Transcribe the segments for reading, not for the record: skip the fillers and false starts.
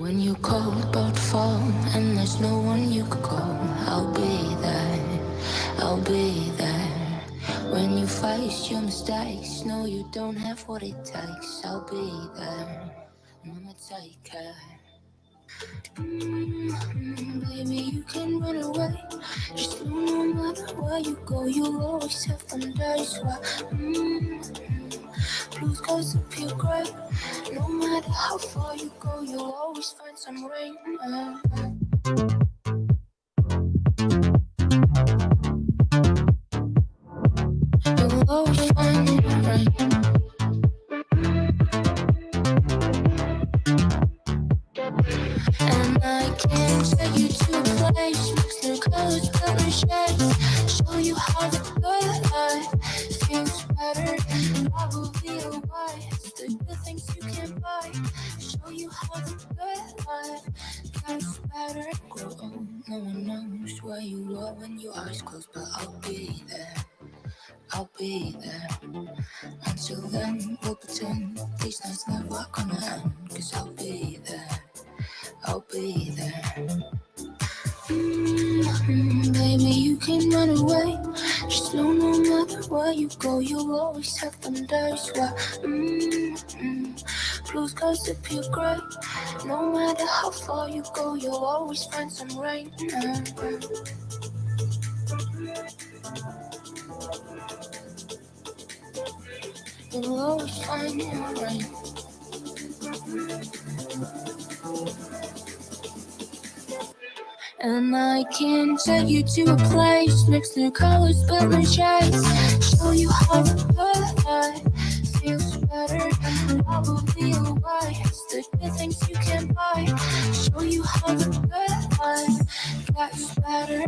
When you call about fall and there's no one you could call, I'll be there, I'll be there. When you face your mistakes, no you don't have what it takes, I'll be there, and I'ma take care. Baby, you can run away. Just know no matter where you go, you'll always have them days where blue skies appear gray. No matter how far you go, you'll always find some rain. You'll always find rain. And I can take you to a place, mix the colors, put the shades, show you how the good life feels better. Probably a why it's the good things you can't buy. Show you how the good life gets better. Grow old, no one knows where you were when your eyes closed, but I'll be there. I'll be there. Until then, we'll pretend these nights never gonna end. 'Cause I'll be there. I'll be there. Baby, you can run away. Just know no matter where you go, you'll always have them days where blue skies appear gray. No matter how far you go, you'll always find some rain. You'll always find rain. And I can take you to a place, mix the colors, but no shades. Show you how the good life feels better. Probably a why it's the good things you can't buy. Show you how the good life gets better.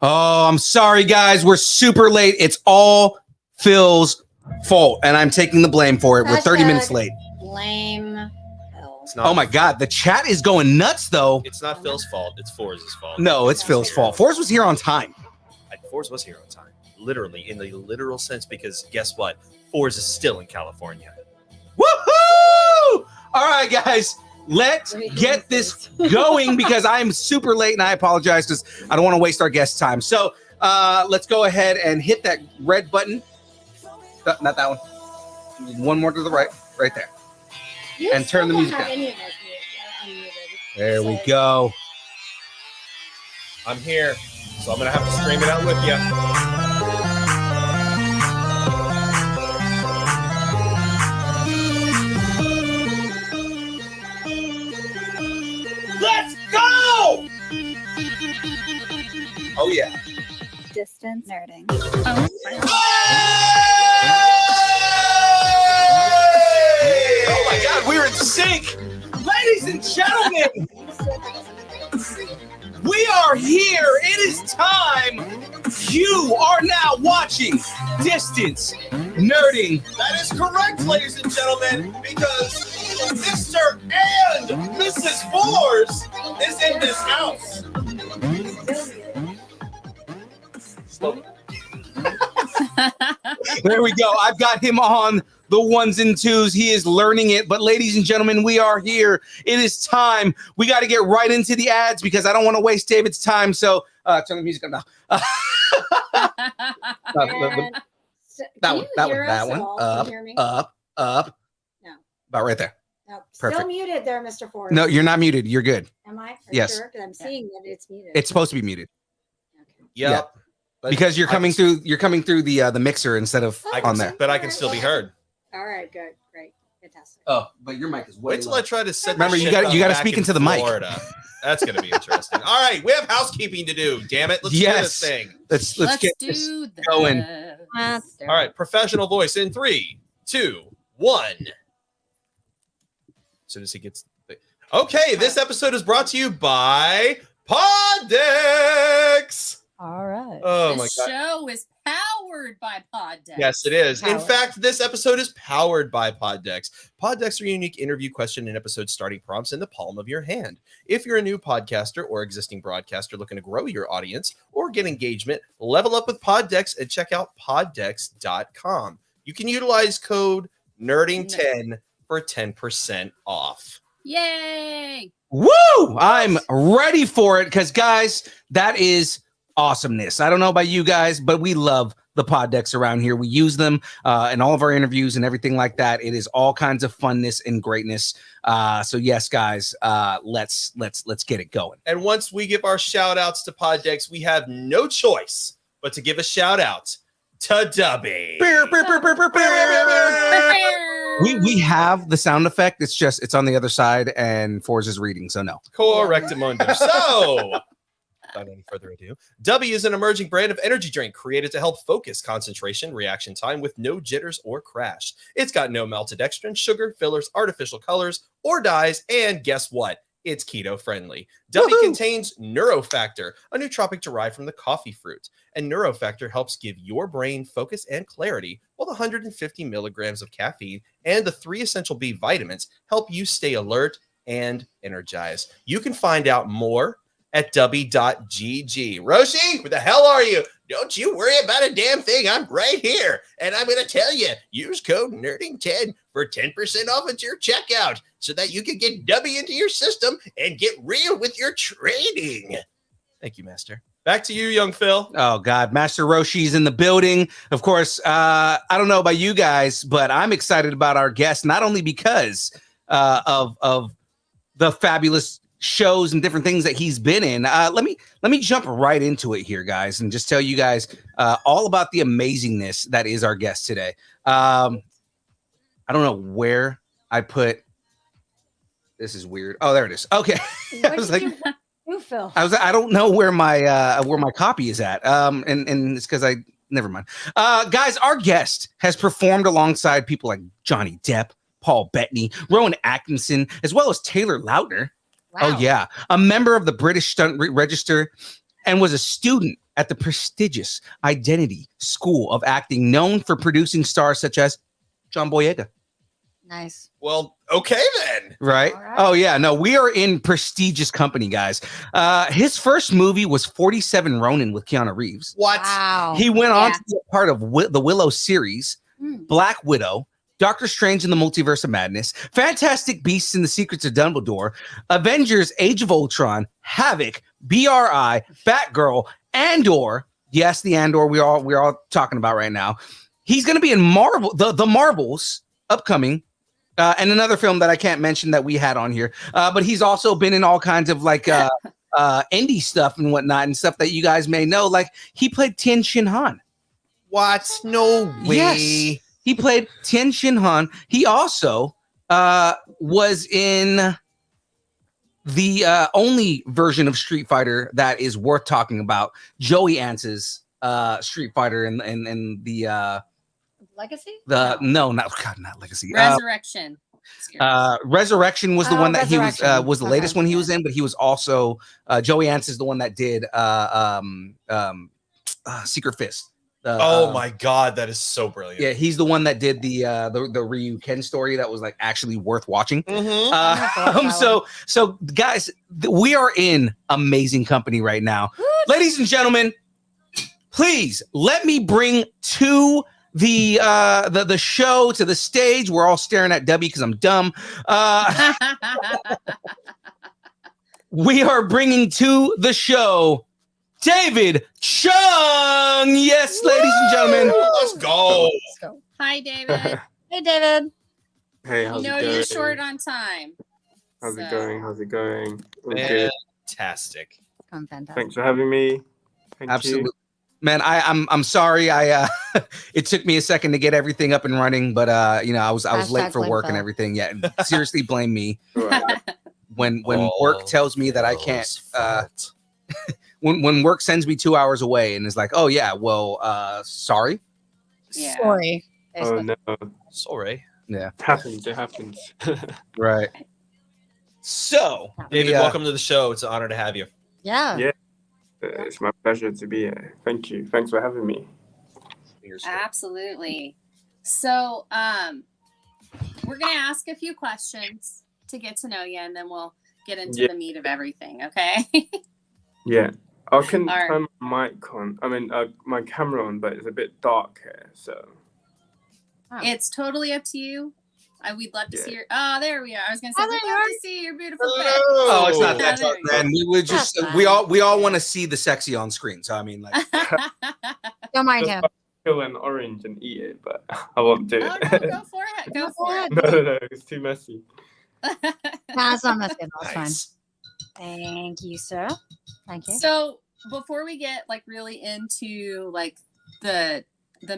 Oh, I'm sorry, guys. We're super late. It's all Phil's fault, and I'm taking the blame for it. We're 30 minutes late. Blame Phil. It's not. Oh my God, the chat is going nuts though. It's not Phil's fault. It's Forrest's fault. No, it's Phil's fault. Forrest was here on time. Forrest was here on time, literally in the literal sense, because guess what? Forrest is still in California. Woohoo! All right, guys. Let's get this going because I'm super late and I apologize because I don't want to waste our guest time. So let's go ahead and hit that red button. Not that one. One more to the right there. And turn the music down. There we go. I'm here, so I'm going to have to scream it out with you. Let's go! Oh, yeah. Distance nerding. Oh my God, we're in sync. Ladies and gentlemen, we are here. It is time. You are now watching Distance Nerding. That is correct, ladies and gentlemen, because Mr. and Mrs. Force is in this house. There we go. I've got him on the ones and twos. He is learning it. But ladies and gentlemen, we are here. It is time. We got to get right into the ads because I don't want to waste David's time. So turn the music up now. That one. Up. No. About right there. No. Perfect. Still muted there, Mr. Forrest. No, you're not muted. You're good. Am I? Are Yes. you sure? Because I'm seeing that it's muted. It's supposed to be muted. Okay. Yep. Because you're coming through the mixer instead of on there. But I can still be heard. All right, good, great, fantastic. Oh, but your mic is way Wait till low. I try to set. Remember, you got to speak into the mic. Florida. That's going to be interesting. All right, we have housekeeping to do. Damn it, let's do this thing. Let's get this going. All right, professional voice in 3, 2, 1. As soon as he gets. Okay, this episode is brought to you by Poddex. All right. Oh my This God. show is powered by Poddex. Yes, it is. In Powered. fact, this episode is powered by Poddex. Poddex are unique interview question and episode starting prompts in the palm of your hand. If you're a new podcaster or existing broadcaster looking to grow your audience or get engagement, level up with Poddex and check out poddex.com. You can utilize code NERDING10 for 10% off. Yay! Woo! I'm ready for it because, guys, that is awesomeness. I don't know about you guys, but we love the pod decks around here. We use them in all of our interviews and everything like that. It is all kinds of funness and greatness. So yes, guys, let's get it going. And once we give our shout outs to Poddex, we have no choice but to give a shout out to Dubby. We have the sound effect. It's on the other side, and Forz is reading, so no. Correctamundo. So, without any further ado, W is an emerging brand of energy drink created to help focus concentration, reaction time with no jitters or crash. It's got no maltodextrin, sugar, fillers, artificial colors, or dyes, and guess what? It's keto friendly. W contains Neurofactor, a nootropic derived from the coffee fruit. And Neurofactor helps give your brain focus and clarity, while the 150 milligrams of caffeine and the 3 essential B vitamins help you stay alert and energized. You can find out more at w.gg. Roshi, where the hell are you? Don't you worry about a damn thing. I'm right here. And I'm going to tell you, use code NERDING10 for 10% off at your checkout so that you can get W into your system and get real with your trading. Thank you, Master. Back to you, young Phil. Oh, God. Master Roshi's in the building. Of course, I don't know about you guys, but I'm excited about our guest, not only because of the fabulous shows and different things that he's been in. Let me jump right into it here, guys, and just tell you guys all about the amazingness that is our guest today. I don't know where I put. This is weird. Oh, there it is. Okay. I was like, Phil. I don't know where my copy is at. And it's because I never mind. Guys, our guest has performed alongside people like Johnny Depp, Paul Bettany, Rowan Atkinson, as well as Taylor Lautner. Wow. Oh, yeah. A member of the British Stunt Register and was a student at the prestigious Identity School of Acting, known for producing stars such as John Boyega, Nice. Well, okay then. Right? All right. Oh yeah, no, we are in prestigious company, guys. His first movie was 47 Ronin with Keanu Reeves. What? Wow. He went on Yeah. to be a part of the Willow series, Hmm. Black Widow, Doctor Strange in the Multiverse of Madness, Fantastic Beasts and the Secrets of Dumbledore, Avengers: Age of Ultron, Havoc, BRI, Batgirl, Andor. Yes, the Andor we're all talking about right now. He's going to be in Marvel, the Marvels upcoming. And another film that I can't mention that we had on here, but he's also been in all kinds of like indie stuff and whatnot, and stuff that you guys may know. Like he played Tien Shin Han. What? No way. Yes, he played Tien Shin Han. He also was in the only version of Street Fighter that is worth talking about, Joey Ance's Street Fighter, and the Legacy? not Legacy. Resurrection. Resurrection was the one that Resurrection. was the latest Okay. one he was in, but he was also Joey Ance is the one that did Secret Fist. Oh my god, that is so brilliant. Yeah, he's the one that did the Ryu Ken story that was like actually worth watching. Mm-hmm. So guys, we are in amazing company right now. Ladies and gentlemen, please let me bring to the show to the stage. We're all staring at Debbie because I'm dumb. We are bringing to the show David Cheung. Yes, ladies and gentlemen. Let's go. Let's go. Hi, David. Hey, David. Hey, You how's know it going? you're short on time. How's it so- going? How's it going? All good. Fantastic. I'm fantastic. Thanks for having me. Thank Absolutely. you. Man, I'm sorry. It took me a second to get everything up and running, but I was late Hashtag for blame work and Phil. everything. Yeah, seriously, blame me. Right. When All work tells me that I can't Phil's fault. when work sends me 2 hours away and is like, oh yeah, well, sorry. Yeah. Sorry. Oh no, Sorry. it happens. It happens. Right. So David, we, welcome to the show. It's an honor to have you. Yeah. Yeah. It's my pleasure to be here. Thank you. Thanks for having me. Absolutely. So, we're gonna ask a few questions to get to know you, and then we'll get into Yeah. the meat of everything. Okay. Yeah. I can All right. turn my mic on. I mean, my camera on, but it's a bit dark here. So It's totally up to you. We'd love to Yeah. see your. Oh, there we are. I was gonna say Oh, there we'd you love are. to see your beautiful face. Oh, it's not Yeah, that there dark, you go. man. We would just That's we fine. all want to see the sexy on screen. So I mean, like, Don't mind just him. peel an orange and eat it, but I won't do Oh it. no, go for it. Go for it. No, it's too messy. Nah, it's not messy. That's fine. Nice. Thank you, sir. Thank you. So before we get like really into like the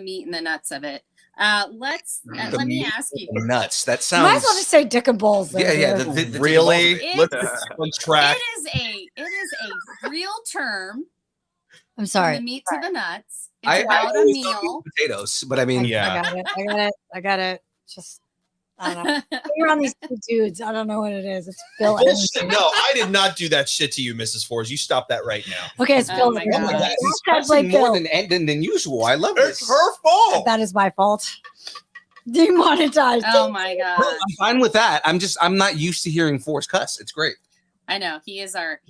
meat and the nuts of it, let me meat ask you. nuts. That Might sounds. as well just say dick and balls. There, yeah. dude. The Really? It's, On track. it is a real term. I'm From sorry. the meat to the nuts. It's I about a always thought meal. potatoes, but I mean, Yeah. I got it. Just, I don't know. You're on these two dudes. I don't know what it is. It's Phil. Bullshit. No, I did not do that shit to you, Mrs. Forbes. You stop that right now. Okay, it's Oh Phil. my oh my God. God, it's Hashtag blame cussing more Phil. than usual. I love this. It's her fault. That is my fault. Demonetized. Oh my No, god. I'm fine with that. I'm not used to hearing Forrest cuss. It's great. I know. He is our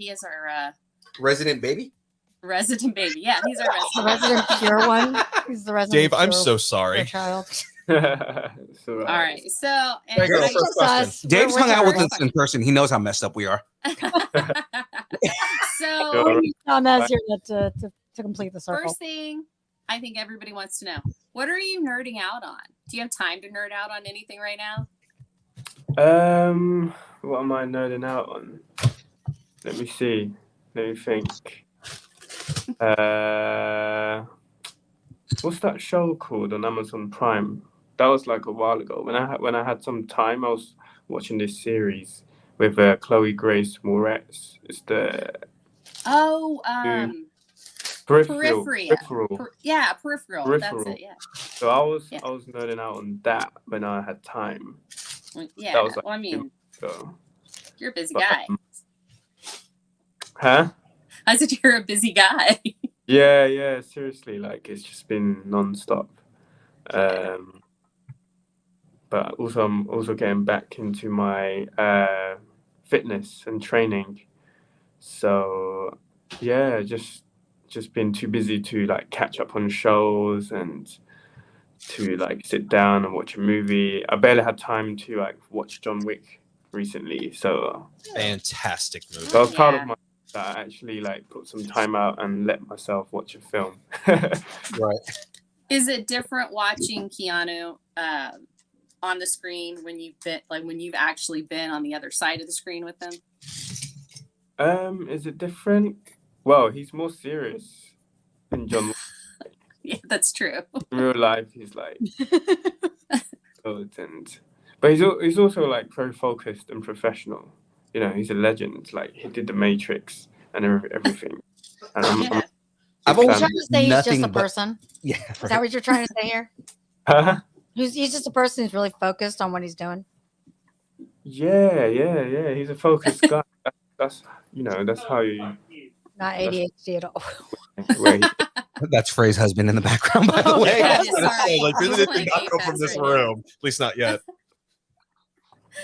Resident baby. resident baby. Yeah, he's our The resident. resident pure one. He's the resident Dave, I'm pure so sorry. child. It's all All right. So and There you go. I- First Just question. us. Dave's We're hung out with terrorists. us in person. He knows how messed up we are. so Go. Tom has here to complete the circle. first thing I think everybody wants to know, what are you nerding out on? Do you have time to nerd out on anything right now? What am I nerding out on? Let me see. Let me think. What's that show called on Amazon Prime? That was like a while ago. When I had some time, I was watching this series with Chloe Grace Moretz. It's the Oh, Peripheral. Peripheria. Peripheral. Peripheral. That's Peripheral. it. Yeah. So I was Yeah. nerding out on that when I had time. Yeah. That was like- Well, I mean, So, you're a busy but, guy. huh? I said you're a busy guy. Yeah, seriously, like it's just been non-stop. But but also I'm also getting back into my fitness and training. So yeah, just been too busy to like catch up on shows and to like sit down and watch a movie. I barely had time to like watch John Wick recently, so Fantastic movie. I was proud Yeah. of myself that I actually like put some time out and let myself watch a film. Right. Is it different watching Keanu on the screen when you've actually been on the other side of the screen with him? Is it different? Well, he's more serious than John Wick. Yeah, that's true. In real life, he's like good but he's also like very focused and professional. You know, he's a legend. Like he did The Matrix and everything. And Yeah. I've You're always trying to say he's just nothing a but- person. Yeah. Is that what you're trying to say here? Huh? He's just a person who's really focused on what he's doing. Yeah. He's a focused guy. That's that's how you Not ADHD at all. where he, That's Frey's husband in the background, by the Oh, way. yeah. I was gonna say, like, this He's did playing not come from Apex this right now. room. At least not yet.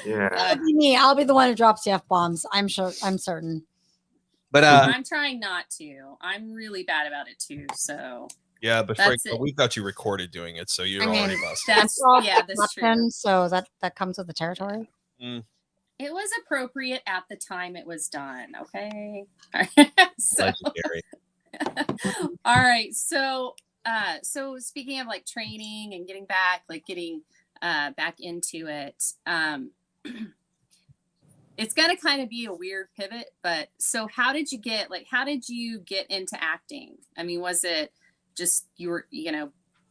yeah. It'll be me. I'll be the one who drops the F-bombs. I'm sure. I'm certain. But I'm trying not to. I'm really bad about it too. So Yeah, but Frank, That's it. we've got you recorded doing it, so you're I mean, already busted. that's all yeah, that's true. Weapon, so that comes with the territory. It was appropriate at the time it was done. Okay. So, Legendary. all right. So speaking of like training and getting back into it, it's gonna kind of be a weird pivot. But so how did you get into acting? I mean, was it just you were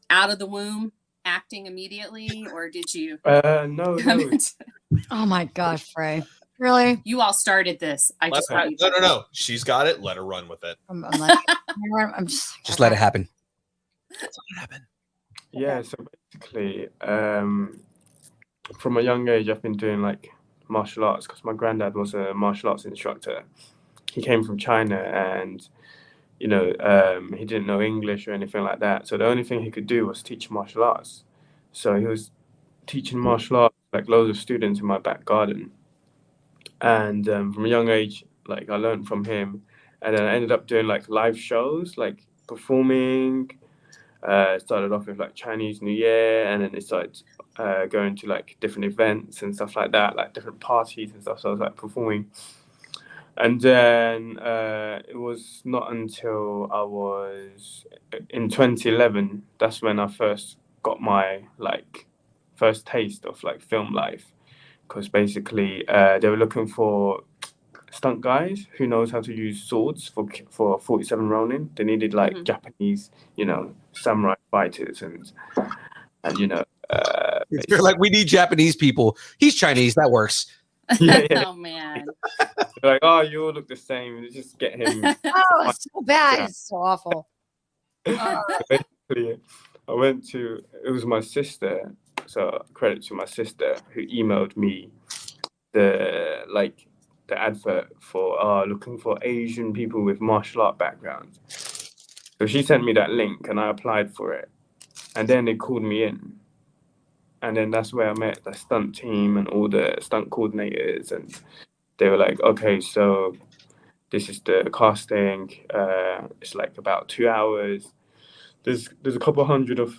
out of the womb acting immediately, or did you No. Oh my gosh, Frey. Really? You all started this. I just want you to No. She's got it. Let her run with it. I'm like, I'm just let it happen. That's what happened. Yeah, so basically, from a young age, I've been doing like martial arts because my granddad was a martial arts instructor. He came from China and, he didn't know English or anything like that. So the only thing he could do was teach martial arts. So he was teaching martial arts, like loads of students in my back garden. And from a young age, like I learned from him. And then I ended up doing like live shows, like performing. Started off with like Chinese New Year, and then it started going to like different events and stuff like that, like different parties and stuff. So I was like performing, and then it was not until I was in 2011 that's when I first got my like first taste of like film life, because basically they were looking for stunt guys who knows how to use swords for 47 Ronin. They needed like Japanese, samurai fighters and You're like, we need Japanese people. He's Chinese. That works. yeah. Oh man. They're like, oh, you all look the same. Just get him. Oh, it's so bad. Yeah. It's so awful. Basically, I went to. It was my sister. So credit to my sister who emailed me the advert for looking for Asian people with martial art backgrounds. So she sent me that link and I applied for it. And then they called me in. And then that's where I met the stunt team and all the stunt coordinators. And they were like, okay, so this is the casting. It's like about 2 hours. There's a couple hundred of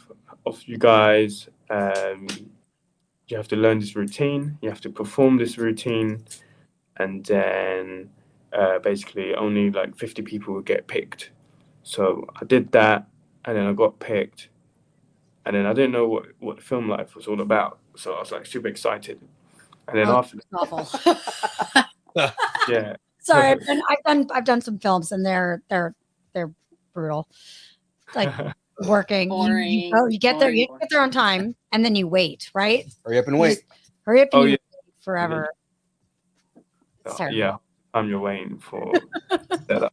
you guys. You have to learn this routine. You have to perform this routine. And then basically only like 50 people would get picked. So I did that, and then I got picked. And then I didn't know what film life was all about. So I was like super excited. And then after that, Awful. yeah. Sorry, I've done some films and they're brutal. Like working. Boring. You get there, you get there on time, and then you wait, right? Hurry up and wait. Hurry up and Oh, you yeah. wait forever. It's terrible. Yeah, I'm your Wayne for that.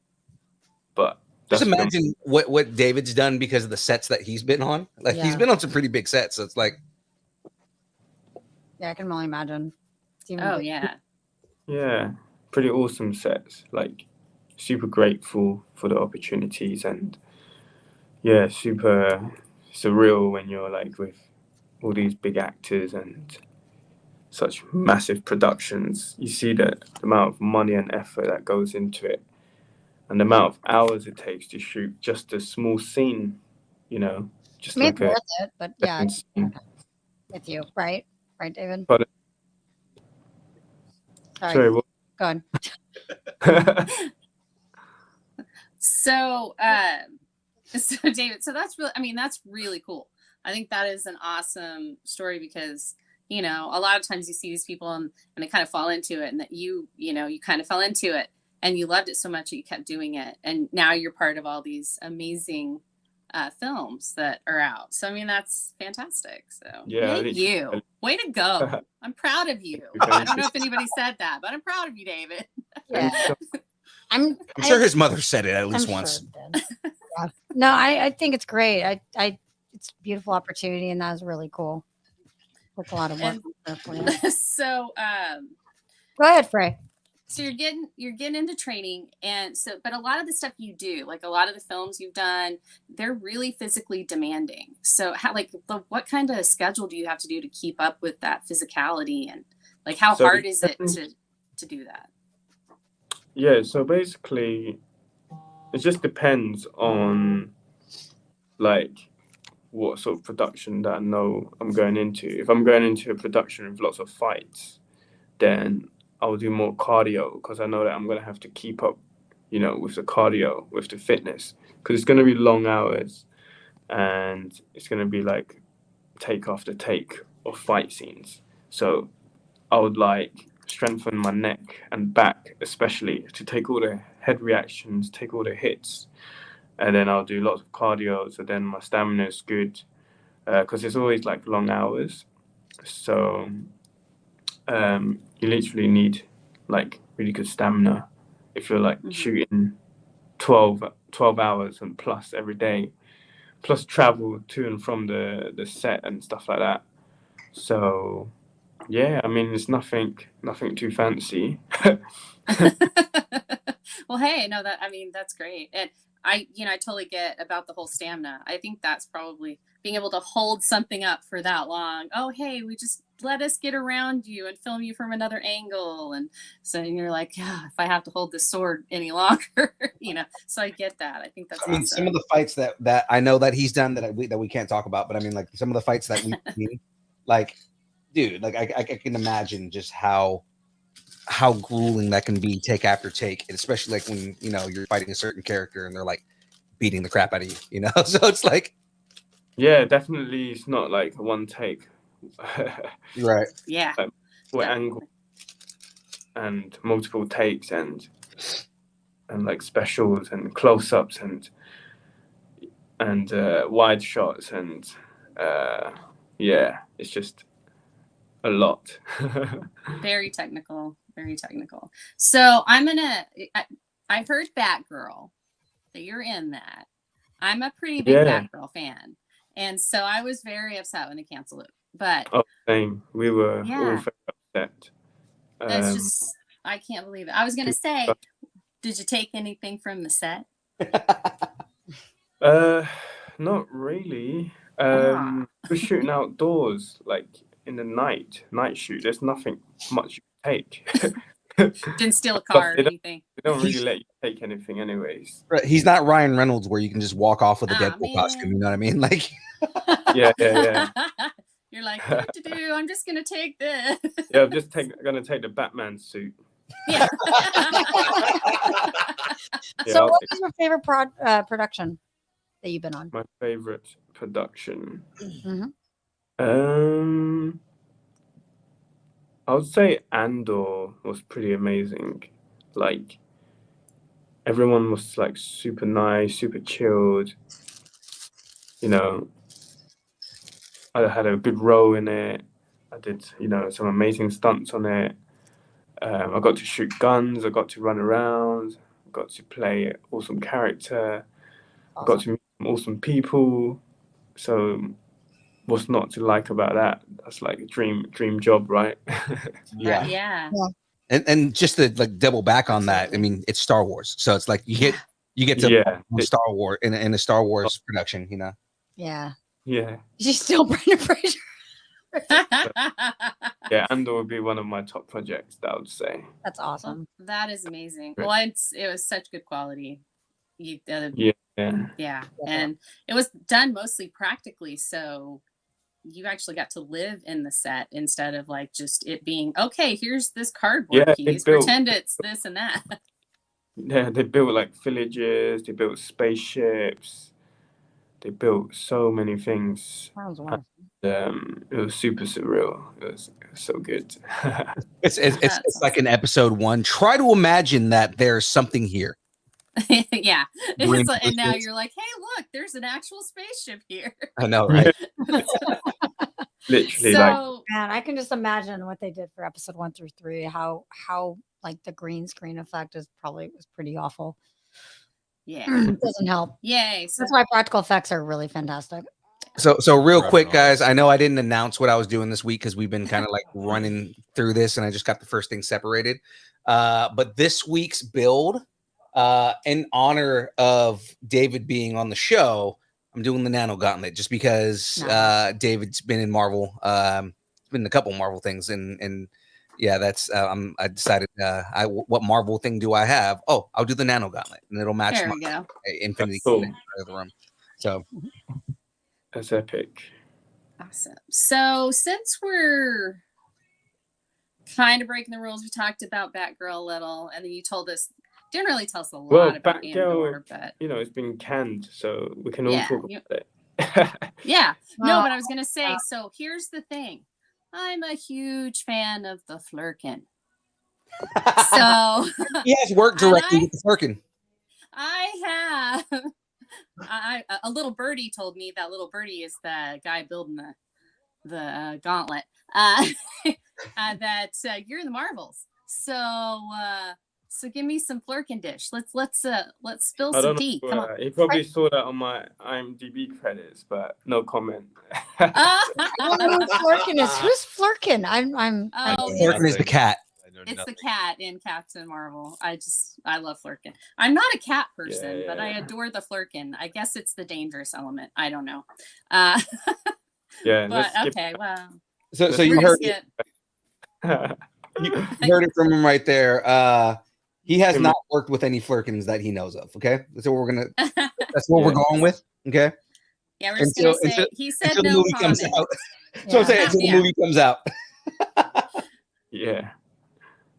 But Just that's imagine what David's done because of the sets that he's been on. Like he's Yeah. been on some pretty big sets. So it's like, Yeah, I can only imagine. It's even Oh big. yeah. pretty awesome sets. Like super grateful for the opportunities, and yeah, super surreal when you're like with all these big actors and such massive productions, you see the amount of money and effort that goes into it, and the amount of hours it takes to shoot just a small scene, you know, just I mean, like it's a worth it, but yeah, second scene. with you, right? Right, David? But Sorry, sorry, what? go on. So, so David, so that's really, I mean, that's really cool. I think that is an awesome story because, you know, a lot of times you see these people and they kind of fall into it, and that you kind of fell into it and you loved it so much that you kept doing it. And now you're part of all these amazing films that are out. So, I mean, that's fantastic. So, Yeah, yay you. Way to go. I'm proud of you. I don't know if anybody said that, but I'm proud of you, David. Yeah. I'm sure his mother said it at least I'm once. Sure it did. Yeah. No, I think it's great. It's a beautiful opportunity, and that was really cool. Took a lot of work. For you. So, Go ahead, Frey. so you're getting into training, and so, but a lot of the stuff you do, like a lot of the films you've done, they're really physically demanding. So, how, like, what kind of schedule do you have to do to keep up with that physicality, and like how hard is it to do that? Yeah, so basically, it just depends on like what sort of production that I know I'm going into. If I'm going into a production with lots of fights, then I'll do more cardio because I know that I'm going to have to keep up, you know, with the cardio, with the fitness, because it's going to be long hours and it's going to be like take after take of fight scenes. So I would like strengthen my neck and back, especially to take all the head reactions, take all the hits, and then I'll do lots of cardio. So then my stamina is good because it's always like long hours. So you literally need like really good stamina if you're like shooting 12 hours and plus every day, plus travel to and from the set and stuff like that. So yeah, I mean, it's nothing too fancy. Well, hey, no, that, I mean, that's great. And I totally get about the whole stamina. I think that's probably being able to hold something up for that long. Oh, hey, we just let us get around you and film you from another angle. And so you're like, yeah, if I have to hold this sword any longer, you know, so I get that. I think that's I mean, awesome. some of the fights that I know that he's done that we can't talk about, but I mean, like some of the fights that we've seen, like, dude, like I can imagine just how grueling that can be take after take, and especially like when, you know, you're fighting a certain character and they're like beating the crap out of you, you know. So it's like, yeah, definitely, it's not like one take. right? Yeah. Like, what angle and multiple takes and like specials and close-ups and wide shots and yeah, it's just a lot. Very technical, very technical. So I heard Batgirl, that you're in that. I'm a pretty big Batgirl fan, and so I was very upset when they canceled it. But same, we were all very upset. That's just, I can't believe it. I was gonna say, did you take anything from the set? Not really. We're shooting outdoors, like in the night shoot. There's nothing much you take. Didn't steal a car or anything. They don't really let you take anything anyways. Right. He's not Ryan Reynolds where you can just walk off with a Deadpool costume, you know what I mean? Like yeah. You're like, I'm just gonna take this. Yeah, I'm just gonna take the Batman suit. Yeah. So what is your favorite production that you've been on? My favorite production. Mm-hmm. I would say Andor was pretty amazing. Like everyone was like super nice, super chilled. You know, I had a good role in it. I did, you know, some amazing stunts on it. I got to shoot guns. I got to run around. I got to play an awesome character. I got to meet some awesome people. So what's not to like about that? That's like a dream job, right? Yeah. And just to like double back on that, I mean, it's Star Wars, so it's like you get to Star Wars in a Star Wars production, you know. Yeah. Yeah. She's still Brendan Fraser. Yeah, Andor would be one of my top projects, that I would say. That's awesome. That is amazing. Right. Well, it was such good quality. Yeah. Yeah, and it was done mostly practically, so you actually got to live in the set instead of like just it being okay. Here's this cardboard Yeah, piece. Pretend it's this and that. Yeah, they built like villages, they built spaceships, they built so many things. Sounds wonderful. It was super surreal. It was so good. It's like an episode 1. Try to imagine that there's something here. Yeah, Green it's like, and now bushes. you're like, hey, look, there's an actual spaceship here. I know, right? Literally, So Man, I can just imagine what they did for episode 1 through 3. How like the green screen effect was pretty awful. yeah, It doesn't help. yay. So That's why practical effects are really fantastic. So real Right quick, on. guys, I know I didn't announce what I was doing this week because we've been kind of like running through this, and I just got the first thing separated. But this week's build, in honor of David being on the show, I'm doing the Nano Gauntlet just because Nice. David's been in Marvel, been in a couple Marvel things, and yeah, that's I decided what Marvel thing do I have? Oh, I'll do the Nano Gauntlet, and it'll match there my we go. Infinity That's cool. Gauntlet out of the room. So that's epic. Awesome. So since we're kind of breaking the rules, we talked about Batgirl a little, and then you told us didn't really tell us a lot Well, about Batgirl, Andor, but it's been canned, so we can all Yeah, talk you- about it. yeah. No, Well, but I was gonna say, so here's the thing. I'm a huge fan of the Flurkin. So he has worked directly I- with the Flurkin. I have a little birdie told me that little birdie is the guy building the gauntlet. That you're in the Marvels. So give me some Flurkin dish. Let's spill I some don't tea. know. Come on. He probably saw that on my IMDb credits, but no comment. I don't know who Flurkin is. Who's Flurkin? I'm Oh, Flurkin is the cat. I know it's nothing. the cat in Captain Marvel. I love Flurkin. I'm not a cat person, but I Yeah. adore the Flurkin. I guess it's the dangerous element. I don't know. Yeah, But let's skip okay, well, So you we're heard just that. you heard it from him right there. He has not worked with any Flurkins that he knows of. Okay, that's what we're Yeah. going with. Okay, yeah, we're just gonna Until- say he said until the no movie comment. comes out. So I'm saying until Yeah. the movie comes out. Yeah.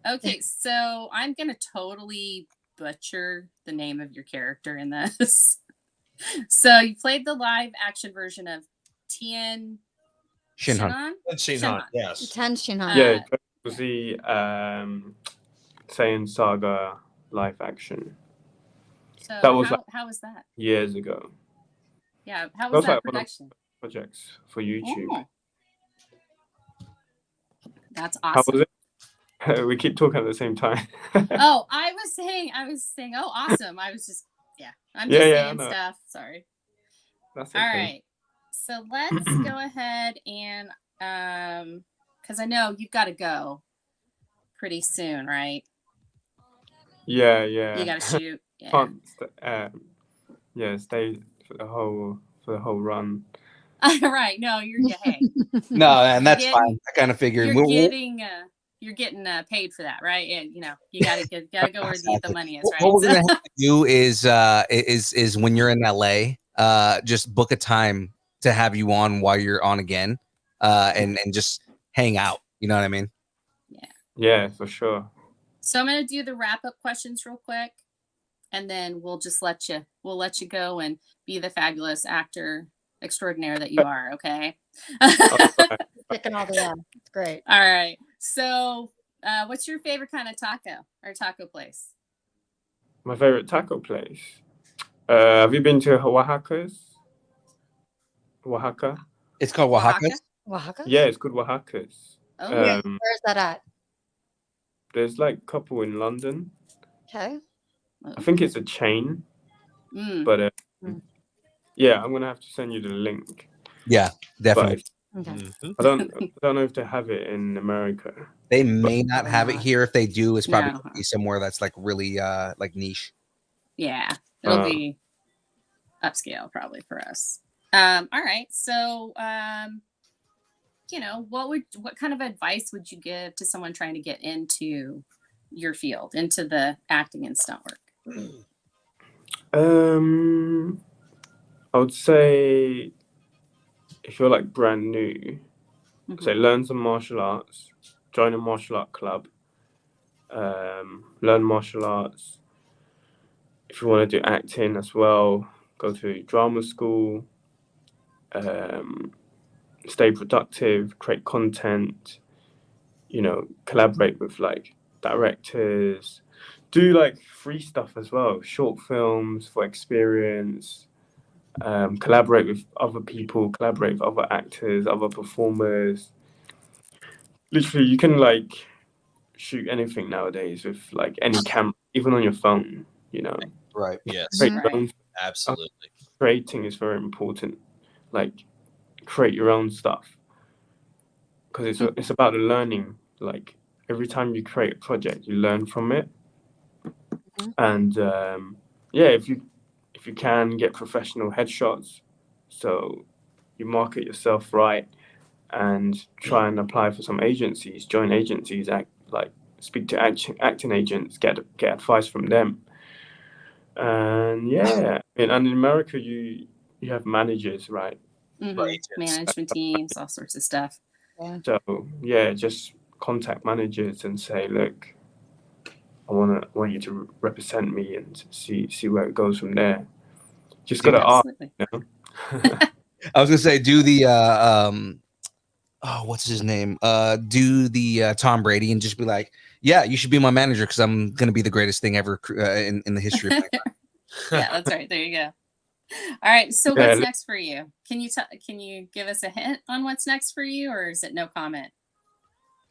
Okay, so I'm gonna totally butcher the name of your character in this. So you played the live action version of Tien Shinhan. Shinhan? Shinhan, yes. Tension, huh? Yeah, it was the Saiyan Saga live action So That was how was that? years ago. Yeah, how That was was that like one of- production? Projects for YouTube. Oh. That's How awesome. was it? We keep talking at the same time. Oh, I was saying, oh, awesome. I was just, I'm Yeah, just yeah, I saying know. stuff. Sorry. That's All okay. right. So let's go ahead and, because I know you've got to go pretty soon, right? Yeah. You got to shoot. Yeah. Can't stay for the whole run. Right. No, hey, No, and that's Getting- fine. I kind of figured. you're getting paid for that, right? And you got to go where the money is, right? What we're So- gonna have to do is when you're in LA, just book a time to have you on while you're on again, and just hang out. You know what I mean? Yeah, for sure. So I'm gonna do the wrap up questions real quick, and then we'll let you go and be the fabulous actor extraordinaire that you are. Okay. Picking all the It's great. All right. So, what's your favorite kind of taco place? My favorite taco place. Have you been to Oaxaca's? Oaxaca? It's called Oaxaca. Oaxaca? Yeah, it's called Oaxaca's. Oh, Where's that at? There's like a couple in London. Okay. I think it's a chain, mm. but Mm. yeah, I'm gonna have to send you the link. Yeah, But definitely. Okay. Mhm. I don't know if they have it in America. They may not have it here. If they do, it's probably No. gonna be somewhere that's like really like niche. Yeah, it'll Uh. be upscale probably for us. All right. So, what kind of advice would you give to someone trying to get into your field, into the acting and stunt work? I would say if you're like brand new, say learn some martial arts, join a martial art club, learn martial arts. If you want to do acting as well, go to drama school, stay productive, create content, collaborate with like directors, do like free stuff as well, short films for experience, collaborate with other people, collaborate with other actors, other performers. Literally, you can like shoot anything nowadays with like any camera, even on your phone, Right. Yes, Create Right. your own- absolutely. Creating is very important. Like, create your own stuff. Because it's about the learning. Like, every time you create a project, you learn from it. And if you can get professional headshots, so you market yourself right and try and apply for some agencies, join agencies, speak to acting agents, get advice from them. And and in America you have managers, right? Management teams, all sorts of stuff. So just contact managers and say, look, I want you to represent me and see where it goes from there. Just gotta ask, Absolutely. I was gonna say, do the what's his name? Do the Tom Brady and just be like, yeah, you should be my manager because I'm gonna be the greatest thing ever in the history of my Yeah, that's right. There you go. All right. So what's next for you? Can you give us a hint on what's next for you, or is it no comment?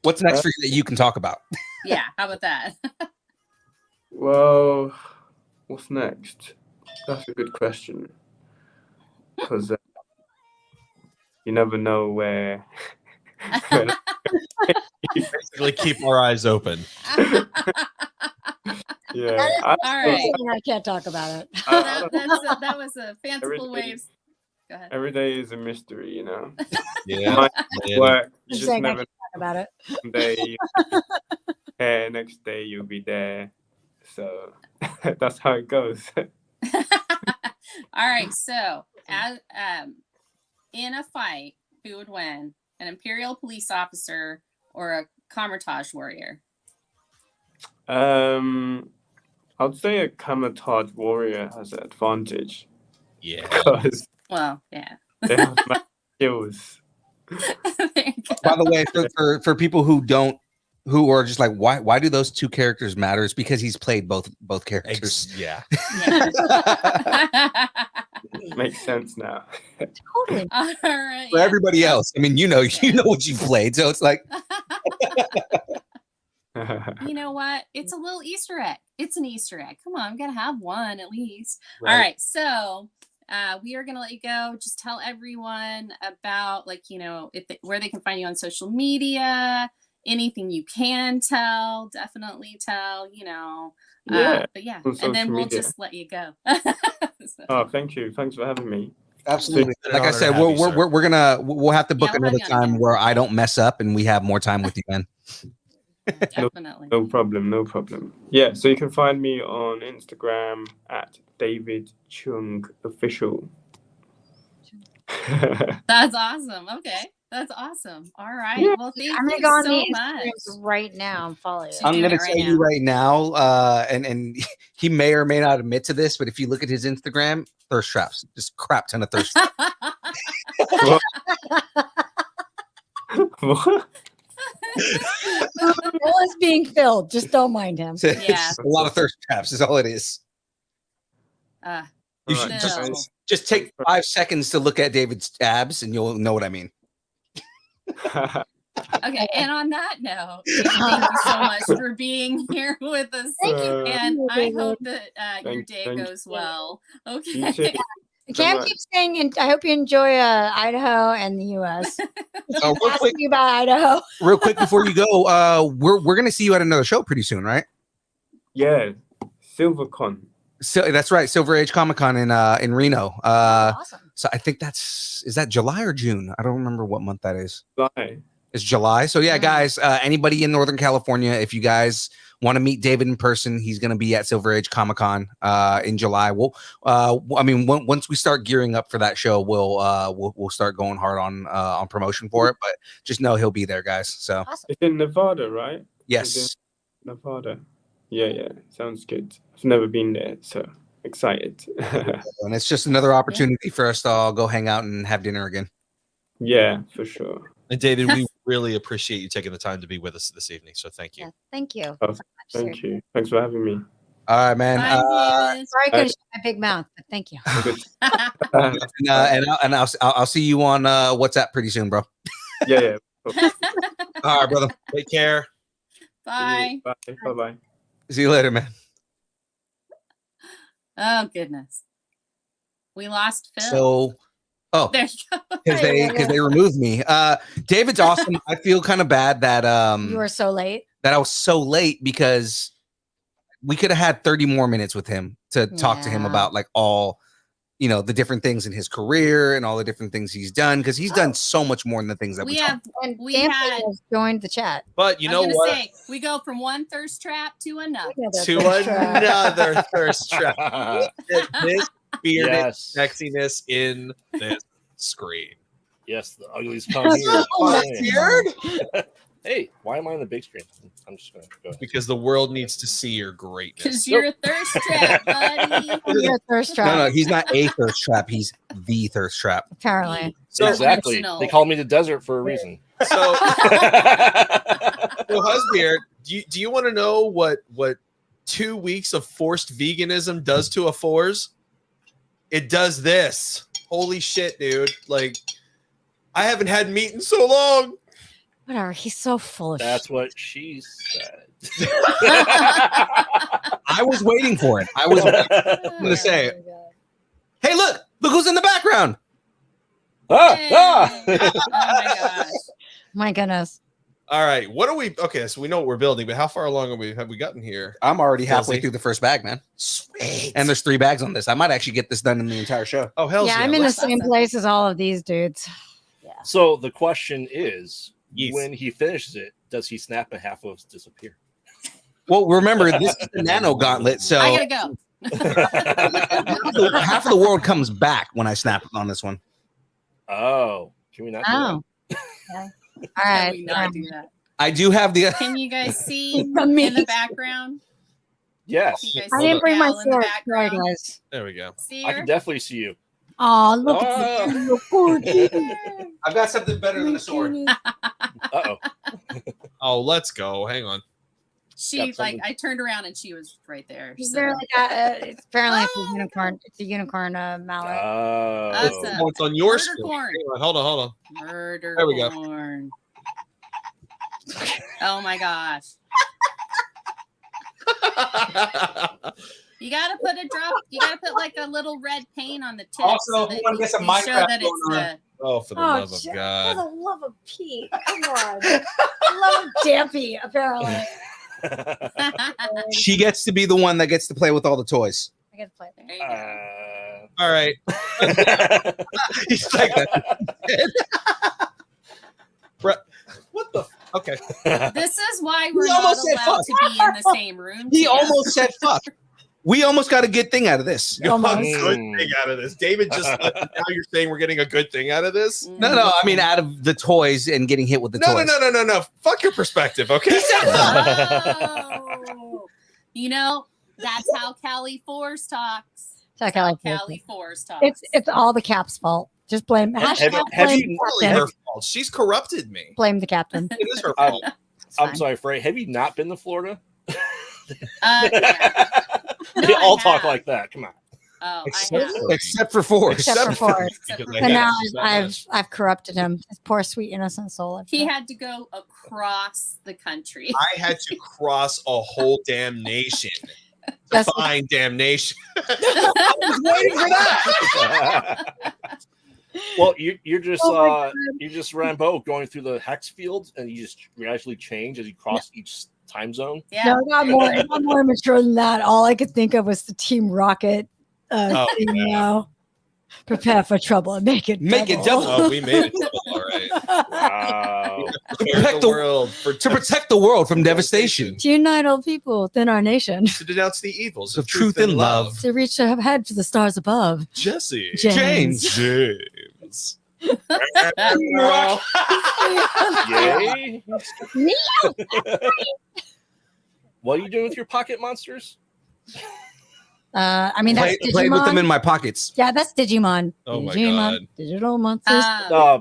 What's next for you that you can talk about? Yeah. How about that? Well, what's next? That's a good question. Because you never know where. Basically, keep our eyes open. Yeah. All right. I can't talk about it. That was a fanciful way of. Go ahead. Every day is a mystery, Yeah. Might work. You Just just saying I never can't talk about it. one day here, next day you'll be there. So that's how it goes. All right. So, as in a fight, who would win? An Imperial police officer or a Camouflage warrior? I'd say a Camouflage warrior has an advantage Yeah. because Well, yeah. they have mad skills. There you go. By the way, for people who are just like, why do those two characters matter? It's because he's played both characters. Yeah. Yeah. Makes sense now. Totally. All right. For everybody else, I mean, you know what you've played, so it's like, You know what? It's a little Easter egg. It's an Easter egg. Come on, we gotta have one at least. All right. So we are gonna let you go. Just tell everyone about where they can find you on social media. Anything you can tell, definitely tell. But yeah, on and then social we'll media. just let you go. So, Oh, thank you. Thanks for having me. absolutely. It's an Like I honor to said, have you, sir. we'll have to book Yeah, we'll have another you on time again. where I don't mess up and we have more time with you, man. definitely. No problem. Yeah, so you can find me on Instagram at David Cheung Official. That's awesome. Okay. That's awesome. All right. Yeah. Well, thank I'm gonna you go on so the much. Instagrams right now and follow you. I'm I'm doing gonna it right tell you now. right now, and he may or may not admit to this, but if you look at his Instagram, thirst traps, just crap ton of thirst traps. What? The bowl is being filled. Just don't mind him. Yeah. A lot of thirst traps is all it is. You should No. just take 5 seconds to look at David's abs, and you'll know what I mean. Okay. And on that note, thank you so much for being here with us. Thank you. And I hope that your Thank day you. goes well. You Okay. too. Cam keeps saying, and I hope you enjoy Idaho and the U.S. Real quick, Asking about Idaho. real quick before you go, we're gonna see you at another show pretty soon, right? Yeah, SilverCon. So that's right, Silver Age Comic Con in Reno. Awesome. So I think is that July or June? I don't remember what month that is. July. It's July. So yeah, guys, anybody in Northern California, if you guys want to meet David in person, he's going to be at Silver Age Comic Con in July. Once we start gearing up for that show, we'll start going hard on promotion for it. But just know he'll be there, guys. So Awesome. It's in Nevada, right? yes. It's in Nevada. Yeah. Sounds good. I've never been there, so excited. And it's just another opportunity for us to all go hang out and have dinner again. Yeah, for sure. And David, we really appreciate you taking the time to be with us this evening. So thank you. Yeah, thank you. Oh, Thank you. Thanks for having me. All right, man. Bye, David. Sorry I couldn't show my big mouth, but thank you. And I'll see you on WhatsApp pretty soon, bro. Yeah. All right, brother. Take care. Bye. Bye. See you later, man. Oh goodness. We lost Phil. So, there you go. because they removed me. David's awesome. I feel kind of bad that You were so late. that I was so late because we could have had 30 more minutes with him to talk to him Yeah. about like all, the different things in his career and all the different things he's done, because he's done so much more than the things that we talked. And We Dampy had- has joined the chat. But you know I'm gonna what? say we go from one thirst trap to another. To another thirst trap. This bearded Yes. sexiness in this screen. Yes, the uglies come here. Beard? Hey, why am I on the big screen? I'm just gonna go ahead. Because the world needs to see your greatness. Because you're a thirst trap, buddy. You're a thirst trap, No, he's not a thirst trap. He's the thirst trap. apparently. So, Exactly. Original. They call me the desert for a reason. so Husbeard, do you want to know what 2 weeks of forced veganism does to a fours? It does this. Holy shit, dude. Like, I haven't had meat in so long. Whatever. He's so full of That's shit. what she said. I was waiting for it. I'm gonna say it. Hey, look who's in the background. Yay. Ah! Oh my gosh. My goodness. All right. What are we? Okay, so we know what we're building, but how far along have we gotten here? I'm already halfway Filthy. through the first bag, man. Sweet. And there's 3 bags on this. I might actually get this done in the entire show. oh hell Yeah, I'm in the Let's- same place as all of these dudes. So the question is, Yes. when he finishes it, does he snap and half of us disappear? Well, remember, this is the nano gauntlet, so I gotta go. half of the world comes back when I snap on this one. Oh, can we not do Oh. Yeah. All Can right. we not do that? I do have the. Can you guys see in Amazing. the background? that? Yes. You guys I see didn't bring my Cal in the sword. Sorry, background? guys. There we go. See I her? can definitely see you. Oh, look Oh. at the cookie. I've got something better than a sword. Uh-oh. Oh, let's go. Hang on. She Got like something. I turned around and she was right there. He's so- barely got, it's apparently it's a unicorn. It's a unicorn mallet. Oh. That's Oh, it's on your Murder screen. corn. Hang on, hold on. Murder There we go. corn. Oh my gosh. You gotta put a drop. You gotta put like a little red paint on the tip. Also, that if you wanna get some you show Minecraft that going it's on. the. Oh, for the love of For God. the love of Pete. Come on. love of Dampy, apparently. She gets to be the one that gets to play with all the toys. I get to play There you go. All right. He's like that. What the? Okay. This is why we're He not almost said allowed fuck. to be in the same room. He together. almost said fuck. We almost got a good thing out of this. Almost. A good thing out of this. David just now you're saying we're getting a good thing out of this? No, I mean out of the toys and getting hit with the No. toys. Fuck your perspective, okay? Oh. You know, that's how Callie Force talks. That's how Callie Callie Force talks. It's all the cap's fault. Just blame. Have Hashtag you- blame the Really captain. her fault. She's corrupted me. Blame the captain. It is her fault. It's I'm fine. sorry, Frey. Have you not been to Florida? Yeah. No, They all I talk have. like that. Come on. Oh, I Except have. for- Except for Force. Except for Forrest. Except for Because I And had- now I've corrupted him. His poor sweet innocent soul. He had to go across the country. I had to cross a whole damn nation to Just- find damnation. I was waiting for that. Well, you're just Oh my God. you're just Rambo going through the hex fields, and you just gradually change as you cross each time zone. Yeah. No, it got more mature than that. All I could think of was the Team Rocket thing, you know. Prepare for trouble and make it double. Oh, we made it double, all right. Wow. Protect the world to protect the world from devastation. To unite all people within our nation. To denounce the evils of truth and love. To reach ahead to the stars above. Jesse. James. James. Yay. What are you doing with your pocket monsters? I mean, that's Digimon. Played with them in my pockets. Yeah, that's Digimon. Oh my Digimon. God. Digital monsters.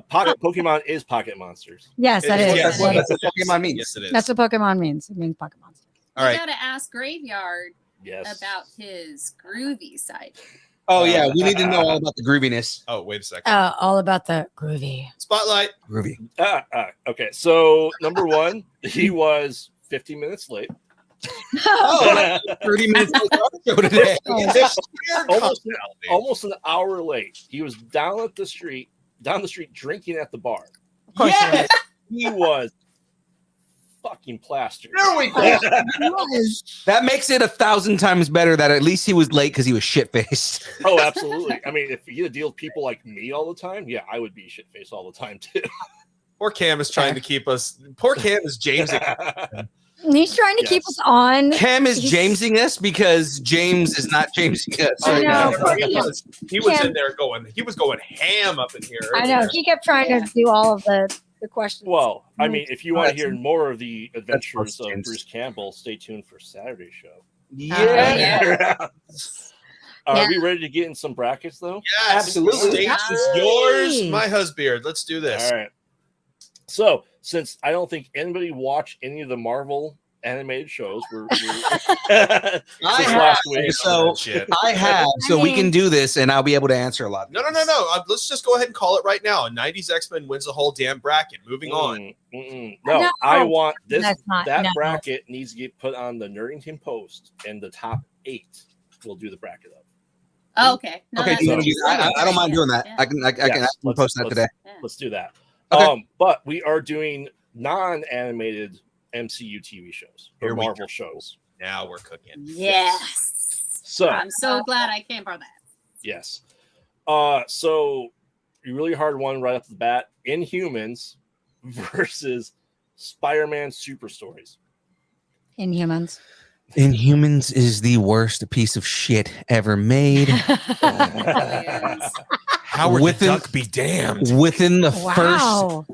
Pocket Pokemon is pocket monsters. Yes, that is. Yes, That's what Pokemon means. Yes, it is. That's what Pokemon means. It means pocket monster. All right. Got to ask Graveyard Yes. about his groovy side. Oh yeah, we need to know all about the grooviness. Oh, wait a second. All about the groovy. Spotlight. Groovy. Okay, so number one, he was 50 minutes late. Oh, 30 minutes today. almost an hour late. He was down the street drinking at the bar. Yes, he was fucking plastered. there we go. That makes it 1,000 times better that at least he was late because he was shit faced. Oh, absolutely. I mean, if you had to deal with people like me all the time, yeah, I would be shit faced all the time too. Poor Cam is trying to keep us. Poor Cam is James. He's trying to keep us on. Cam is Jamesing us because James is not Jamesing us. I know. He was in there going. He was going ham up in here. I know. He kept trying to do all of the questions. Well, I mean, if you want to hear That's- more of the adventures of James. Bruce Campbell, stay tuned for Saturday's show. Yeah. Are we ready to get in some brackets though? Yes, Absolutely. Stage is yours, my husband. Let's do this. All right. So, since I don't think anybody watched any of the Marvel animated shows, I since have. last week. So Shit. I have, so we can do this, and I'll be able to answer a lot. No. Let's just go ahead and call it right now. 90s X-Men wins the whole damn bracket. Moving on. No, No, I want this. that's not- That no. bracket needs to get put on the Nerdington Post, and the top 8 will do the bracket of. Oh, okay. No, Okay, that's do you wanna fine. do that? I don't mind doing that. Yeah. I can Yes, post that let's- today. Let's do that. Okay. But we are doing non-animated MCU TV shows or Here we Marvel shows. Now we're cooking. Yes. So I'm so glad I came for that. yes. So a really hard one right off the bat: Inhumans versus Spider-Man Super Stories. Inhumans. Inhumans is the worst piece of shit ever made. Howard Within- the Duck be damned. Within the Wow.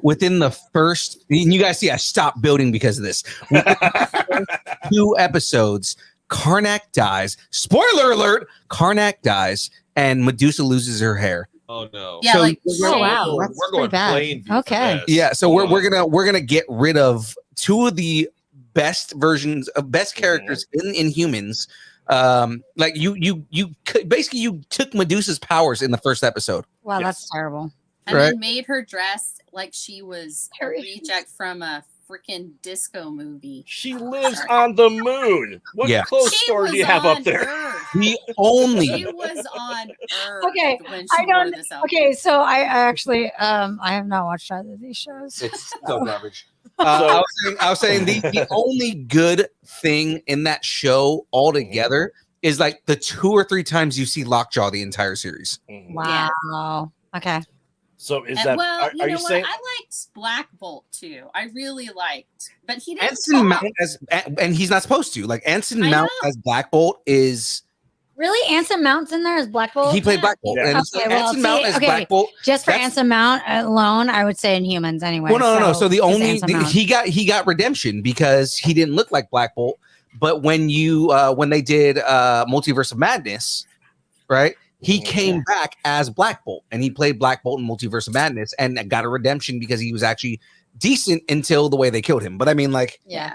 first, and you guys see I stopped building because of this. Within the first 2 episodes, Karnak dies. Spoiler alert: Karnak dies, and Medusa loses her hair. Oh no. Yeah, So- like Oh, wow. We're That's going pretty bad. plain view for Okay. this. Yeah, so Hold we're on. gonna get rid of 2 of the best versions of best characters in Inhumans. Like basically you took Medusa's powers in the first episode. Wow, Yes. that's terrible. and Right. then made her dress like she was a Harry. reject from a freaking disco movie. She lives on the moon. What Yeah. clothes She store was do you have up on there? Earth. The She only was on Earth Okay, when I she wore don't- this outfit. Okay, so I actually I have not watched either of these shows. it's so garbage. So- I was saying the only good thing in that show altogether is like the 2 or 3 times you see Lockjaw the entire series. Mhm. Wow. Okay. So is And, that? well, are you what? saying? I liked Black Bolt too. I really liked, but he didn't. Anson talk. Mount and he's not supposed to. Like Anson I Mount know. as Black Bolt is Really, Anson Mount's in there as Black Bolt? he played Yeah. Black Bolt. Yeah. And so Okay, well, Anson Mount see, as okay. Black Bolt. Just for That's- Anson Mount alone, I would say Inhumans anyway. Well, no. So the just only Anson Mount. he got redemption because he didn't look like Black Bolt. But when they did Multiverse of Madness, right? He came back as Black Bolt and he played Black Bolt in Multiverse of Madness and got a redemption because he was actually decent until the way they killed him. But I mean, like, Yeah.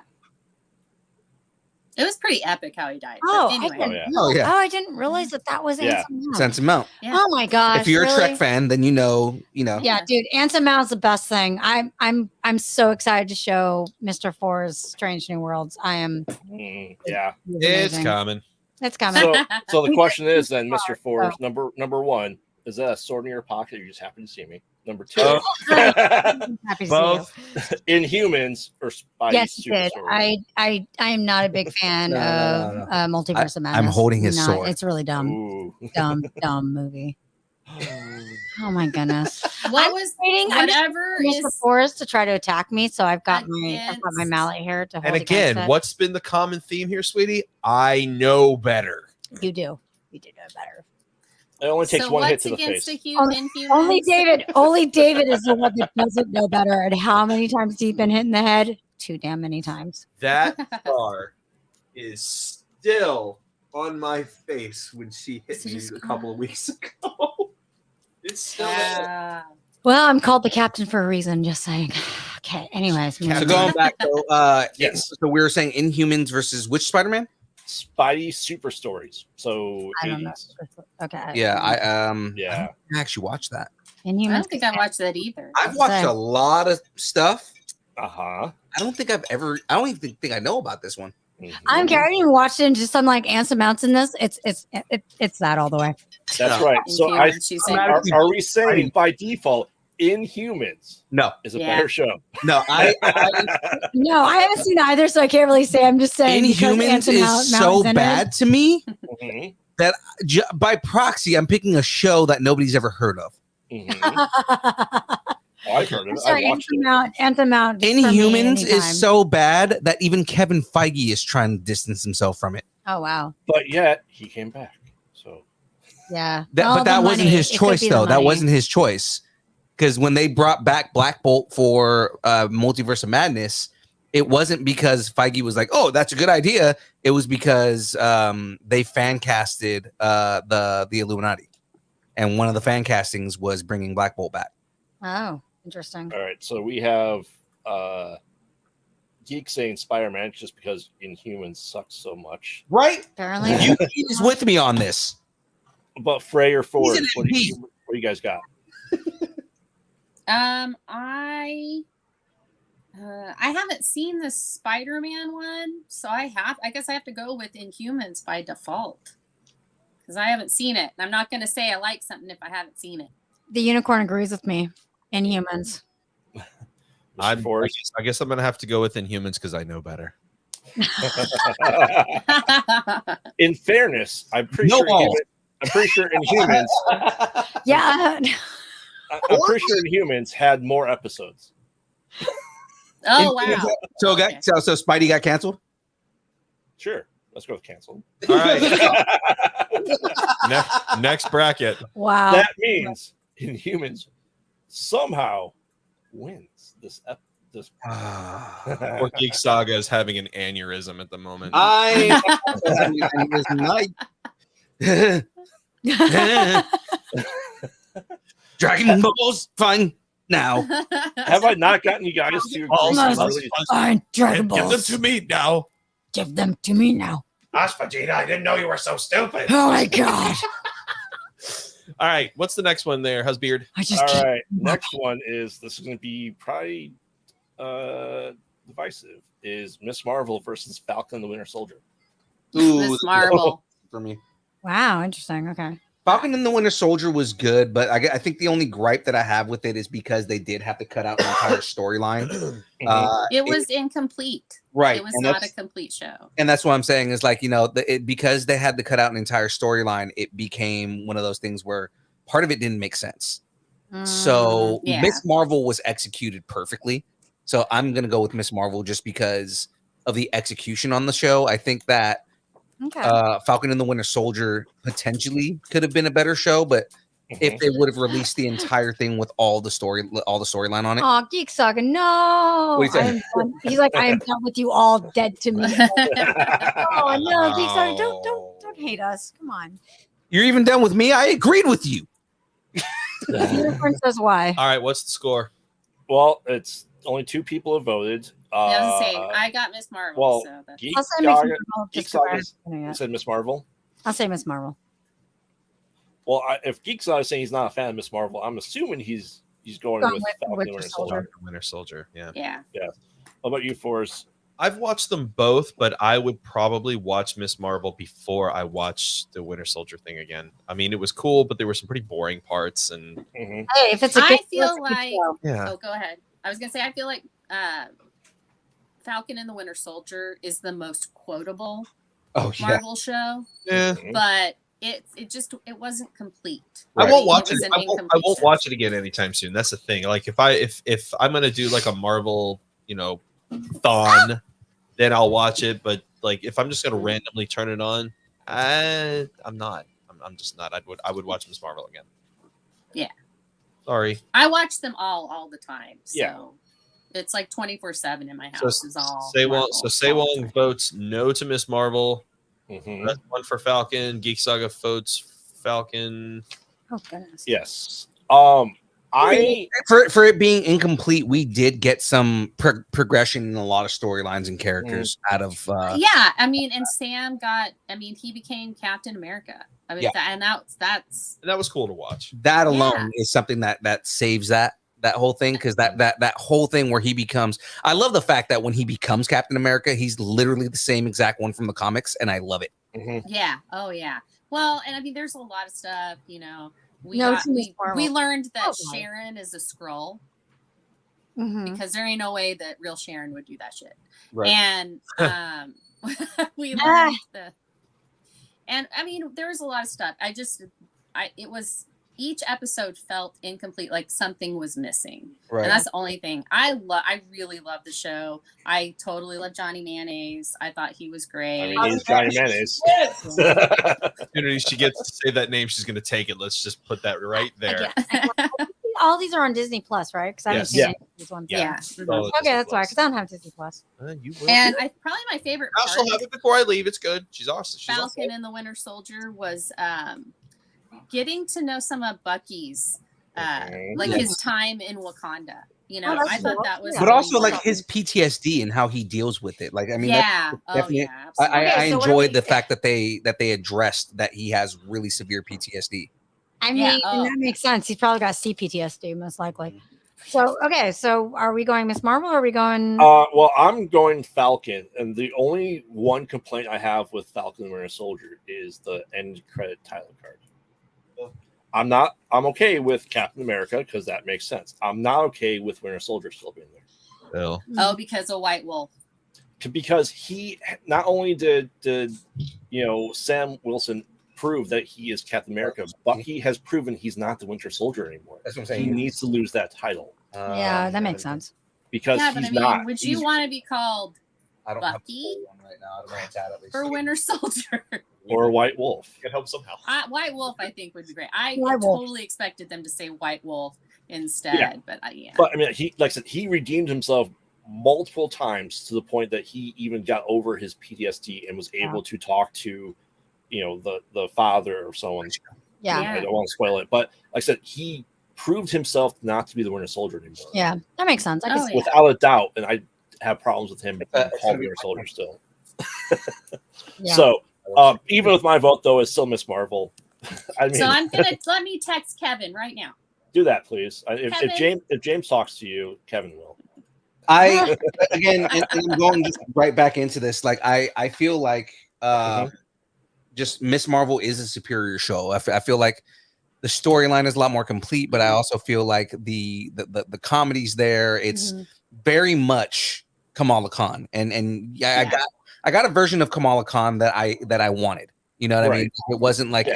It was pretty epic how he died. Oh, But anyway. Oh, yeah. oh yeah, Oh, I didn't realize that was Yeah. Anson Mount. Anson Mount. Yeah. Oh my gosh. If you're really? a Trek fan, then you know. Yeah, dude, Anson Mount's the best thing. I'm so excited to show Mr. Four's Strange New Worlds. I am. Yeah. It's amazing. coming. It's coming. So the question is then, Mr. Forrest, number 1, is that a sword in your pocket? Or you just happen to see me. Number 2, I'm happy to see Both. you. Inhumans or Spidey Yes, you super did. stories. I am not a big fan No, of no. Multiverse of I'm Madness. holding his Not- sword. It's really Ooh. dumb movie. Oh my goodness. What I'm was waiting. I'm just whatever waiting for is Forrest to try to attack me, so I've got my against- mallet here to hold And against again, it. what's been the common theme here, sweetie? I know better. You do. You do know better. It only takes so one hit what's to the against face. Inhumans? Only David is the one that doesn't know better. And how many times he's been hit in the head? Too damn many times. That scar is still on my face when she hit Is it me a a scar? couple of weeks ago. It's still there. Well, I'm called the captain for a reason. Just saying. Okay. Anyways, So Captain. going back, so, Yes. so we were saying Inhumans versus which Spider-Man? Spidey super stories. So I don't know. 80s. Okay. Yeah, I Yeah. I actually watched that. I Inhumans. don't think I watched that either. I've watched a lot of stuff. Uh-huh. I don't even think I know about this one. I don't care. I didn't even watch it. And just I'm like ants and mounts in this. It's that all the way. That's No. right. So I Inhumans, she's saying. are we saying by default Inhumans No, is a Yeah. better show? no, No, I haven't seen either, so I can't really say. I'm just saying because Inhumans ants and is so mountains in it. bad to me Mhm. that by proxy, I'm picking a show that nobody's ever heard of. Mhm. Oh, I've heard of I'm it. sorry, I watched it. Ants and Mount. just for me Inhumans anytime. is so bad that even Kevin Feige is trying to distance himself from it. Oh wow, But yet he came back. So yeah. But that wasn't his choice, though. That wasn't his choice. Because when they brought back Black Bolt for Multiverse of Madness, it wasn't because Feige was like, "Oh, that's a good idea." It was because they fan casted the Illuminati, and one of the fan castings was bringing Black Bolt back. Oh, interesting. all right. So we have Geek saying Spider-Man just because Inhumans sucks so much. Right? Apparently, He's with me on this. But Frey or Ford, an what do MP. you guys got? I haven't seen the Spider-Man one, so I guess I have to go with Inhumans by default because I haven't seen it. I'm not going to say I like something if I haven't seen it. the unicorn agrees with me. Inhumans. I Ford. guess I'm gonna have to go with Inhumans because I know better. In fairness, I'm pretty No sure. balls. I'm pretty sure Inhumans. Yeah. I'm pretty sure Inhumans had more episodes. Oh wow! So, Okay. so Spidey got canceled. Sure, let's go with canceled. All right. Next bracket. Wow. That means Inhumans somehow wins this. This. Or Geek Saga is having an aneurysm at the moment. Dragon Balls, fine now. Have I not gotten you guys to Almost. really- Fine, Dragon Give them Balls. to me now. Give them to me now. Vegeta, I didn't know you were so stupid. Oh my god. All right, what's the next one there, Husbeard? I just All can't. right, next one is this is going to be probably divisive. Is Miss Marvel versus Falcon the Winter Soldier? Miss Marvel. For me. Wow, interesting. Okay. Falcon and the Winter Soldier was good, but I think the only gripe that I have with it is because they did have to cut out an entire storyline. It was incomplete. right, It was and not a that's- complete show. And that's what I'm saying is like, because they had to cut out an entire storyline, it became one of those things where part of it didn't make sense. So yeah. Miss Marvel was executed perfectly. So I'm going to go with Miss Marvel just because of the execution on the show. I think that Okay. Falcon and the Winter Soldier potentially could have been a better show, but if they would have released the entire thing with all the storyline on it. Oh, Geek Saga, no. What do you say? He's like, I am done with you all, dead to me. Oh no, Geek Saga, don't hate us. Come on. You're even done with me? I agreed with you. Unicorn says why. All right, what's the score? Well, it's only 2 people have voted. Yeah, I was saying, I got Miss Marvel. well, so that's... Geek I'll say Miss Saga, Marvel. Geek Just 'cause I Saga's- haven't seen it you yet. said Miss Marvel. I'll say Miss Marvel. Well, if Geek Saga is saying he's not a fan of Miss Marvel, I'm assuming he's going Going with with Falcon Winter the Winter Soldier. Soldier. Winter Soldier. Yeah. Yeah. How about you, Forrest? I've watched them both, but I would probably watch Miss Marvel before I watch the Winter Soldier thing again. I mean, it was cool, but there were some pretty boring parts, and Hey, if it's a I good, feel it's a good like show. yeah, oh, go ahead. I was gonna say I feel like Falcon and the Winter Soldier is the most quotable Oh yeah. Marvel show, yeah. but it wasn't complete. I won't It watch was it. an I won't incomplete watch show. it again anytime soon. That's the thing. Like if I'm gonna do like a Marvel, thon, then I'll watch it. But like if I'm just gonna randomly turn it on, I'm not. I'm just not. I would watch Miss Marvel again. Yeah. Sorry. I watch them all the time. So Yeah. it's like 24/7 in my house is all. Say Marvel all the time. votes no to Miss Marvel. Mhm. That's one for Falcon. Geek Saga votes Falcon. Oh goodness. Yes. I For it being incomplete, we did get some progression in a lot of storylines and characters out of. Yeah, I mean, and Sam he became Captain America. I mean, Yeah. and that's That was cool to watch. That alone Yeah. is something that saves that whole thing, because that whole thing where he becomes. I love the fact that when he becomes Captain America, he's literally the same exact one from the comics, and I love it. yeah. Oh yeah. Well, and I mean, there's a lot of stuff. We No, got, to Miss we, Marvel. we learned that Oh, my. Sharon is a Skrull Mhm. because there ain't no way that real Sharon would do that shit. Right. And we learned and I mean, there was a lot of stuff. It was each episode felt incomplete, like something was missing. Right. And that's the only thing. I really love the show. I totally love Johnny Mayonnaise. I thought he was great. I mean, he's Johnny Mayonnaise. Opportunity she gets to say that name, she's going to take it. Let's just put that right there. All these are on Disney Plus, right? Because I haven't Yes. seen Yeah. any of these ones. Yeah. Oh, Okay, that's why. Because I don't have Disney Plus. You will. And probably my favorite I part shall have it before I leave. It's good. She's awesome. She's awesome. Falcon and the Winter Soldier was getting to know some of Bucky's like his time in Wakanda. that's I thought cool. that was Yeah. But really also like cool. his PTSD and how he deals with it. Like I mean, yeah. Oh definitely- yeah. Absolutely. I Okay, so what are enjoyed we- the fact that they addressed that he has really severe PTSD. I Yeah, mean, oh. that makes sense. He's probably got CPTSD, most likely. So, okay, so are we going Miss Marvel or are we going? well, I'm going Falcon, and the only one complaint I have with Falcon and Winter Soldier is the end credit title card. I'm okay with Captain America because that makes sense. I'm not okay with Winter Soldier still being there. Bill. Oh, because of White Wolf. Because he not only did Sam Wilson prove that he is Captain America, but he has proven he's not the Winter Soldier anymore. That's what I'm He needs to lose that title Yeah, that makes sense. because Yeah, but he's I mean, not. would you He's- want to be called I don't Bucky? have one right now. I don't know what's at least. for Winter Soldier? or White Wolf? Can help somehow. White Wolf, I think, would be great. I White Wolf. totally expected them to say White Wolf instead, Yeah. but yeah. But I mean, he like I said, he redeemed himself multiple times to the point that he even got over his PTSD and was able to talk to, the father or someone. Yeah. Yeah. I don't want to spoil it, but like I said, he proved himself not to be the Winter Soldier anymore. Yeah, that makes sense. I can Oh, see yeah. Without a doubt, and I have problems with him being It's called gonna be Winter Soldier still. Yeah. So even with my vote, though, it's still Miss Marvel. I mean, So I'm gonna let me text Kevin right now. do that, please. If Kevin? James talks to you, Kevin will. I again, and I'm going just right back into this. Like I feel like just Miss Marvel is a superior show. I feel like the storyline is a lot more complete, but I also feel like the comedy's there. It's very much Kamala Khan, and yeah, I got a version of Kamala Khan that I wanted. You know what I mean? It wasn't like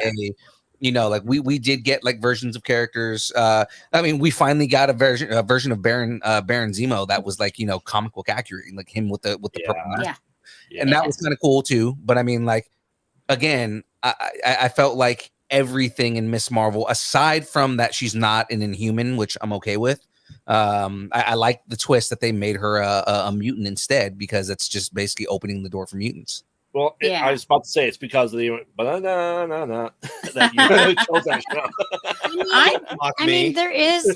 like we did get like versions of characters. I mean, we finally got a version of Baron Zemo that was like comic book accurate, like him with the purple mask. And that was kind of cool too. But I mean, like again, I felt like everything in Miss Marvel, aside from that she's not an Inhuman, which I'm okay with. I like the twist that they made her a mutant instead, because it's just basically opening the door for mutants. Well, Yeah. I was about to say it's because of the that you chose that show. I mean, there is,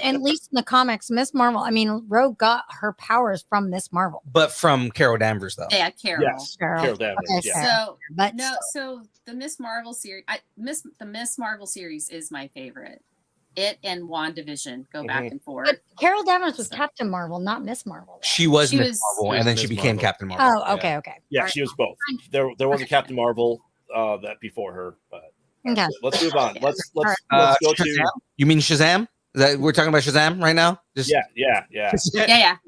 at least in the comics, Miss Marvel. I mean, Rogue got her powers from Miss Marvel. But from Carol Danvers, though. Yeah, Carol. Yes, Carol Danvers. Okay, Yeah. fair. So But no, so the Miss Marvel series, the Miss Marvel series is my favorite. it and WandaVision go back and forth. But Carol Danvers was So- Captain Marvel, not Miss Marvel. She was She Miss was- Marvel, She and then was she Ms. became Marvel. Captain Marvel. Oh, okay, okay. Yeah, she was both. There was a Captain Marvel that before her, but Okay. let's move on. Let's right. let's go Shazam? to You mean Shazam? Is that we're talking about Shazam right now? Just yeah. Yeah, yeah.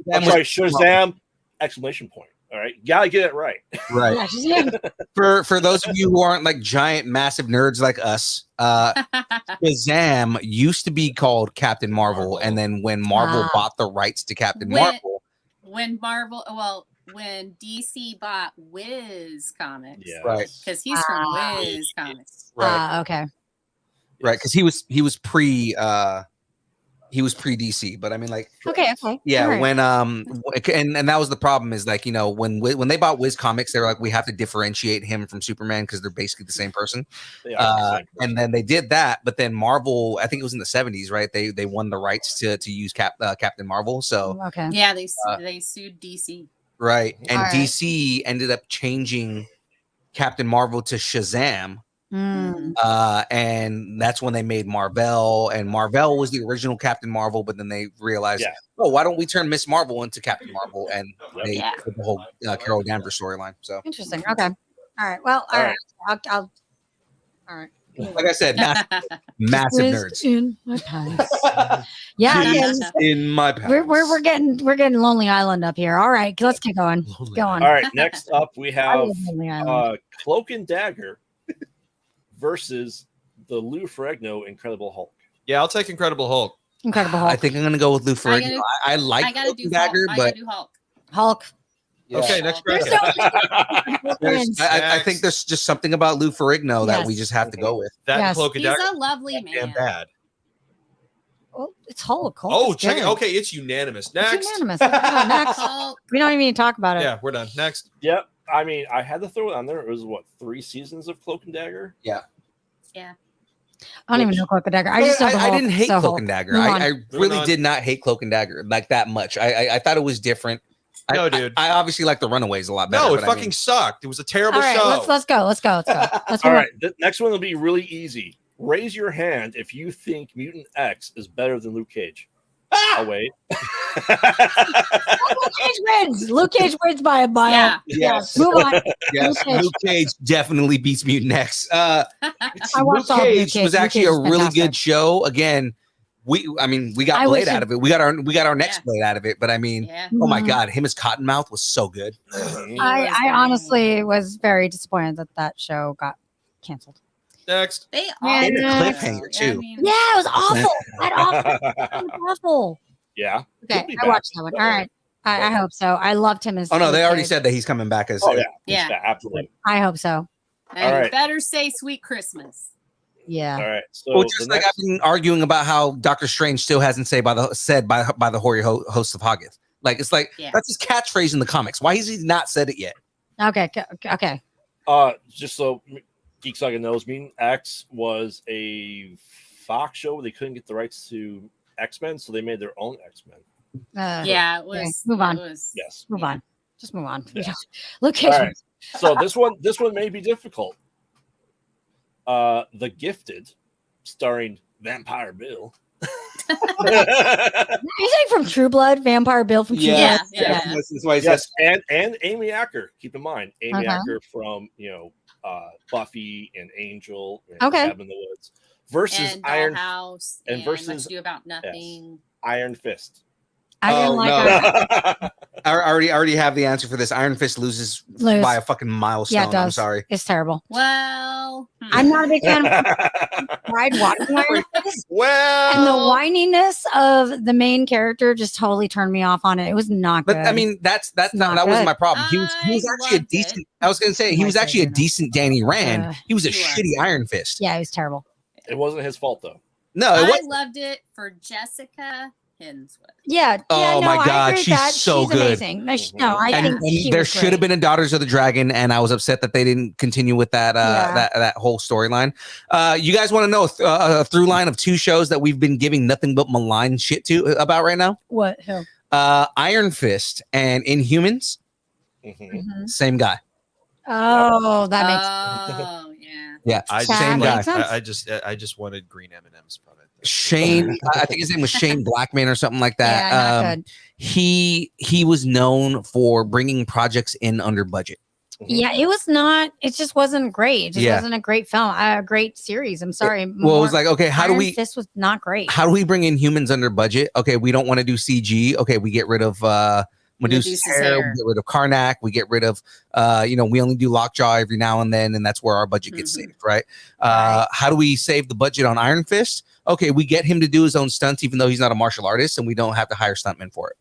That's right, Shazam! Exclamation point. All right, you gotta get it right. Right. Yeah, she's in. For those of you who aren't like giant, massive nerds like us, Shazam used to be called Captain Marvel, and then when Marvel bought the rights to Captain Marvel, when DC bought Wiz Comics, right, because he's from Wiz Comics. right, Okay. right, because he was pre DC, but I mean like Okay. yeah, All right. when and that was the problem is like, you know, when they bought Wiz Comics, they were like, we have to differentiate him from Superman because they're basically the same person. They are the same. And then they did that, but then Marvel, I think it was in the 70s, right? They won the rights to use Captain Marvel. So Okay. Yeah, they sued DC. right, and All right. DC ended up changing Captain Marvel to Shazam. Mm. And that's when they made Marvel, and Marvel was the original Captain Marvel, but then they realized, Yeah. oh, why don't we turn Miss Marvel into Captain Marvel? And they Yeah. did the whole Carol Danvers storyline. So, Interesting. Okay. All right. Well, all right. I'll. All right. like I said, massive nerds. In my pants. Yeah. Keys and in my pants. we're getting Lonely Island up here. All right. Let's keep going. Go on. All right, next up we I have love Lonely Island. Cloak and Dagger versus the Lou Ferrigno Incredible Hulk. Yeah, I'll take Incredible Hulk. Incredible I Hulk. think I'm gonna go with Lou Ferrigno. I I like gotta Cloak do and Dagger, Hulk. I but gotta do Hulk. Hulk. yeah. Okay, next There's question. no There's- I think there's just something about Lou Ferrigno that we Yes. just have to go with. That Yes. Cloak and He's Dagger a lovely and man. bad. Oh, it's Hulk. Hulk Oh, is check it. good. Okay, it's unanimous. It's Next. unanimous. Okay, next. Hulk. We don't even need to talk about it. Yeah, we're done. Next. Yep. I mean, I had to throw it on there. It was what, 3 seasons of Cloak and Dagger? Yeah. I don't even know Cloak and Dagger. I just know the I Hulk, didn't hate so Cloak Hulk. and Dagger. Move on. I really on. did not hate Cloak and Dagger like that much. I thought it was different. No, dude. I obviously like the Runaways a lot better. No, it but I fucking mean- sucked. It was a terrible All right, show. let's go. Let's go. Let's All move right, the next one will be really easy. Raise your hand if you think Mutant X is better than Luke Cage. I'll wait. on. Luke Cage wins. Luke Cage wins by a mile. Yeah. Yes. Move on. Yes, Luke Cage. Luke Cage definitely beats Mutant X. I Luke watched all of Luke Cage Cage. was Luke actually Cage a is really fantastic. good show. Again, we got I Blade wish out it- of it. We got our next Yeah. Blade out of it. But I mean, Yeah. oh my Mhm. God, him as Cottonmouth was so good. I honestly was very disappointed that show got canceled. Next. They Yeah. all And a cliffhanger, I too. mean, Yeah, it was awful. That awful. It was awful. Yeah. Okay, He'll be I back. watched that one. All right. I hope so. I loved him as. Oh no, Luke they already Cage. said that he's coming back as. Oh, yeah. Yeah. Absolutely. I hope so. and All you right. better say Sweet Christmas. Yeah. All right. So Well, the just like next- I've been arguing about how Doctor Strange still hasn't said by the hoary host of Hoggith. Like it's like Yeah. that's his catchphrase in the comics. Why has he not said it yet? Okay. Okay. just so Geek Saga knows, Mutant X was a Fox show where they couldn't get the rights to X-Men, so they made their own X-Men. Yeah, it was. move on. It was, Yes. Move yeah. on. Just move on. Yeah. Luke Cage. All right. So this one may be difficult. The Gifted, starring Vampire Bill. Are you saying from True Blood, Vampire Bill from True Yeah. Blood? Yeah. That's why he Yes, says and Amy Acker. Keep in mind, Amy Okay. Acker from Buffy and Angel and Okay. Cabin in the Woods versus And Iron Dollhouse and and versus- Let's Do About Nothing. Iron Fist. I didn't Oh, like no. that. I already have the answer for this. Iron Fist loses Lose. by a fucking milestone. Yeah, it does. I'm sorry. It's terrible. Well, I'm not a big fan of Pride watching Iron Fist. Well, And the whininess of the main character just totally turned me off on it. It was not good. But I mean, that's not Not that wasn't good. my problem. He was I actually a loved decent. it. I was gonna say he My was actually a favorite. decent Danny Rand. Uh, He was a he was. shitty Iron Fist. yeah, it was terrible. It wasn't his fault though. No, it I was. loved it for Jessica Hinsworth. Yeah. Oh yeah, no, my I God, agree with she's that. so She's good. amazing. No, no, I And, think and she there was should have great. been a Daughters of the Dragon, and I was upset that they didn't continue with that Yeah. that whole storyline. You guys want to know a through line of 2 shows that we've been giving nothing but malign shit to about right now? What? Who? Iron Fist and Inhumans, Mhm. Mhm. same guy. Oh, that makes Oh, yeah. Yeah, I just, That same guy. makes sense. I just wanted green M&Ms from it. Shane, I think his name was Shane Blackman or something like that. Yeah, not good. He was known for bringing projects in under budget. Yeah, it was not. It just wasn't great. It just Yeah. wasn't a great film, a great series. I'm sorry. Well, it was like, okay, how do Iron we Fist was not great. how do we bring in humans under budget? Okay, we don't want to do CG. Okay, we get rid of Medusa's hair, we get rid of Karnak, we get rid of we only do Lockjaw every now and then, and that's where our budget gets saved, right? How do we save the budget on Iron Fist? Okay, we get him to do his own stunts, even though he's not a martial artist, and we don't have to hire stuntmen for it.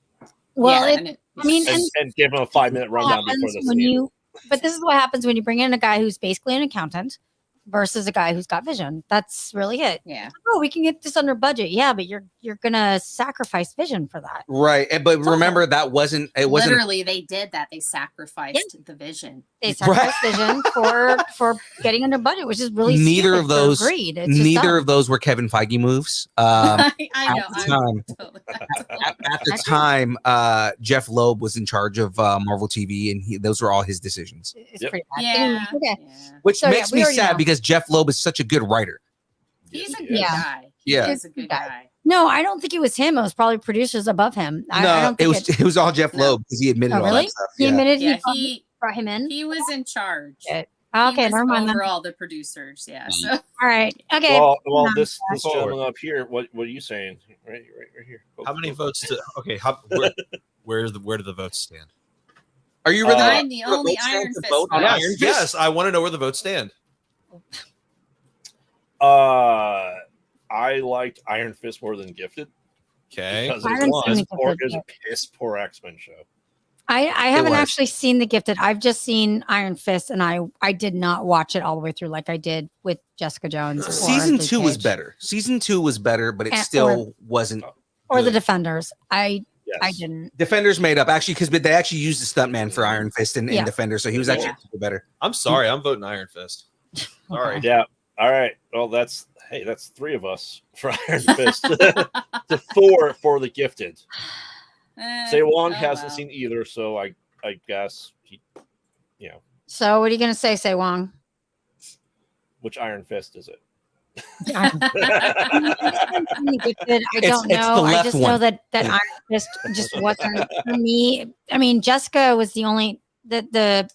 Well, Yeah, and give him a 5-minute rundown before the scene. But this is what happens when you bring in a guy who's basically an accountant versus a guy who's got vision. That's really it. Yeah. Oh, we can get this under budget. Yeah, but you're gonna sacrifice vision for that. Right. But remember, that wasn't Literally, they did that. They sacrificed the vision. They sacrificed vision for getting under budget, which is really neither stupid of those for greed. It's just neither dumb. of those were Kevin Feige moves. I At know. the time, Jeff Loeb was in charge of Marvel TV, and those were all his decisions. It's Yep. pretty bad. Yeah. Anyway, okay. Which So, makes we me already sad know. because Jeff Loeb is such a good writer. He's a good Yeah. guy. Yeah. He's a good guy. No, I don't think it was him. It was probably producers above him. I don't it think was it was all Jeff No. Loeb because he admitted Oh, all really? that stuff. He Yeah. admitted Yeah, he brought him in. he was in charge. Okay, He was never mind. then. over all the producers. Yeah. So All right. Okay. Well, No. this Forward. gentleman up here, what are you saying? Right here. How many votes? Where do the votes stand? Are you really? I'm the gonna only vote Iron to Fist vote on fan. Iron Fist? Yes, I want to know where the votes stand. I liked Iron Fist more than Gifted Okay. because I it haven't was seen a Gifted piss poor X-Men show. I haven't was. actually seen The Gifted. I've just seen Iron Fist, and I did not watch it all the way through like I did with Jessica Jones. or Season Luke 2 was Cage. better. Season 2 was better, but it And- still wasn't. Or The good. Defenders. I Yes. didn't. Defenders made up actually because they actually used the stuntman for Iron Fist in Yeah. Defenders, so he was actually Yeah. super better. I'm sorry. I'm voting Iron Fist. Sorry. Okay. Yeah. All right. Well, that's 3 of us for Iron Fist. To 4 for the Gifted. Say Wong hasn't seen either, so I guess he, So what are you gonna say Wong? which Iron Fist is it? I don't it's know. the I left just know one. that Iron Fist just wasn't for me. I mean, Jessica was the only the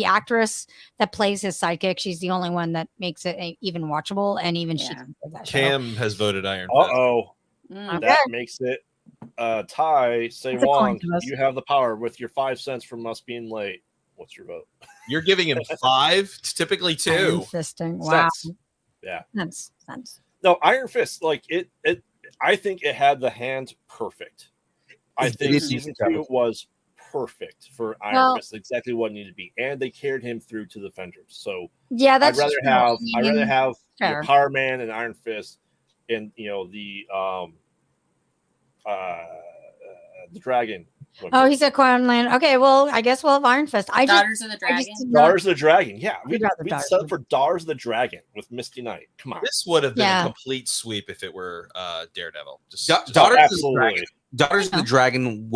actress that plays his sidekick. She's the only one that makes it even watchable, and even she Yeah. did that show. Cam has voted Iron Fist. Uh-oh. Mm. Okay. That makes it tie. Say It's a coin Wong, toss. you have the power with your 5 cents from us being late. What's your vote? You're giving him 5, typically 2. Iron Fisting. Wow. Cents. Yeah. That's No, Iron Fist, like it I think it had the hand perfect. I It think did season decent 2 job. was perfect for Iron Well- Fist, exactly what it needed to be. And they carried him through to the Defenders. So yeah. That's I'd rather true. have I mean, fair. Power Man and Iron Fist and the dragon. Oh, he said Quanland. Okay, well, I guess we'll have Iron Fist. Daughters of the I Dragon. just did not- Daughters of the Dragon. Yeah, I'd we'd rather set Daughters up of for Daughters of the Dragon with Misty Knight. Come on. This would have been Yeah. a complete sweep if it were Daredevil. Just, Daughters of the absolutely. Dragon. Daughters of the Dragon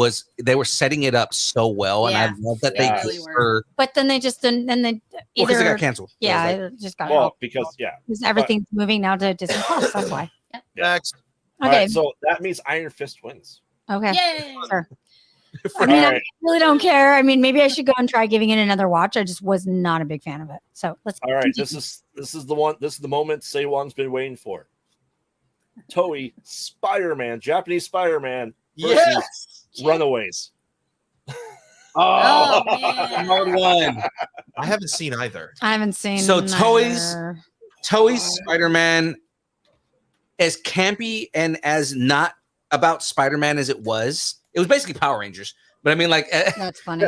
they were setting it up so well, Yeah, and I love that they they really gave were. her But then they just didn't. Then they because either it got canceled. yeah, It was it just got Well, because because everything's moving now to Disney Plus. That's why. next. All Okay. right, so that means Iron Fist wins. Okay. Yay! Sure. I All mean, I right. really don't care. I mean, maybe I should go and try giving it another watch. I just was not a big fan of it. So let's. All right, continue. this is the one. This is the moment Say Wong's been waiting for. Toei Spider-Man, Japanese Spider-Man versus Yes. Runaways. Oh, like, man. hard one. I haven't seen either. I haven't seen. So Toei's- either. Toei's Spider-Man, as campy and as not about Spider-Man as it was basically Power Rangers. But I mean, like, That's funny.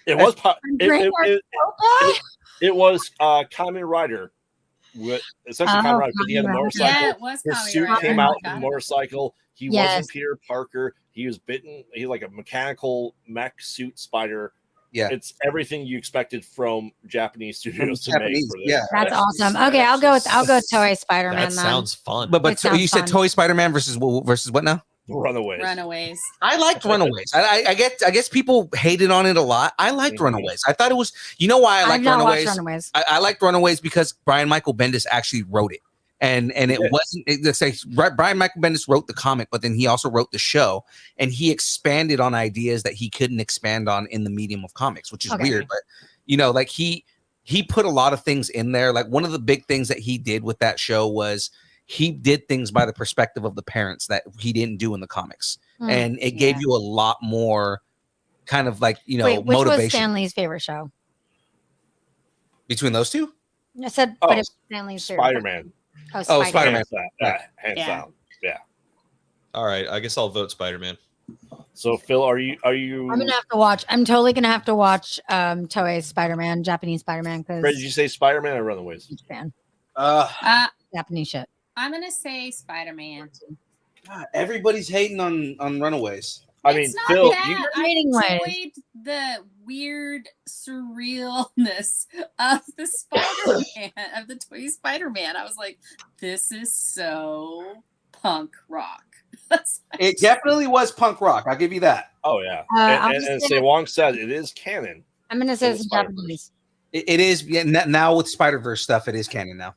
It was Great work, Okay. it was Kamen Rider with essentially Kamen Rider because he had a Kamen Rider. motorcycle. Yeah, it was His Kamen suit Rider. came Oh out my from the God. motorcycle. He Yes. wasn't Peter Parker. He was bitten. He like a mechanical mech suit spider. Yeah. It's everything you expected from Japanese studios to Japanese, make for this. yeah. That's awesome. Okay, I'll go Toei Spider-Man That then. sounds fun. but It sounds you said fun. Toy Spider-Man versus what now? Runaways. Runaways. I liked Runaways. I guess people hated on it a lot. I liked Mhm. Runaways. I thought it was. You know why I I've liked not Runaways? watched Runaways. I liked Runaways because Brian Michael Bendis actually wrote it. And it wasn't. It's like Brian Michael Bendis wrote the comic, but then he also wrote the show, and he expanded on ideas that he couldn't expand on in the medium of comics, which is weird. But like he put a lot of things in there. Like one of the big things that he did with that show was he did things by the perspective of the parents that he didn't do in the comics, and it gave you a lot more kind of like Wait, which motivation. was Stanley's favorite show? Between those two? I said, but it's Stanley's favorite. Spider-Man. Oh, Spider-Man. Hands down. Yeah. All right, I guess I'll vote Spider-Man. So Phil, are you? I'm gonna have to watch. I'm totally gonna have to watch Toei's Spider-Man, Japanese Spider-Man. Because Fred, did you say Spider-Man or Runaways? Fan. Japanese shit. I'm gonna say Spider-Man. God, everybody's hating on Runaways. I mean, It's not Phil, bad. I Rating wise. enjoyed the weird surrealness of the Spider-Man, of the toy Spider-Man. I was like, this is so punk rock. It definitely was punk rock. I'll give you that. Oh yeah, I'm and just Say Wong said it is canon. I'm gonna say It's it's Spider-Verse. Japanese. It is now with Spider-Verse stuff. It is canon now.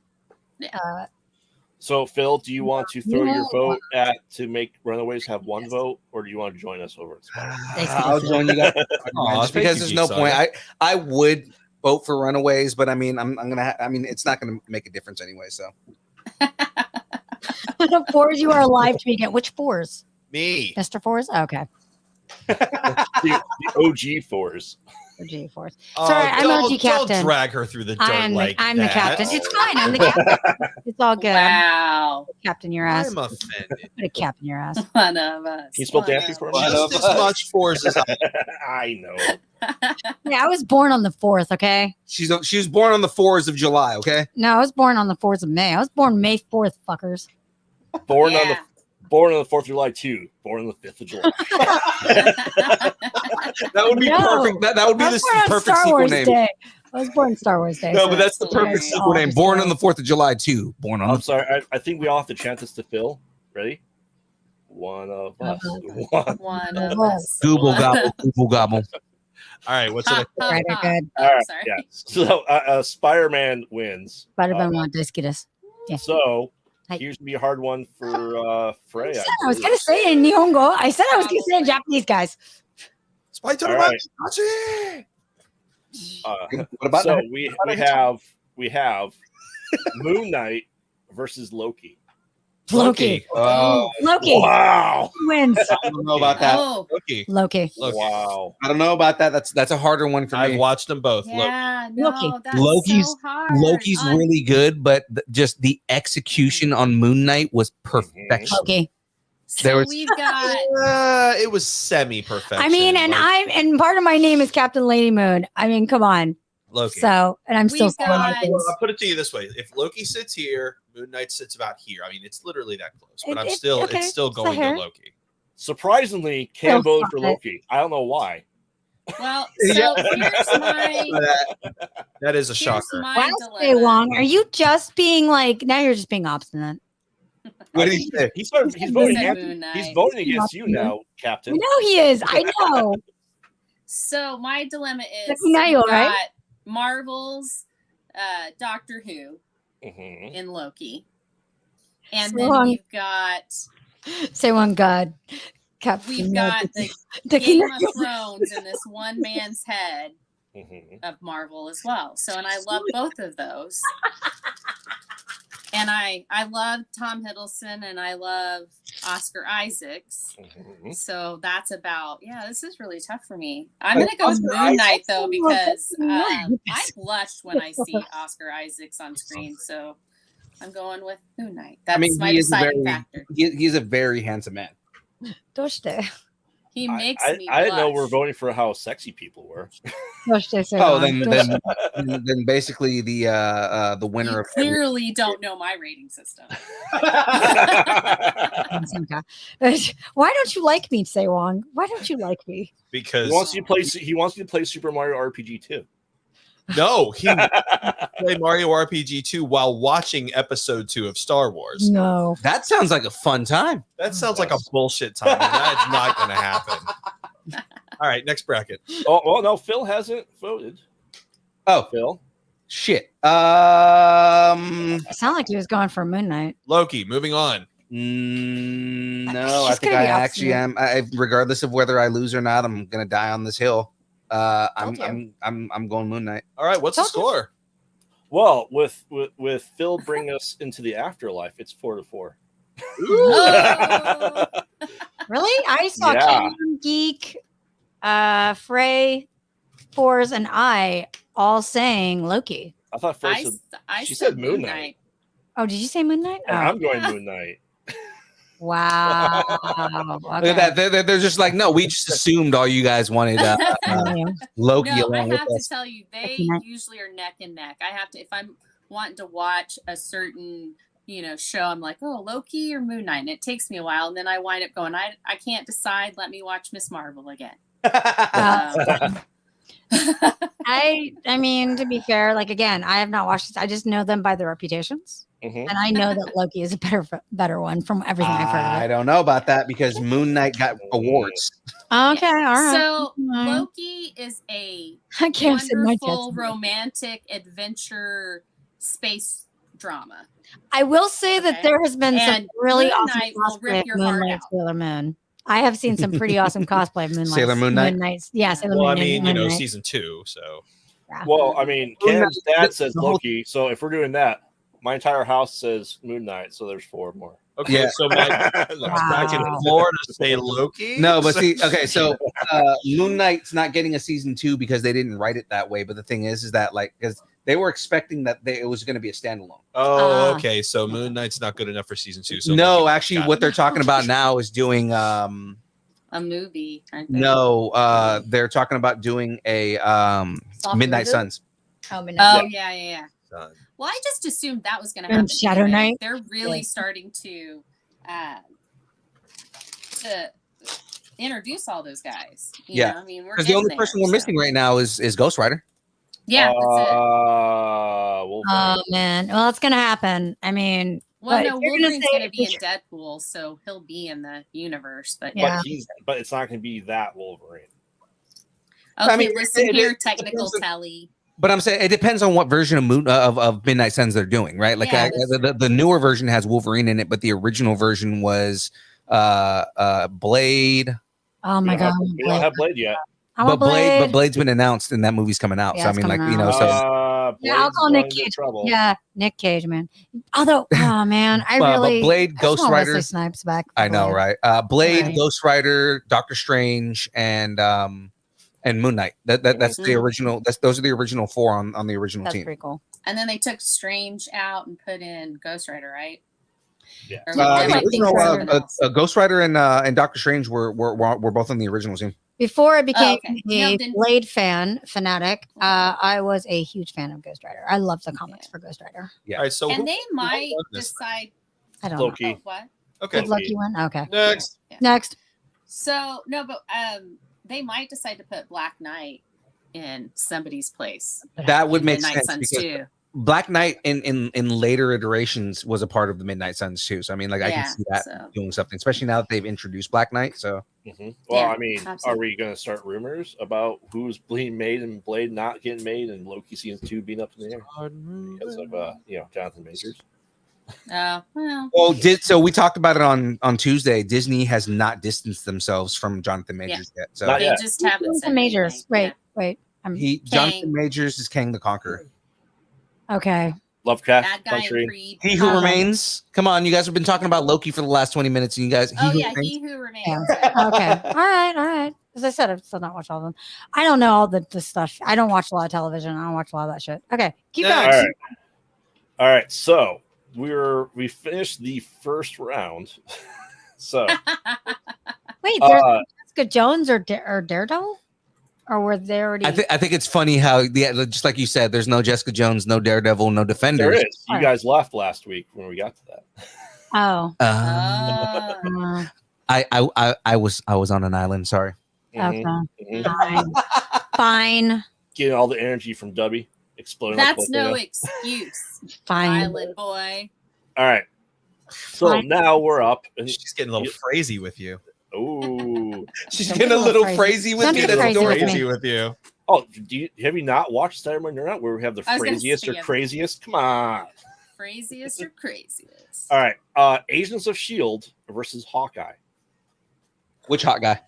So Phil, do you want to throw your vote to make Runaways have one vote, or do you want to join us over at Spider-Man? I'll join you guys. Aw, Just thank because you, there's no Geek point. Saga. I would vote for Runaways, but I mean, I'm gonna. I mean, it's not gonna make a difference anyway. So The fours you are alive to begin. Which fours? Me. Mr. Fours? Okay. the OG fours. OG fours. Sorry, I'm OG Don't captain. drag her through the dirt I'm like the that. captain. It's fine. I'm the captain. It's all good. Wow. Captain your ass. I'm offended. Put a cap in your ass. One of us. Can you spell One dancing of for us. me? Just as much force as I know. Yeah, I was born on the 4th, okay? she was born on the 4th of July. Okay. No, I was born on the 4th of May. I was born May 4th, fuckers. Born Yeah. on the 4th of July too. Born on the 5th of July. That would be No. perfect. That would be I the was born on perfect Star sequel Wars name. Day. I was born Star Wars Day. No, so but that's the that's perfect hilarious. sequel name. All Born just on the 4th of July too. Born on. I'm sorry. I think we all have to chant this to Phil. Ready? One of us. One. One of us. Google gobble. Google gobble. All right, what's it? Right, Oh, good. All right. sorry. Yeah. So Spider-Man wins. Spider-Man want this, get us. Yeah. So Hi. here's gonna be a hard one for Frey. I was going to say it in Nihongo. I said I was going to say it in Japanese, guys. Spider All right. What about so that? we have Moon Knight versus Loki. Loki. Oh, Loki Wow. wins. I don't know about that. Oh, Loki. Loki. Loki. Wow. I don't know about that. That's a harder one for I've me. watched them both. Loki. yeah. No, Loki. that's Loki's- so hard. Loki's On- really good, but just the execution on Moon Knight was perfection. Loki. There So was- we've got. It was semi-perfection. I mean, and like, and part of my name is Captain Lady Moon. I mean, come on. Loki. So, and I'm still We've calling got- it Well, I'll put it to you this way: if Loki sits here, Moon Knight sits about here. I mean, it's literally that close. But It- it's still okay, it's going fair. to Loki. Surprisingly, Cam Phil, voted for stop it. Loki. I don't know why. Well, Yeah. so here's my. That is a Here's shocker. my Wow, Say dilemma. Wong, are you just being like, now you're just being obstinate? What did he say? He's He voting. said Against, Moon Knight. he's voting against you now, I Captain. know he is. I know. So my dilemma is Looking at you, we've all right? got Marvel's Doctor Who Mhm. in Loki, and So then long. we've got Say one God. Captain we've got the the Game King of Thrones in this one man's head Mhm. of Marvel as well. So, and I love both of those. And I love Tom Hiddleston and I love Oscar Isaacs. Mhm. So that's about, this is really tough for me. I'm going to go with Moon Knight though, because I blushed when I see Oscar Isaacs on screen. So I'm going with Moon Knight. That's my he is a deciding very factor. he's a very handsome man. Doshite. He makes me I didn't know blush. we're voting for how sexy people were. Doshite, say Oh, Wong. then basically the winner You of every- clearly don't know my rating system. Why don't you like me, Say Wong? Why don't you like me? Because He wants you to play Super Mario RPG too. no, he played Mario RPG 2 while watching episode 2 of Star Wars. No. That sounds like a fun time. That sounds like a bullshit time. And that's not going to happen. All right, next bracket. Oh well, no, Phil hasn't voted. Oh, Phil, Shit. It sounded like he was going for Moon Knight. Loki. Moving on. No, I She's think gonna I be actually obstinate. am. Regardless of whether I lose or not, I'm gonna die on this hill. I'm Told you. I'm going Moon Knight. All right. What's the Told you. score? Well, with Phil bringing us into the afterlife, it's 4-4. Oh. Really? I saw Yeah. Cameron, Geek, Frey, Fours, and I all saying Loki. I thought first I she said said Moon Knight. Oh, did you say Moon Knight? and Oh, I'm going Moon Knight. wow. Look at that. They're just like, no, we just assumed all you guys wanted Loki No, I along with have to us. tell you, they Lucky Knight. usually are neck and neck. I have to, if I'm wanting to watch a certain, show, I'm like, oh, Loki or Moon Knight, and it takes me a while, and then I wind up going, I can't decide. Let me watch Miss Marvel again. I mean, to be fair, like again, I have not watched this. I just know them by their reputations, Mhm. and I know that Loki is a better one from everything I've heard I of it. don't know about that because Moon Knight got awards. Okay, all right. So Alright. Loki is a I can't say my wonderful judgment. romantic adventure space drama. I will say that Okay. there has been some And really Moon awesome Knight will cosplay rip of your Moon heart Knight, out. Sailor Moon. I have seen some pretty awesome cosplay of Moon Knight. Sailor Moon Knight? Moon Knights. Yeah, Sailor Well, I Moon mean, Moon Knight. season 2. So Yeah. Well, I mean, Moon Cam's Knight- dad says the whole- Loki, so if we're doing that, my entire house says Moon Knight, so there's 4 more. okay. Yeah. So Mike, back in Wow. Florida, say Loki. No, but see, okay, so Moon Knight's not getting a season 2 because they didn't write it that way. But the thing is that like because they were expecting that it was going to be a standalone. Oh, Ah. okay. So Moon Knight's not good enough for season 2. So No, Loki- actually, got what it. they're talking about now is doing A movie. Aren't they? no, they're talking about doing a Soft Midnight reboot? Suns. Oh, Midnight Oh Suns. yeah. Done. Well, I just assumed that was going to And happen. Shadow anyway. Knight? They're really Yeah. starting to introduce all those guys. You Yeah. know? I mean, we're Because the only getting person there, we're missing right now is Ghost Rider. Yeah, that's it. Wolverine. Oh man, well, it's gonna happen. I mean, Well, but no, if you're gonna Wolverine's say going to if be in you- Deadpool, so he'll be in the universe. But Yeah. but it's not going to be that Wolverine. okay, I mean, listen it- here, it technical depends on- telly. But I'm saying it depends on what version of of Midnight Suns they're doing, right? Like Yeah, that's the newer version has Wolverine in it, but the original version was Blade. oh my god, We don't have Blade yet. I want Blade. But Blade's been announced and that movie's coming out. Yeah, so I it's mean, like coming you know, out. so Yeah, I'll Blade's call Nick going into Cage. trouble. Yeah, Nick Cage, man. Although, oh man, I But really Blade, I just Ghost want Rider. Wesley Snipes back. I know, right? Blade, Right. Ghost Rider, Doctor Strange, and Moon Knight. That's the Mhm. original. Those are the original 4 on the original That's team. pretty cool. And then they took Strange out and put in Ghost Rider, right? Yeah. Or Yeah, they The might be original, something else. Ghost Rider and Doctor Strange were both on the original team. Before I became okay. a No, then- Blade fanatic, I was a huge fan of Ghost Rider. I love the comics for Ghost Rider. Yeah. All right. So And who- they might won this? decide. I don't Loki. Oh, what? Okay. know. Did Loki win? Okay. Next. Next. So no, but they might decide to put Black Knight in somebody's place. That would in make Midnight sense Suns because too. Black Knight in later iterations was a part of the Midnight Suns too. So I mean, like I Yeah, can see that so. doing something, especially now that they've introduced Black Knight. So Well, Yeah, I mean, absolutely. are we going to start rumors about who's being made and Blade not getting made and Loki season 2 being up in the air because of Jonathan Majors? Well, so we talked about it on Tuesday. Disney has not distanced themselves from Jonathan Majors yet. So Not they yet. just haven't Jonathan said Majors. anything. Wait, Yeah. wait. Jonathan Majors is Kang the Conqueror. Okay. Lovecraft Bad guy in Country. Creed. He who Uh-huh. remains. Come on, you guys have been talking about Loki for the last 20 minutes, and you guys. Oh Who yeah, Remains? he who remains. Yeah. Okay. All right. As I said, I've still not watched all of them. I don't know all the stuff. I don't watch a lot of television. I don't watch a lot of that shit. Okay. Keep Next. going. All right. So we finished the first round. So Wait, there's uh, Jessica Jones or Daredevil? Or were they already? I think it's funny how just like you said, there's no Jessica Jones, no Daredevil, no there Defenders. is. You guys left last week when we got to that. Oh. Oh. I was on an island. Sorry. Okay. Mhm. Fine. Fine. Getting all the energy from Dubby exploding. like That's no volcano. excuse, Fine. Island boy. All right. So Fine. now we're up. And, She's getting a little crazy with you. ooh. She's Don't getting a be little crazy. crazy with Don't you. be That's crazy with adorable. me. With you. Oh, have you not watched Saturday Night Nerd, where we have the I was gonna craziest or say it. craziest? Come on. Craziest or craziest? All right. Agents of S.H.I.E.L.D. versus Hawkeye. Which hot guy?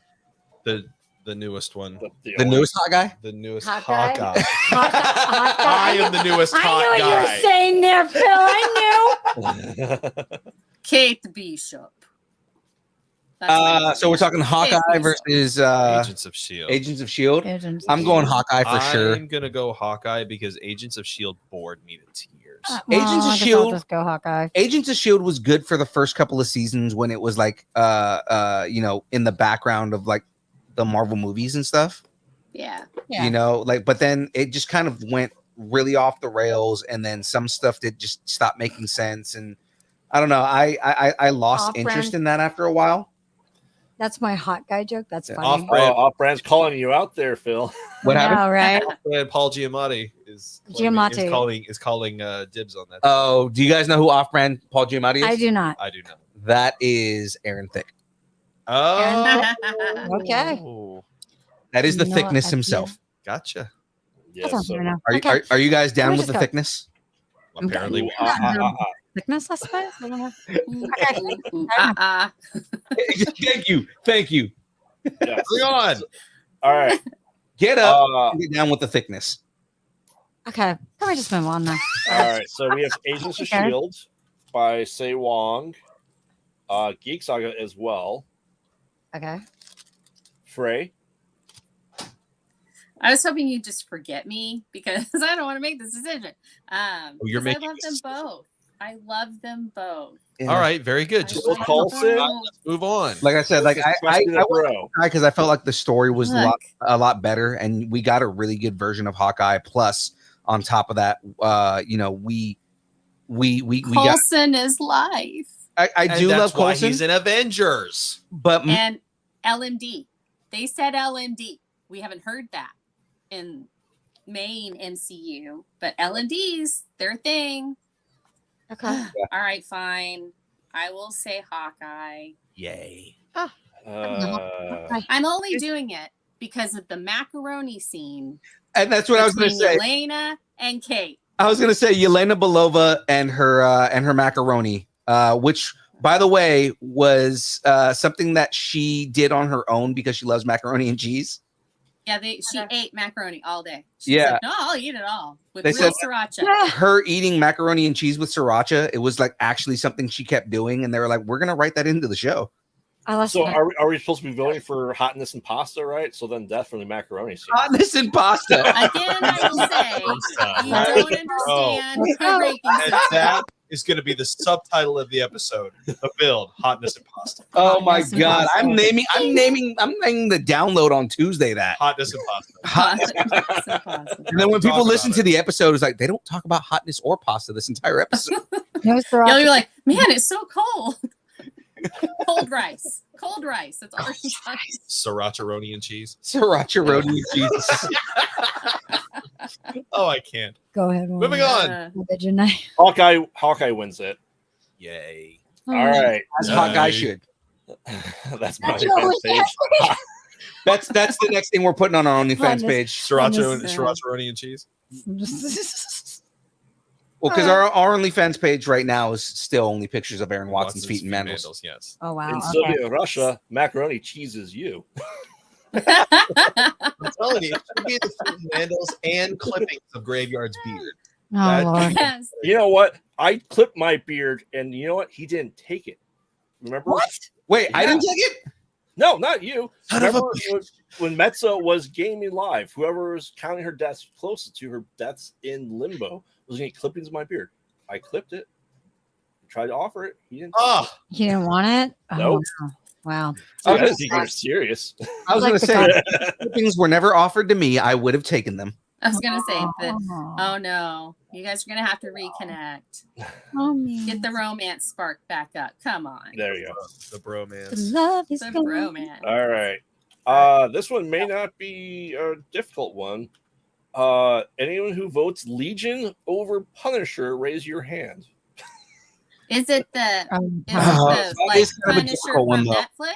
The newest one. The newest hot guy? The newest Hawkeye? Hawkeye. Hawkeye. I am the newest I hot knew what you guy. were saying there, Phil. I knew. Kate Bishop. That's So we're talking Hawkeye versus Agents of S.H.I.E.L.D. Agents of S.H.I.E.L.D. Agents I'm of going S.H.I.E.L.D. Hawkeye for sure. I'm going to go Hawkeye because Agents of S.H.I.E.L.D. bored me to tears. Agents of I guess I'll S.H.I.E.L.D. just go Hawkeye. Agents of S.H.I.E.L.D. was good for the first couple of seasons when it was like you know, in the background of like the Marvel movies and stuff. Yeah. Yeah. You know, like, but then it just kind of went really off the rails, and then some stuff that just stopped making sense. And I don't know, I lost Off-brand. interest in that after a while. That's my hot guy joke. That's Yeah. funny. Off-brand's calling you out there, Phil. What happened? Yeah, right? And Paul Giamatti is calling dibs on that. Oh, do you guys know who off-brand Paul Giamatti is? I do not. I do not. That is Aaron Thick. Oh, Okay. That is the You know what? thickness I himself. Gotcha. Yeah, That's not so, fair enough. Are, Okay. are you guys down Let me with the just go. thickness? Apparently, Thickness, I suppose. I don't know. Thank you. yeah. bring on. All right. Get up. Uh, and get down with the thickness. Okay. Can we just move on now? all right. So we have Agents of Okay. S.H.I.E.L.D. by Sei Wong. Geek Saga as well. Okay. Frey. I was hoping you'd just forget me because I don't want to make this decision. You're 'Cause making I love them this both. I love them both. All right, very good. Just Will Coulson. let's move on. Like I said, like I went because I felt like the story was Look. a lot better, and we got a really good version of Hawkeye. Plus, on top of that, you know, we got. Coulson is life. I And do that's love why Coulson, he's in Avengers. but And LMD. They said LMD. We haven't heard that in main MCU, but LMD's their thing. Okay. All right, fine. I will say Hawkeye. Yay. I'm only doing it because of the macaroni scene and that's what I was going to between say. Yelena and Kate. I was going to say Yelena Belova and her macaroni, which, by the way, was something that she did on her own because she loves macaroni and cheese. Yeah, she ate macaroni all day. She Yeah. said, no, I'll eat it all with They real said- sriracha. Her eating macaroni and cheese with sriracha, it was like actually something she kept doing, and they were like, "We're gonna write that into the show." I lost So are we supposed to be voting for hotness and pasta, right? So then definitely macaroni. Hotness and pasta. Again, I will say, you don't understand the rating And system. that is going to be the subtitle of the episode: The Build, Hotness and Pasta. Oh my Hotness and god! pasta. I'm naming the download on Tuesday that. Hotness and Pasta. Hot. And then when people Talk listen about to it. the episode, it's like they don't talk about hotness or pasta this entire episode. No You'll sriracha. be like, man, it's so cold. Cold rice. Cold rice. That's all she's like. Sriracha and cheese. Sriracha roti and cheese. Oh, I can't. Go ahead. Moving on. Hawkeye wins it. Yay. Oh, All right. As hot guy Nice. should. That's my That's OnlyFans page. That's the next thing we're putting on our OnlyFans Hotness. page. Sriracha and cheese. Well, because our OnlyFans page right now is still only pictures of Aaron Watson's feet and mandals. Yes. Oh wow. In Okay. Soviet Russia, macaroni cheeses you. I'm telling you, it should be the feet and mandals and clippings of Graveyard's beard. Oh Lord. Yes. You know what? I clipped my beard, and you know what? He didn't take it. Remember? What? Wait, I didn't take it. No, not you. Son of a Remember when Metza was gaming live? Whoever was counting her deaths closest to her deaths in limbo was going to get clippings of my beard. I clipped it. Tried to offer it. He didn't. Oh, You didn't want it? Oh, Nope. no. Wow. I Okay. didn't think you were serious. I was Like going to the say things were never offered to me. I would have taken them. I was gonna say that. Oh, Oh no, you guys are gonna have to reconnect. oh, man. Get the romance spark back up. Come on, There you go. the The bromance. love is the gone. romance. All right. This one may not be a difficult one. Anyone who votes Legion over Punisher, raise your hand. Is it the Um, is Oh, it that the like is kind of a Punisher difficult one, from though. Netflix?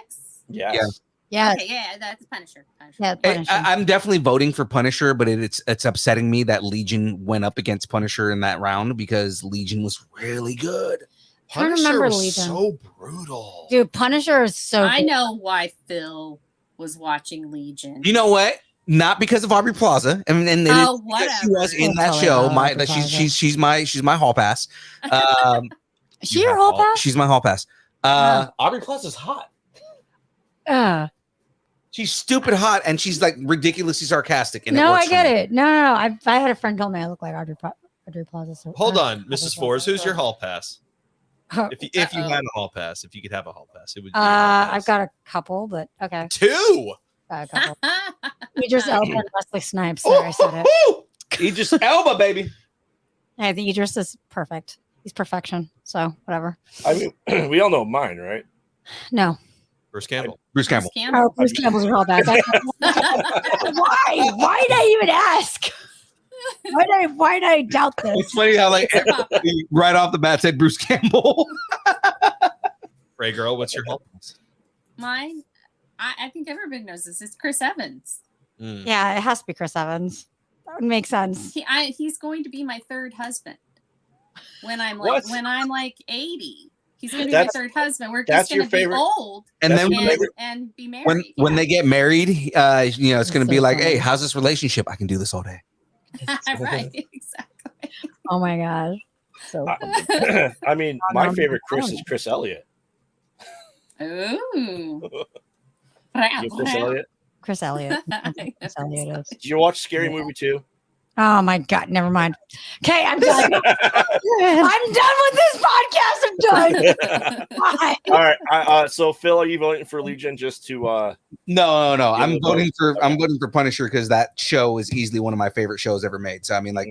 Yes. Yeah. Yeah. Okay, yeah, that's Punisher. Yeah, Hey, Punisher. I'm definitely voting for Punisher, but it's upsetting me that Legion went up against Punisher in that round because Legion was really good. Trying to Punisher remember was Legion. so brutal. Dude, Punisher is so I good. know why Phil was watching Legion. You know what? Not because of Aubrey Plaza, and it Oh, is because she whatever. was in Don't that tell her show. about My Aubrey that Plaza. she's my hall pass. Is she your whole pass? She's my hall pass. Aubrey Plaza's hot. She's stupid hot, and she's like ridiculously sarcastic. And No, works I for get me. it. No. I had a friend tell me I look like Audrey Plaza. So Hold uh, on, Mrs. Forrest. Who's your hall pass? Oh, If you had a hall pass, if you could have a hall pass, it would be. I've got a couple, but okay. 2. Got a couple. Idris Elba and Wesley Snipes. There, I said it. Idris Elba, baby. I think Idris is perfect. He's perfection. So whatever. I mean, we all know mine, right? No. Bruce Campbell. Bruce Campbell. Oh, Bruce Campbell's your back. Why? Why did I even ask? Why did I doubt this? It's funny how like everybody right off the bat said Bruce Campbell. Ray girl, what's your hall pass? Mine, I think everybody knows this. It's Chris Evans. Yeah, it has to be Chris Evans. That would make sense. He's going to be my third husband when I'm What? like 80. He's going to be my third husband. We're that's just going your to be favorite- old And then and be married. when they get married, it's going to be so like, funny. hey, how's this relationship? I can do this all day. right, exactly. Oh my gosh. So I mean, my favorite Chris is Chris Elliott. Ooh. You Chris Elliott? Chris Elliott. Chris Elliott is. Did you watch Scary Movie 2? Oh my god, never mind. Okay, I'm done. I'm done with this podcast. I'm done. Bye. All right. So Phil, are you voting for Legion just to No. I'm Yeah, voting for Punisher because that show is easily one of my favorite shows ever made. So I mean, like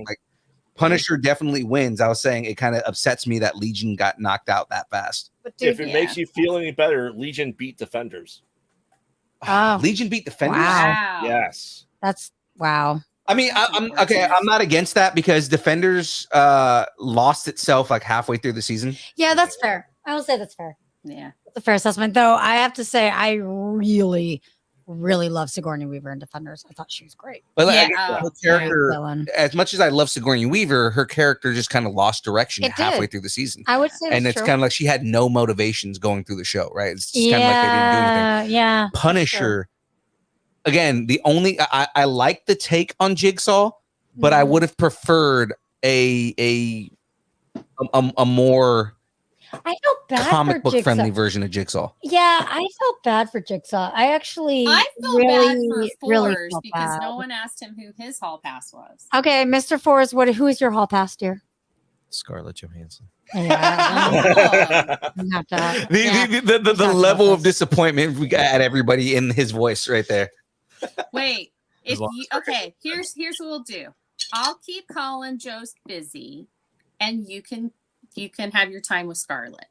Punisher definitely wins. I was saying it kind of upsets me that Legion got knocked out that fast. But if it makes you feel any better, Legion beat Defenders. Oh. Legion beat Defenders. Wow. Yes. That's wow. I mean, I'm okay. I'm not against that because Defenders lost itself like halfway through the season. Yeah, that's fair. I will say that's fair. Yeah. That's a fair assessment. Though I have to say I really love Sigourney Weaver in Defenders. I thought she was great. But like, Yeah. her character, Villain. as much as I love Sigourney Weaver, her character just kind of lost direction It halfway did. through the season. I would say And that's it's true. kind of like she had no motivations going through the show, right? It's just kind of like they didn't do anything. Yeah. Punisher, again, the only I like the take on Jigsaw, but I would have preferred a more I felt bad comic for book Jigsaw. friendly version of Jigsaw. Yeah, I felt bad for Jigsaw. I actually I feel really, bad for really Forrest felt because bad. no one asked him who his hall pass was. Okay, Mr. Forrest, who is your hall pass, dear? Scarlett Johansson. Yeah, you have to- yeah. The talked about level of this. disappointment we got at everybody in his voice right there. Wait, As long here's what we'll do. I'll keep Colin Jost busy, and you can have your time with Scarlett.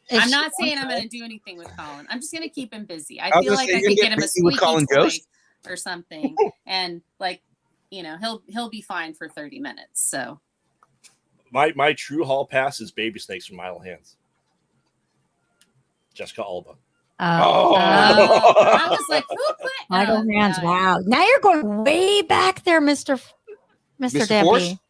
If I'm she not saying wants I'm to. going to do anything with Colin. I'm just going to keep him busy. I was feel gonna like say, I you're could gonna get him a busy with squeaky Colin toy Jost? or something, and he'll be fine for 30 minutes. So My true hall pass is Baby Snakes from Idle Hands. Jessica Alba. I was like, who put Michael Hands. Wow. Now you're going way back there, Mr. Mr. Force? Dampy.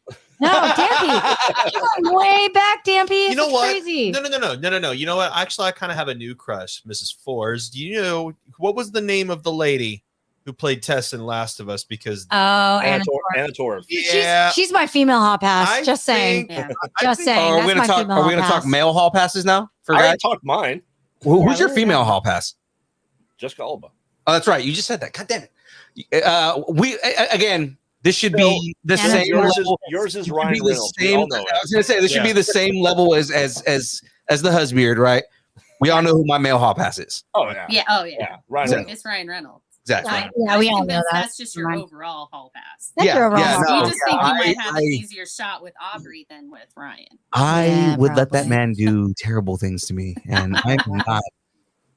No, Dampy. You're going way back, Dampy. You know It's what? Crazy. No. You know what? Actually, I kind of have a new crush, Mrs. Forrest. Do you know what was the name of the lady who played Tess in Last of Us? Because Oh, Anna Anna. Torv. She's my female hall pass. I Just saying. think- Yeah. Just saying. Oh, That's my female are we hall gonna pass. talk male hall passes now for I guys? already talked mine. Who's your Yeah, female yeah. hall pass? Jessica Alba. Oh, that's right. You just said that. God damn it. Again, this should be the Anna same Torv. level. Yours is It should Ryan be the Reynolds. We same. all know I it. was gonna say this should Yeah. be the same level as the husband, right? We all know who my male hall pass is. Oh yeah. Yeah. Oh yeah. Yeah. Ryan Yeah. Reynolds. It's Ryan Reynolds. Exactly. Right. Yeah, we all know that. That's just your Mine. overall hall pass. That's your overall hall no, you pass. just think you might have I- an easier shot with Aubrey than with Ryan. I Yeah, would let that probably. man do terrible things to me, and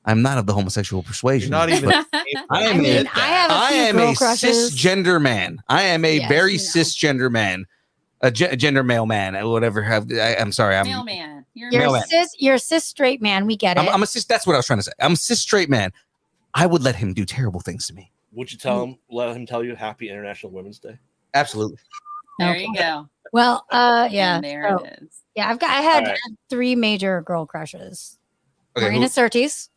I'm not of the homosexual persuasion. you're not even. but I am mean, a, I have a I few am girl a crushes. cisgender man. I am a Yes, very you know. cisgender man, a gender male man, or whatever. I'm sorry. Mailman. You're Mailman. You're a cis straight man. We get it. I'm a cis. That's what I was trying to say. I'm a cis straight man. I would let him do terrible things to me. Would you tell him? Let him tell you Happy International Women's Day. Absolutely. There you go. Well, yeah. And there so, it is. yeah, I had All right. 3 major girl crushes. Okay. Marina Sirtis,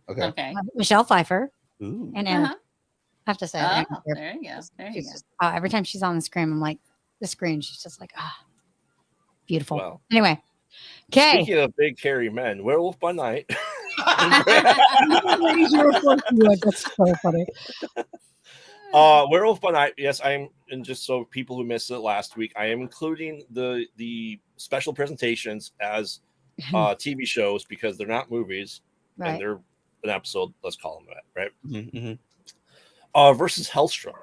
Okay. Okay. Michelle Pfeiffer, Ooh. and Anna. Uh-huh. I have to say, Oh, Anna Faris. there you go. There you She's go. just, every time she's on the screen, I'm like, she's just like, beautiful. Well, Anyway, okay. speaking of big hairy men, Werewolf by Night. That's so funny. Werewolf by Night. Yes, I am, and just so people who missed it last week, I am including the special presentations as TV shows because they're not movies and Right. they're an episode. Let's call them that, right? Mm-hmm. Versus Hellstrom.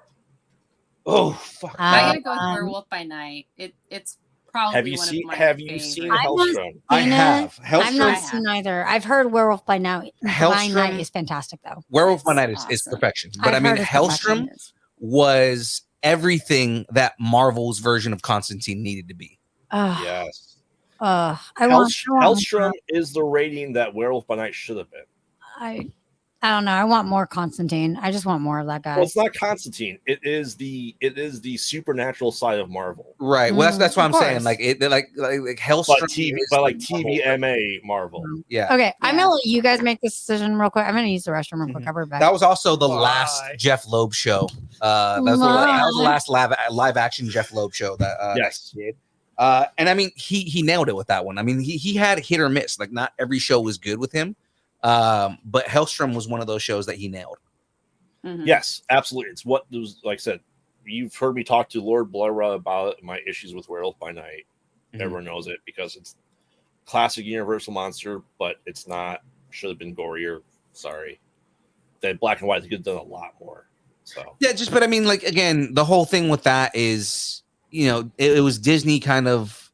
Oh fuck! I gotta go with Werewolf by Night. It's probably Have you one seen? of my Have you favorites. seen I've not Hellstrom? I seen it. have. I've not Hellstrom- seen either. I've heard Werewolf by Night. Hellstrom- Night is fantastic, though. Werewolf by Night It's is awesome. perfection, but I've I mean, heard it's perfection. Hellstrom was everything that Marvel's version of Constantine needed to be. Yes. I want. Hellstrom is the rating that Werewolf by Night should have been. I don't know. I want more Constantine. I just want more of that guy. Well, it's not Constantine. It is the supernatural side of Marvel. Right. Well, that's what of I'm saying. course. Like it, like Hellstrom, But TV, is but like the Marvel. TVMA Marvel. Yeah. Okay, I'm Yeah. gonna let you guys make this decision real quick. I'm gonna use the restroom real quick. I'll be back. That was also the Why? last Jeff Loeb show. That was the last live action Jeff Loeb show that Yes. he did. And I mean, he nailed it with that one. I mean, he had hit or miss. Like not every show was good with him. But Hellstrom was one of those shows that he nailed. Mhm. Yes, absolutely. It's what was like I said. You've heard me talk to Lord Blura about my issues with Werewolf by Night. Mhm. Everyone knows it because it's classic Universal monster, but it's not. Should have been gorier. Sorry, that black and white could have done a lot more. So Yeah, but I mean, like again, the whole thing with that is, it was Disney kind of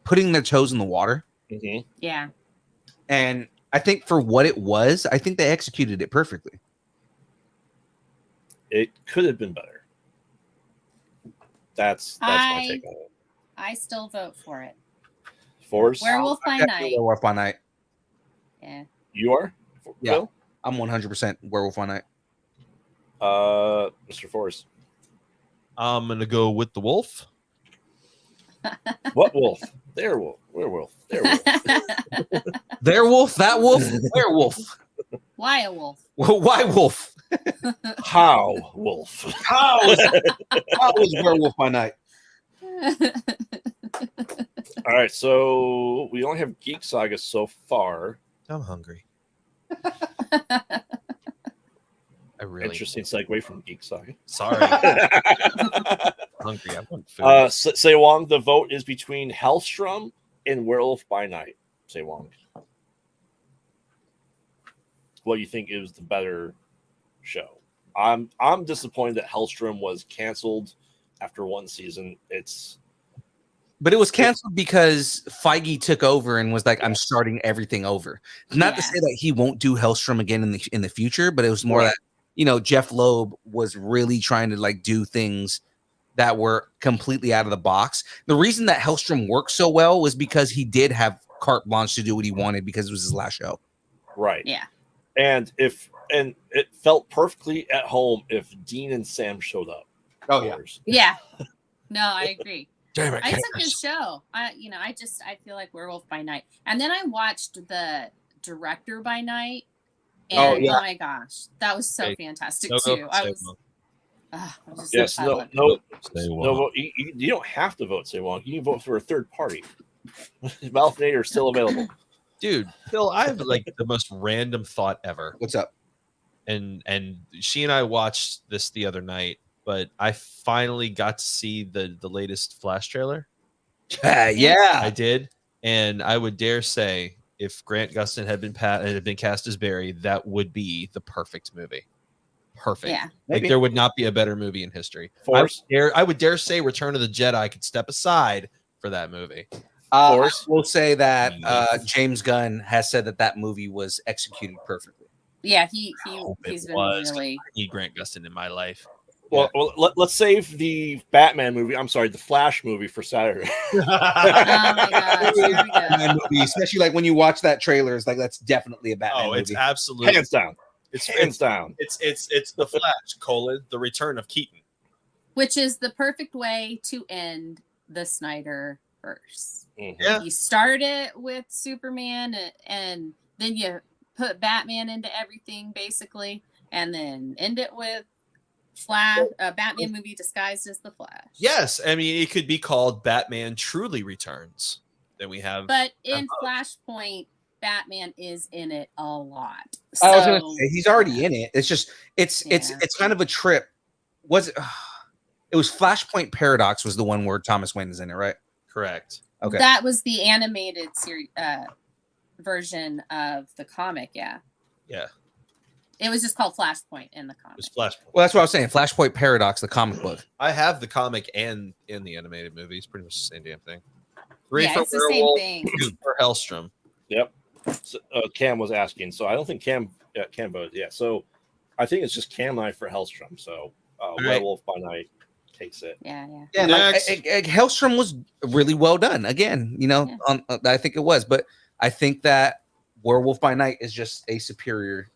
putting their toes in the water, Yeah. and I think for what it was, I think they executed it perfectly. it could have been better. That's my take on it. I still vote for it. Force, Werewolf by Night. Werewolf by Night. Yeah. you are. Yeah. Phil? I'm 100% Werewolf by Night. Mr. Forrest. I'm gonna go with the wolf. What wolf? Their wolf. Werewolf. Their wolf. Their wolf, that wolf, werewolf. Why a wolf? Why wolf? How wolf? How was Werewolf by Night? All right, so we only have Geek Saga so far. I'm hungry. I really Interesting segue from Geek Saga. sorry. Hungry. I want food. Say Wong, the vote is between Hellstrom and Werewolf by Night. Say Wong. What do you think is the better show? I'm disappointed that Hellstrom was canceled after one season. But it was canceled because Feige took over and was like, "I'm starting everything over." Not to Yeah. say that he won't do Hellstrom again in the future, but it was more that Jeff Loeb was really trying to like do things that were completely out of the box. The reason that Hellstrom worked so well was because he did have carte blanche to do what he wanted because it was his last show. right. Yeah. And it felt perfectly at home if Dean and Sam showed up. Oh, yeah. Yeah. No, I agree. Damn it, It's a good Cameras. show. I feel like Werewolf by Night. And then I watched the Director by Night. And Oh, yeah. oh my gosh, that was so Hey, fantastic No go too. for I Say was, Wong. I was just Yes. so No. proud. No. Say No Wong. vote. You don't have to vote. Say Wong. You can vote for a third party. Malfinator is still available. Dude, Phil, I have like the most random thought ever. What's up? And she and I watched this the other night, but I finally got to see the latest Flash trailer. Yeah. I did, and I would dare say if Grant Gustin had been cast as Barry, that would be the perfect movie. Perfect. Yeah. Like Maybe. there would not be a better movie in history. Force? I would dare say Return of the Jedi could step aside for that movie. I Force? will say that Yes. James Gunn has said that movie was executed perfectly. Yeah, hope it he's been was. really I need Grant Gustin in my life. Well, let's save the Batman movie. I'm sorry, the Flash movie for Saturday. oh my gosh, here we go. Batman movie, especially like when you watch that trailer, it's like that's definitely a Batman Oh, it's movie. absolutely Hands down. It's Hands down. It's the Flash, the return of Keaton. Which is the perfect way to end the Snyderverse. Yeah. You start it with Superman and then you put Batman into everything basically, and then end it with Flash, a Batman movie disguised as the Flash. Yes, I mean it could be called Batman Truly Returns. Then we have, But in Flashpoint, Batman is in it a lot. I was gonna say he's already in it. It's just it's kind of a trip. Was it? It was Flashpoint Paradox was the one where Thomas Wayne is in it, right? correct. Okay. That was the animated series version of the comic. Yeah. Yeah, It was just called Flashpoint in the comic. it was Flashpoint. Well, that's what I was saying. Flashpoint Paradox, the comic book. I have the comic and in the animated movie. It's pretty much the same damn thing. Yeah, it's the same thing. For Hellstrom. Yep. So, Cam was asking, so I don't think Cam voted. Yeah, so I think it's just Cam and I for Hellstrom. So right. Werewolf by Night takes it. Yeah, yeah. Yeah, Next. Hellstrom was really well done. Again, you know, I think it was, but I think that Werewolf by Night is just a superior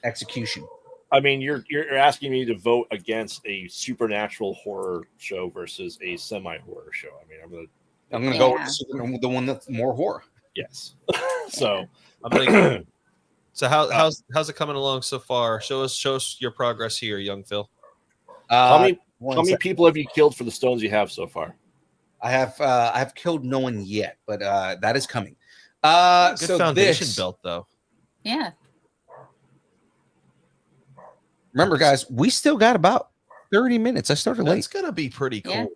execution. I mean, you're asking me to vote against a supernatural horror show versus a semi-horror show. I mean, I'm gonna go with the one that's more horror. yes. So I'm gonna. So how's it coming along so far? Show us your progress here, young Phil. how many people have you killed for the stones you have so far? I have killed no one yet, but that is coming. Good So foundation this, built though. Yeah. remember, guys, we still got about 30 minutes. I started late. That's gonna be pretty cool. Yeah.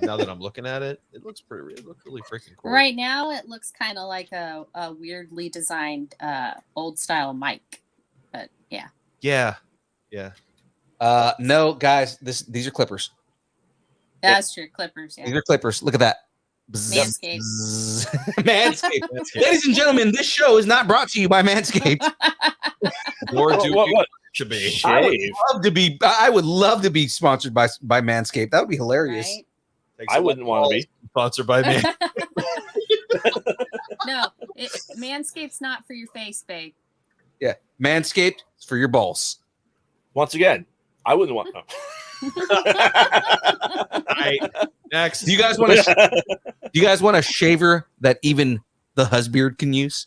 Now that I'm looking at it, it looks really freaking cool. Right now, it looks kind of like a weirdly designed old style mic. But yeah. Yeah. No, guys, these are clippers. That's true. Clippers. These Yeah. are clippers. Look at that. Manscaped. Manscaped. Ladies and gentlemen, this show is not brought to you by Manscaped. Or do What? should be. I would love to be sponsored by Manscaped. That would be hilarious. Right? I wouldn't want to be. Sponsored by me. No, Manscaped's not for your face, babe. Yeah, Manscaped is for your balls. Once again, I wouldn't want. No. All right. Next. Do you guys want a shaver that even the husband can use?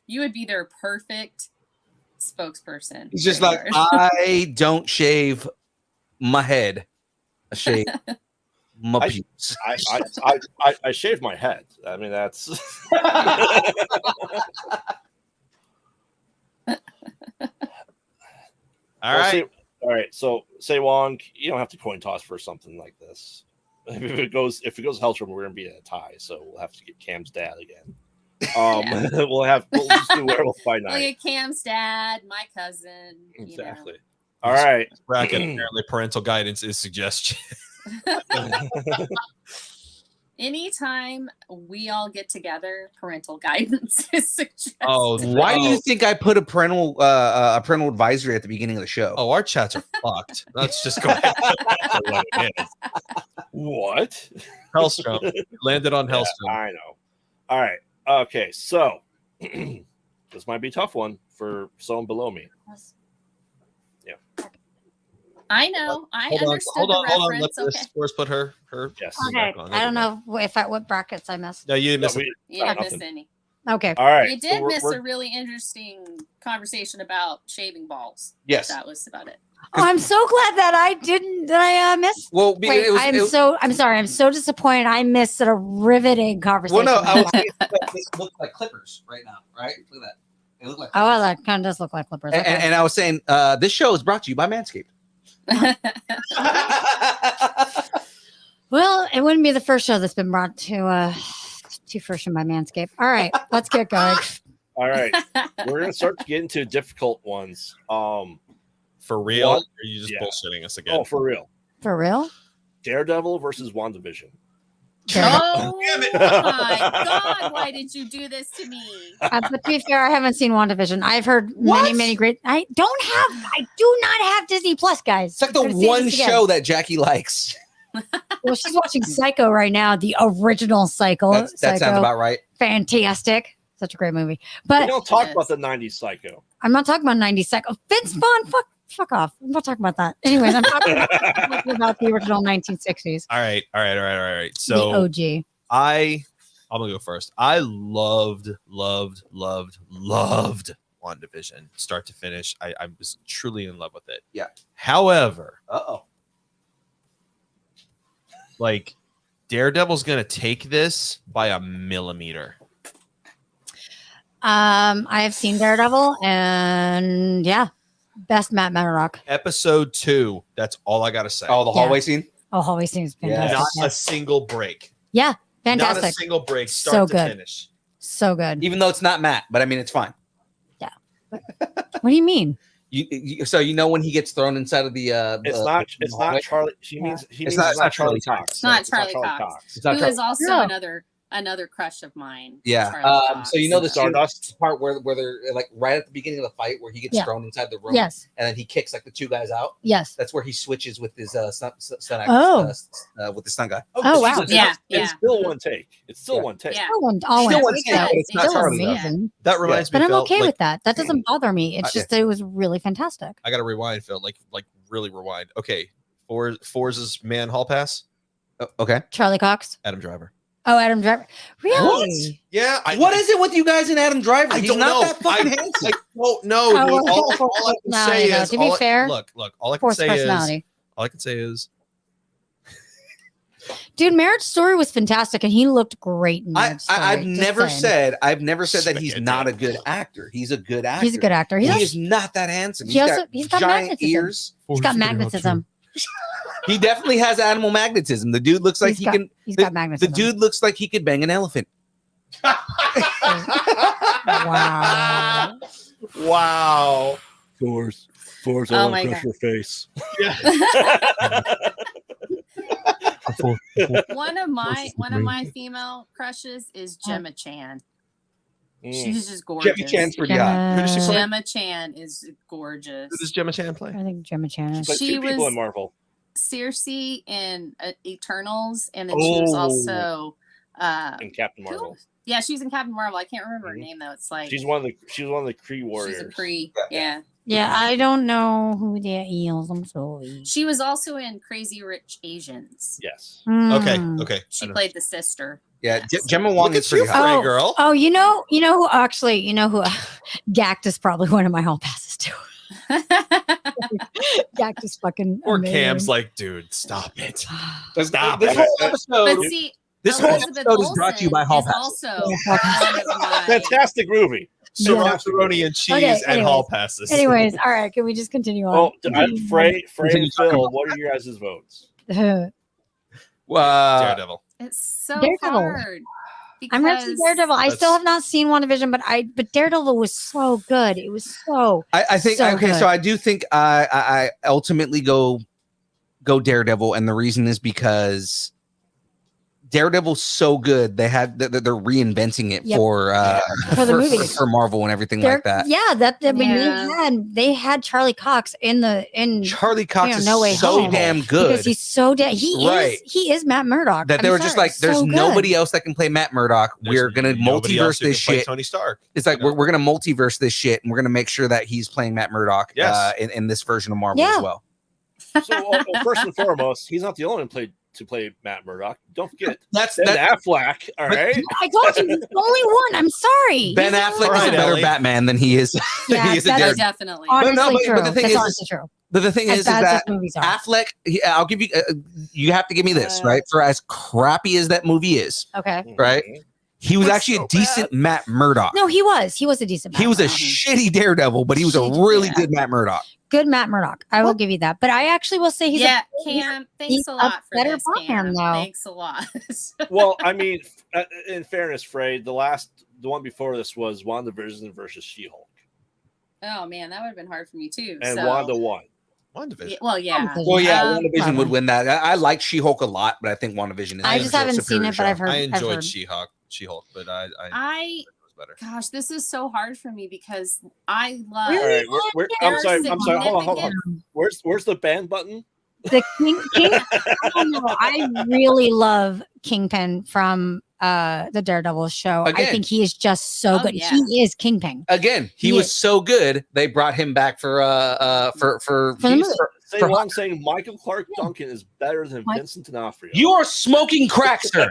You would be their perfect spokesperson. He's just for like, yours. I don't shave my head. I shave my pubes. I shave my head. I mean, that's. All right. All right. So, say Wong, you don't have to coin toss for something like this. If it goes Hellstrom, we're gonna be in a tie. So we'll have to get Cam's dad again. We'll just do Werewolf by Night. Look at Cam's dad, my cousin. Exactly. All right. Bracket. Apparently, parental guidance is suggestion. Anytime we all get together, parental guidance is suggested. Oh, Why do you think I put a parental advisory at the beginning of the show? Oh, our chats are fucked. Let's just go ahead. What? Hellstrom landed on Hellstrom. I know. All right. Okay. So this might be a tough one for someone below me. I know. I Hold understood on. the reference. Let this Force put her. Yes. Okay. back on. I don't know what brackets I missed. No, you missed. You didn't nothing. miss any. Okay. All right. You did so miss we're- a really interesting conversation about shaving balls. Yes. That was about it. Oh, I'm so glad that I missed. Well, Wait, I'm sorry. I'm so disappointed. I missed a riveting conversation. Well, no, I about was that. this looks like clippers right now, right? Look at that. It look like Oh, well, clippers. that kind of does look like clippers. And, Okay. and I was saying, this show is brought to you by Manscaped. Well, it wouldn't be the first show that's been brought to fruition by Manscaped. All right, let's get going. All right. We're gonna start to get into difficult ones. For real? What? Or are you just Yeah. bullshitting us again? Oh, for real. For real? Daredevil versus WandaVision. Oh Damn it. my God! Why did you do this to me? But to be fair, I haven't seen WandaVision. I've heard What? many great. I do not have Disney Plus, guys. It's like the We're gonna say one this again. show that Jackie likes. Well, she's watching Psycho right now, the original Psycho. That sounds about right. Fantastic. such a great movie. We But don't talk Yes. about the 90s Psycho. I'm not talking about 90 seconds. Vince Vaughn, fuck off. I'm not talking about that. Anyways, I'm talking about the original 1960s. All right. The So OG. I'm gonna go first. I loved WandaVision, start to finish. I was truly in love with it. Yeah. However, Uh-oh. like Daredevil's gonna take this by a millimeter. I have seen Daredevil, and yeah, best Matt Murdock. Episode 2. That's all I gotta say. Oh, the Yeah. hallway scene. Oh, always seems Yeah. fantastic. Not a single break. Yeah, Not a fantastic. single break, So start to good. finish. So good. Even though it's not Matt, but I mean, it's fine. What do you mean? So when he gets thrown inside of the It's not Charlie. She means he It's means not- it's not Charlie Cox. It's not Charlie Cox. It's not Who Charlie- is also No. another crush of mine. Yeah. Charlie Cox. So the Stardust? part where they're like right at the beginning of the fight where he gets Yeah. thrown inside the room, Yes. and then he kicks like the two guys out. Yes. That's where he switches with his stunt Oh. with the stunt guy. Oh, wow. Yeah, It's still one take. It's still Yeah. one take. Yeah. Still one. Still one take, but it's not Still Charlie, though. amazing. That reminds me, But I'm Phil, okay like, with that. That doesn't bother me. It's just that it was really fantastic. I gotta rewind, Phil. Like really rewind. Okay. Forz's man hall pass. Okay. Charlie Cox. Adam Driver. Oh, Adam Driver. Really? Yeah. What is it with you guys and Adam Driver? I He's don't not know. that fucking handsome. No, dude. Oh, All I can no, say no, is, to be fair, look. All I can Forced say personality. is, Dude, Marriage Story was fantastic, and he looked great in Marriage Story. I've just never saying. said that he's not a good actor. He's a good actor. He's a good actor. He He is not that handsome. He's got giant magnetism. ears. He's got magnetism. He definitely has animal magnetism. The dude looks like He's got the magnetism. dude looks like he could bang an elephant. Wow. wow. Force, Oh I my want to God. crush your face. one of my female crushes is Gemma Chan. She's just gorgeous. Gemma Chan's pretty hot. Who does she play? Gemma Chan is gorgeous. Who does Gemma Chan play? I think Gemma Chan. But She two people was- in Marvel. Circe in Eternals, and then she was also In Captain who- Marvel. Yeah, she's in Captain Marvel. I can't remember her Mhm. name though. It's like She's one of the Kree she's warriors. a Kree. Yeah. Yeah, I don't know who that is. I'm sorry. She was also in Crazy Rich Asians. Yes. Okay. Mm. Okay. She played the sister. Yeah, Yeah, so- Gemma Wong Look is at you, pretty hot. Frey Oh, girl. Oh, you know who actually, Gact is probably one of my hall passes too. Gact is fucking Or amazing. Cam's like, dude, stop it. This Stop whole it. episode. But see, This whole Elizabeth episode is brought to you by Olsen Hall is Passes. also one of my- Fantastic movie. Yeah. Macaroni and cheese Okay, and anyways. hall passes. Anyways, all right, can we just continue on? Well, Frey and Phil, what are your guys' votes? Daredevil. It's so Daredevil. hard. I'm gonna see because- Daredevil. I still That's- have not seen WandaVision, but Daredevil was so good. It was so I think So okay, good. so I do think I ultimately go Daredevil, and the reason is because Daredevil's so good. They're reinventing it Yep. for For the movies. for Marvel and everything They're- like that. Yeah, I mean, Yeah. they had Charlie Cox in Charlie Cox No Way is so Home. damn good because he's so he Right. is Matt Murdock. that they I'm were just sorry, like, there's so good. nobody else that can play Matt Murdock. There's We're gonna nobody else multiverse who this can play shit. Tony Stark. It's like You know? we're gonna multiverse this shit, and we're gonna make sure that he's playing Matt Murdock Yes. in this version of Marvel Yeah. as well. So, first and foremost, he's not the only one to play Matt Murdock. Don't forget That's Ben that. Affleck. All But- right. I told you, he's the only one. I'm sorry. Ben He's the Affleck only is a Right, better Ellie. Batman than he is. Yeah, he is a that's- Daredevil. Definitely. Honestly No, but true. the thing That's is- honestly true. But the thing As is bad as that those movies are. Affleck, I'll give you. You have to give me this, right? For as crappy as that movie is, Okay. right? He was It's actually so a decent Matt Murdock. No, he was. He was a decent. He was a Matt Murdock. shitty Daredevil, but he was a Shitty, really yeah. good Matt Murdock. Good Matt Murdock. I will give you that. But I actually will say he's yeah, he's Cam, he's thanks a a lot for better this, Batman, Cam. though. Thanks a lot. Well, I mean, in fairness, Frey, the one before this was WandaVision versus She-Hulk, Oh man, that would have been hard for me too. and so, Wanda won. WandaVision. Yeah, well, yeah. Well, yeah, Um, WandaVision would win that. I like She-Hulk a lot, but I think WandaVision is. I a just haven't seen superior it, but I've show. heard. I I've enjoyed heard. She-Hulk, but I I was better. gosh, this is so hard for me because I love. All right, I'm sorry. They're Hold on. significant. Where's the ban button? The King I don't know. I really love Kingpin from the Daredevil show. I Again. think he is just so Oh, good. yeah. He is Kingpin. Again, he was so good. They brought him back for For the movie. Say For- what I'm saying. Michael Clark Duncan is better than Vincent D'Onofrio. You are smoking crack, sir.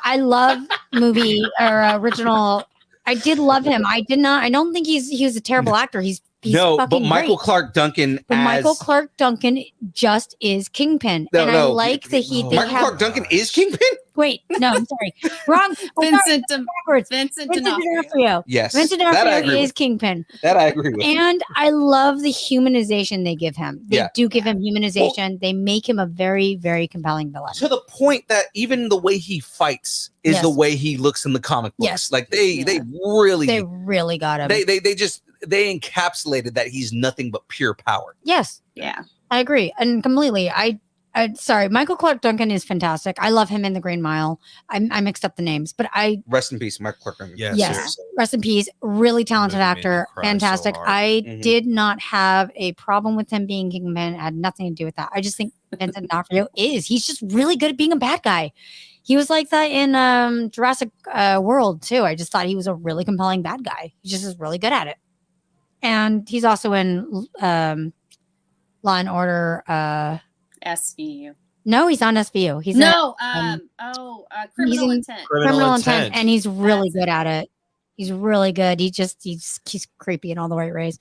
I love movie or original. I did love him. I don't think he was a terrible actor. He's No, but fucking Michael great. Clark Duncan But as Michael Clark Duncan just is Kingpin. No, and no. I like that they Michael have Clark Duncan is Kingpin. wait, no, I'm sorry. Wrong. Vincent Backwards. Vincent Vincent D'Onofrio. D'Onofrio. Yes, Vincent that I D'Onofrio agree is with. Kingpin. That I agree with. And I love the humanization they give him. They Yeah. do give him humanization. They make him a very, very compelling villain. To the point that even the way he fights is Yes. the way he looks in the comic books. Yes. Like they really They really got him. they encapsulated that he's nothing but pure power. Yes, Yeah. I agree. And completely. Sorry, Michael Clark Duncan is fantastic. I love him in The Green Mile. I mixed up the names, but Rest in peace, Michael Clark Duncan. Yeah, yes, seriously. rest in peace. Really talented Movie made me actor, cry so fantastic. hard. I Mhm. did not have a problem with him being Kingpin. It had nothing to do with that. I just think Vincent D'Onofrio he's just really good at being a bad guy. He was like that in Jurassic World too. I just thought he was a really compelling bad guy. He just is really good at it. And he's also in Law and Order. SVU. No, he's on SVU. He's in Criminal in Intent. Criminal Intent, and he's really That's good at it. He's really good. He's creepy in all the right ways.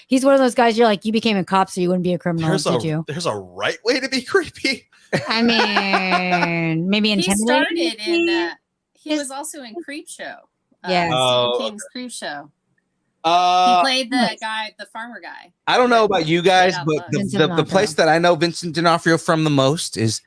He's one of those guys. You're like, you became a cop, so you wouldn't be a criminal, did you? There's a right way to be creepy. I mean, maybe He intimidating. started in. He His- was also in Creep Show. Yeah. Oh, Stephen King's Creep Show. He played the nice. guy, the farmer guy. I don't know about you guys, Straight out but bug. the Vincent D'Onofrio. place that I know Vincent D'Onofrio from the most is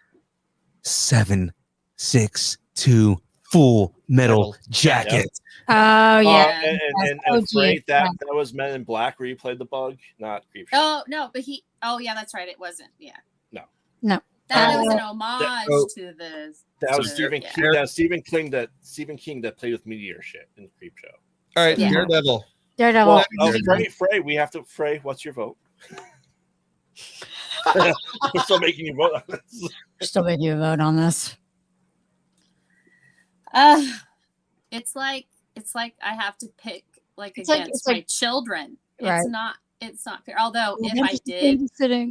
762 Full Metal Jacket. Oh yeah. Yeah. And OG, Frank, yeah. that was Men in Black where you played the bug, not Creep Show. Oh no, but he. Oh yeah, that's right. It wasn't. Yeah. No. No. That was an That- homage oh. to the. That was So Stephen yeah. King. Stephen King that played with Meteor shit in Creep Show. All right, Yeah. Daredevil. Daredevil. Well, Daredevil. Frey, what's your vote? We're still making you vote on this. Still make you vote on this. It's like I have to pick It's like- against it's my like- children. Right. It's not fair. Although if I did,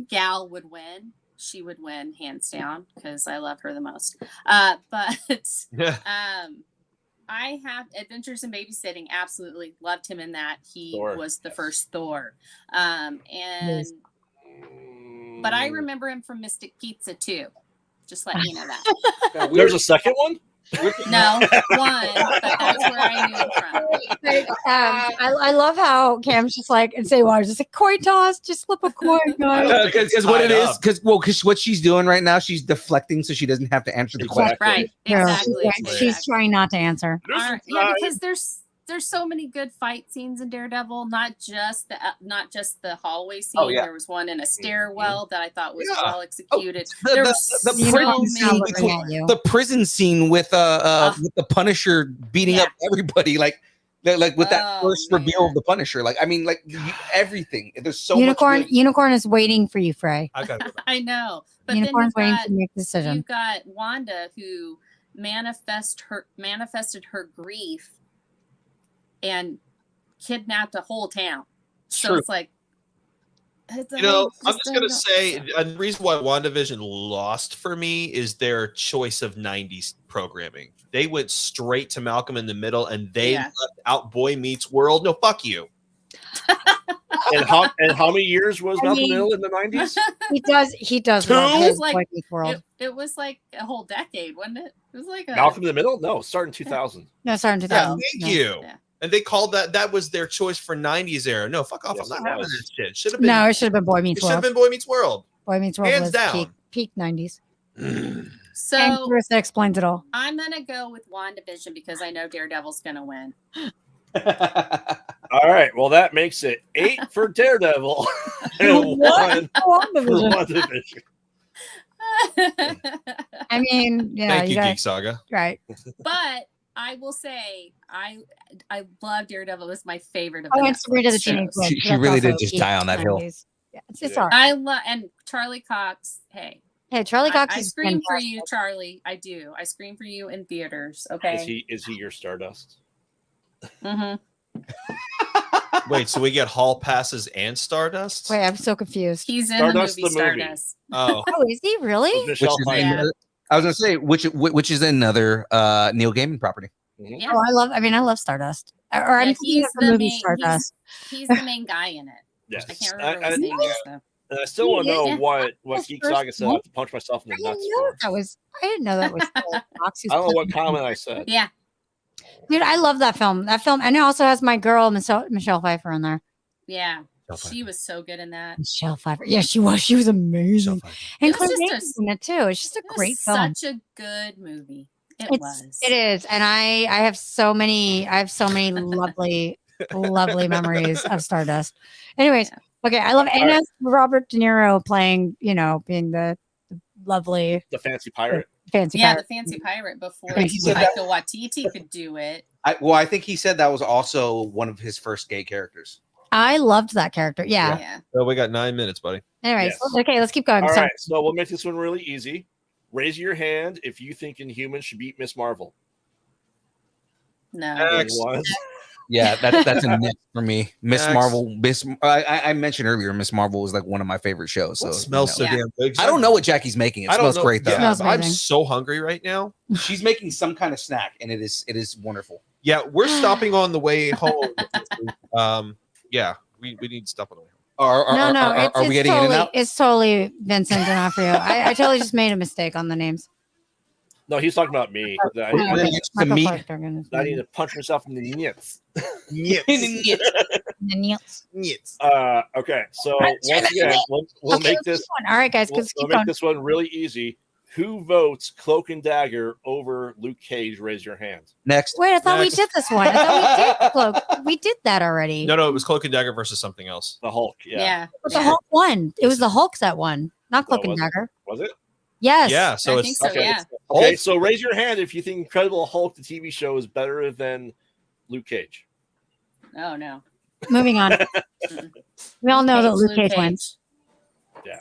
Gal would win. She would win hands down because I love her the most. But Yeah. I have Adventures in Babysitting. Absolutely loved him in that. He Thor. was the first Thor. And but I remember him from Mystic Pizza too. Just let you know that. There's a second one? No, one, but that's where I knew him from. I love how Cam's just like and say, "Well, just a coin toss, just flip a coin, guys." Because what it Tied is, up. because what she's doing right now, she's deflecting so she doesn't have to answer the question. Right, Yeah, exactly. she's trying not to answer. Yeah, because there's so many good fight scenes in Daredevil. Not just the hallway scene. Oh, yeah. There was one in a stairwell that I thought was Yeah. well executed. The- there the- was the so prison many. scene The prison scene with the Punisher beating Yeah. up everybody, like with that Oh, first reveal man. of the Punisher. Like, I mean, like everything. There's so Unicorn, much. Unicorn is waiting for you, Frey. I got it. I know, but Unicorn's then waiting you've to make the decision. you've got Wanda who manifested her grief and kidnapped a whole town. So True. it's like, I'm just gonna say, the reason why WandaVision lost for me is their choice of '90s programming. They went straight to Malcolm in the Middle, and they Yeah. left out Boy Meets World. No, fuck you. And how many years was I Malcolm mean- Middle in the 90s? He does Two? love his Like- Boy Meets World. It was like a whole decade, wasn't it? It was like a Malcolm in the Middle? No, starting 2000. No, sorry, in Yeah, 2000. thank No. you. Yeah. And they called that was their choice for '90s era. No, fuck off. Yes, I'm it not having was. this shit. Should have been. No, it should have been Boy It Meets should have World. been Boy Meets World. Boy Meets World Hands was down. peak 90s. And So Carissa explains it all. I'm gonna go with WandaVision because I know Daredevil's gonna win. All right. Well, that makes it 8 for Daredevil and 1 for WandaVision. I mean, yeah, Thank you, got Geek Saga. right. But I will say I love Daredevil. It was my favorite of Oh, the and Sabrina the Netflix Teenage shows. Witch. She That's really did also just peak die on that hill. 90s. Yeah, it's Yeah. all right. I love and Charlie Cox. Hey, Hey, Charlie Cox I is scream for fantastic. you, Charlie. I do. I scream for you in theaters. Okay. Is he your Stardust? Mm-hmm. Wait, so we get hall passes and Stardust? Wait, I'm so confused. He's in Stardust the movie the movie. Stardust. Oh, Oh, is he really? With Which Michelle is Pfeiffer. Yeah. another, I was gonna say which is another Neil Gaiman property. Mhm. Yeah. Oh, I love Stardust. Or I'm Yeah, thinking of the movie Stardust. He's the main guy in it. Yes. I can't remember what his name is though. And I still want to know Yeah. what His Geek first Saga said. I one? have to punch myself in I the didn't nuts know for. that was. I didn't know that was Charlie Cox. I don't know what comment I said. Yeah. Dude, I love that film. That film, and it also has my girl Michelle Pfeiffer in there. Yeah. Michelle She was so good in that. Michelle Pfeiffer. Yeah, she was. She was amazing. And It was Clint just Davis in it too. It's just a It was great film. such a good movie. It It's was. it is, and I have so many lovely memories of Stardust. Anyways, okay, I love All and right. it's Robert De Niro playing, being the lovely The fancy pirate. fancy Yeah, pirate. the fancy pirate before He said that- Taika Waititi could do it. I think he said that was also one of his first gay characters. I loved that character. Yeah. Yeah. so we got 9 minutes, buddy. Anyways, Yes. okay, let's keep going. All Sorry. right, so we'll make this one really easy. Raise your hand if you think Inhumans should beat Miss Marvel. No. Next. One. Yeah, that's a myth for me. Miss Next. Marvel. I mentioned earlier, Miss Marvel was like one of my favorite shows. So It smells so Yeah. damn good. I don't know what Jackie's making. It I don't smells know. great though. Yeah, Smells I'm amazing. so hungry right now. She's making some kind of snack, and it is wonderful. Yeah, we're stopping on the way home. Yeah, we need to stop on the way home. Are we getting totally, in and out? It's totally Vincent D'Onofrio. I totally just made a mistake on the names. No, he's talking about me. I, Yeah. I, then it's the meat. I need to punch myself in the nuts. Yes. Okay, so once again, we'll make this All right, guys, we'll let's keep make going. this one really easy. Who votes Cloak and Dagger over Luke Cage? Raise your hand. Next. Wait, I thought we Next. did this one. I thought we did Cloak. We did that already. No, it was Cloak and Dagger versus something else. The Hulk. Yeah. Yeah. But the Hulk won. It was the Hulk that won, not Cloak and was it? Dagger. Was it? Yes. Yeah, so I it's think so, okay. yeah. Okay, so raise your hand if you think Incredible Hulk, the TV show, is better than Luke Cage. Oh no. Moving on. We all know that Luke Cage wins. Yeah.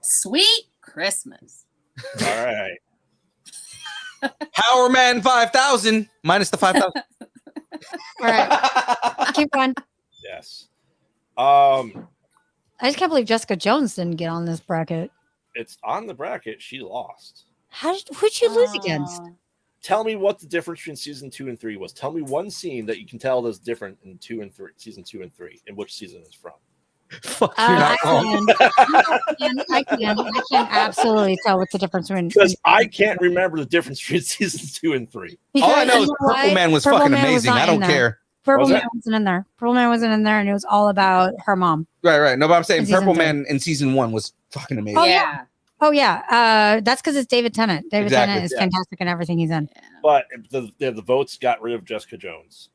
Sweet Christmas. All right. Power Man 5000 minus the 5000. All right, keep going. Yes. I just can't believe Jessica Jones didn't get on this bracket. It's on the bracket. She lost. Who'd you lose against? Oh. Tell me what the difference between season 2 and 3 was. Tell me one scene that you can tell that's different in season 2 and 3, and which season it's from. Fuck, you're not wrong. I can absolutely tell what's the difference between. Because I can't remember the difference between season 2 and 3. All I know you is why? Purple Man was Purple fucking Man was amazing. not I in don't there. care. Purple Was Man it? wasn't in there. Purple Man wasn't in there, and it was all about her mom. Right. No, but I'm saying In season Purple 3. Man in season 1 was fucking amazing. Oh, yeah. Oh yeah, that's because it's David Tennant. David Exactly, Tennant is yeah. fantastic in everything he's in. But the votes got rid of Jessica Jones.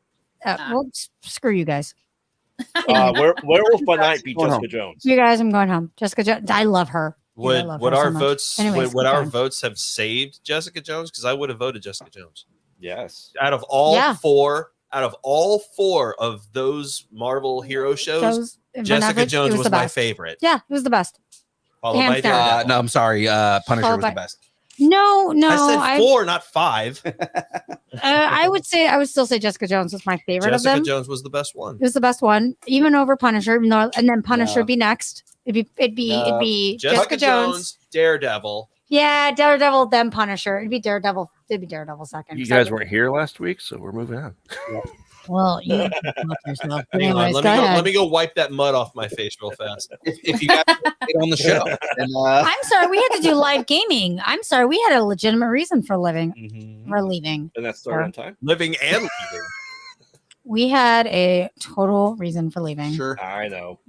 Well, screw you guys. Werewolf by Night beat Going Jessica home. Jones. You guys, I'm going home. Jessica Jones. I love her. Dude, I Would love would her so our much. votes Anyways, would keep our going. votes have saved Jessica Jones? Because I would have voted Jessica Jones. Yes. Out of all Yeah. four of those Marvel hero shows, on Jessica average, it Jones was the my best. favorite. Yeah, it was the best. Followed Hands by down. Daredevil. No, I'm sorry. Punisher Followed was by- the best. No, I said 4, not 5. I would still say Jessica Jones was my favorite of Jessica them. Jones was the best one. It was the best one, even over Punisher. And then Punisher No. would be next. It'd be Jessica Jones. Jones, Daredevil. Yeah, Daredevil, then Punisher. It'd be Daredevil second. You guys weren't here last week, so we're moving on. Well, you can fuck yourself. Hang on, Anyways, let go me ahead. let me go wipe that mud off my face real fast. If you guys get on the show, then, I'm sorry, we had to do live gaming. I'm sorry, we had a legitimate reason for living. Mhm. We're leaving. And that started on time. Living and leaving. We had a total reason for leaving. sure. I know.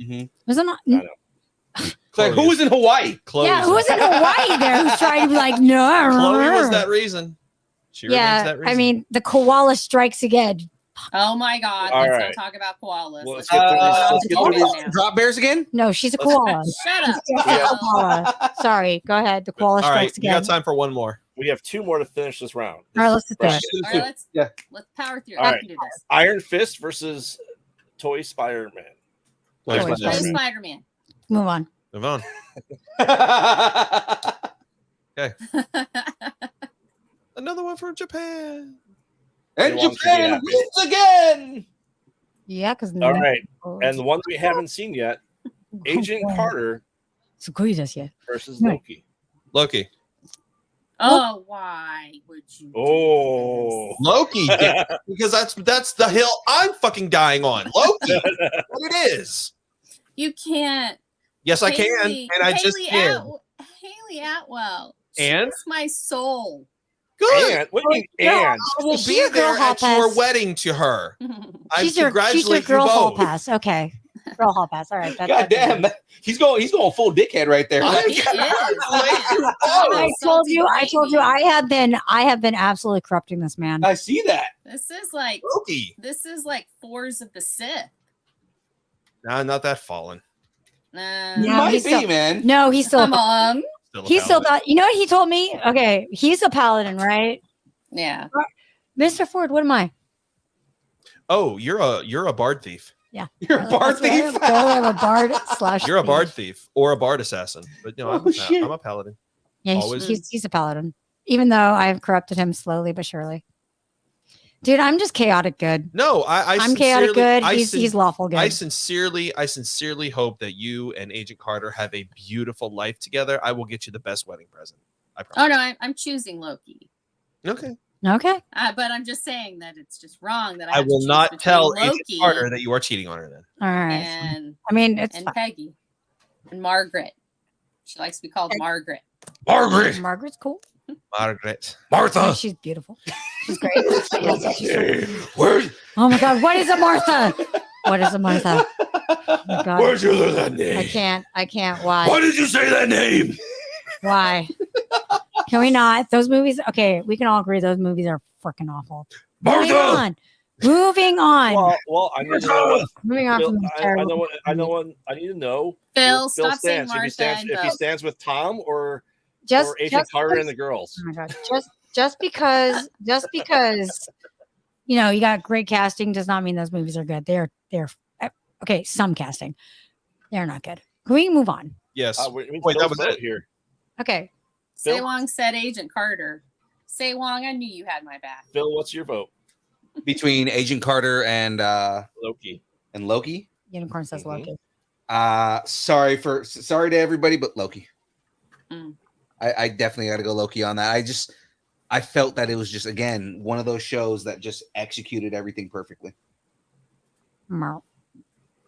Was it not? I know. It's like, who was in Hawaii? Chloe? Yeah, who was in Hawaii there who's trying to be like, no. Chloe was that reason. She remains Yeah, that reason. I mean, the koala strikes again. Oh my God. All Let's right. not talk about koalas. Well, Let's let's get through not this. Let's get talk through about this. it now. Drop bears again? No, she's a koala. Shut up. She's a koala. Sorry, go ahead. The koala all right, strikes we again. got time for one more. We have 2 more to finish this round. All right, let's do it. All right, let's power through. All I right. can do this. Iron Fist versus Toy Spider-Man. Toy Play Spider-Man. Spider-Man. Move on. Move on. Another one from Japan. And Wants to be Japan happy. wins again. Yeah, because All right. And the one we haven't seen yet, Agent Carter すごいですよ。 versus Right. Loki. Loki. Oh, why would you? do Oh. Loki. Because that's the hill I'm fucking dying on. Loki. What it is. this? You can't. Yes, I can. Haley- And I just Haley did. Haley Atwell. She And? is my soul. Good. And what do you mean? And To She's be your there girl hall at your pass. wedding to her. I She's your congratulate girl you hall both. pass. Okay, girl hall pass. All right. God damn, he's going full dickhead right there. I He is. congratulate you I both. told you. Salty I have been absolutely corrupting this man. I see that. This is like Loki. Fours of the Sith. Nah, not that fallen. Yeah, Might he's be, still- man. No, he's still. Come on. He's still. You know what he told me? Okay, he's a paladin, right? Yeah. Mr. Ford, what am I? Oh, you're a bard thief. You're a bard thief. I'm a bard slash. You're a thief. bard thief or a bard assassin. But no, Oh, shit. I'm a paladin. Yeah, Always. he's a paladin. Even though I've corrupted him slowly but surely. Dude, I'm just chaotic good. No, I'm chaotic good. He's lawful good. I sincerely hope that you and Agent Carter have a beautiful life together. I will get you the best wedding present. I Oh promise. no, I'm choosing Loki. Okay. Okay. But I'm just saying that it's just wrong that I I have to will choose not between tell Loki Agent Carter that you are cheating on her then. All right. and I mean, it's and fine. Peggy and Margaret. She likes to be called Margaret. Margaret. Margaret's cool. Margaret. Yeah, Martha. she's beautiful. She's great. Yes, she's- Where's oh my god, what is a Martha? What is a Martha? Oh my god. Where'd you learn that name? I can't. Why? Why did you say that name? Why? Can we not? Those movies, okay, we can all agree those movies are freaking awful. Moving Martha. on. Moving on. well, I need to know what Moving on Phil, from this I terrible. know what I need to know. Phil, where stop saying stands. Martha and If he vote. stands with Tom or Just Agent Carter because- and the girls. Oh my god. Just because you know you got great casting does not mean those movies are good. They're okay, some casting. They're not good. Can we move on? Yes. Wait, Wait, that Phil's was vote it. here. Okay. Phil? Say Wong said Agent Carter. Say Wong, I knew you had my back. Phil, what's your vote? Between Agent Carter and Loki. Loki. Unicorn says Mhm. Loki. Sorry to everybody, but Loki. Mm. I definitely got to go Loki on that. I felt that it was just again one of those shows that just executed everything perfectly. Merle.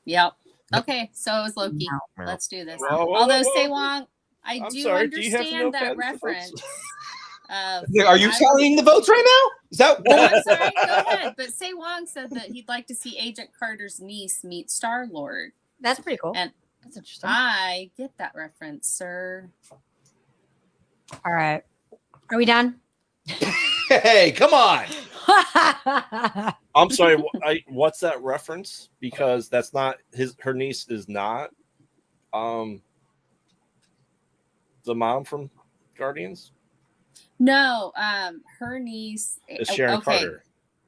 Yep. Okay, so it was Loki. Merle. Let's do this. Whoa, whoa, Although whoa, Say whoa. Wong, I I'm do sorry, do you have to know understand that fans reference. Are you tallying the votes right now? Is that No, I'm sorry. Go ahead. But Say Wong said that he'd like to see Agent Carter's niece meet Star Lord. That's pretty cool. And That's interesting. I get that reference, sir. All right. Are we done? Hey, come on. I'm sorry. What's that reference? Because that's not her niece is not the mom from Guardians. No, her niece Is Sharon Carter.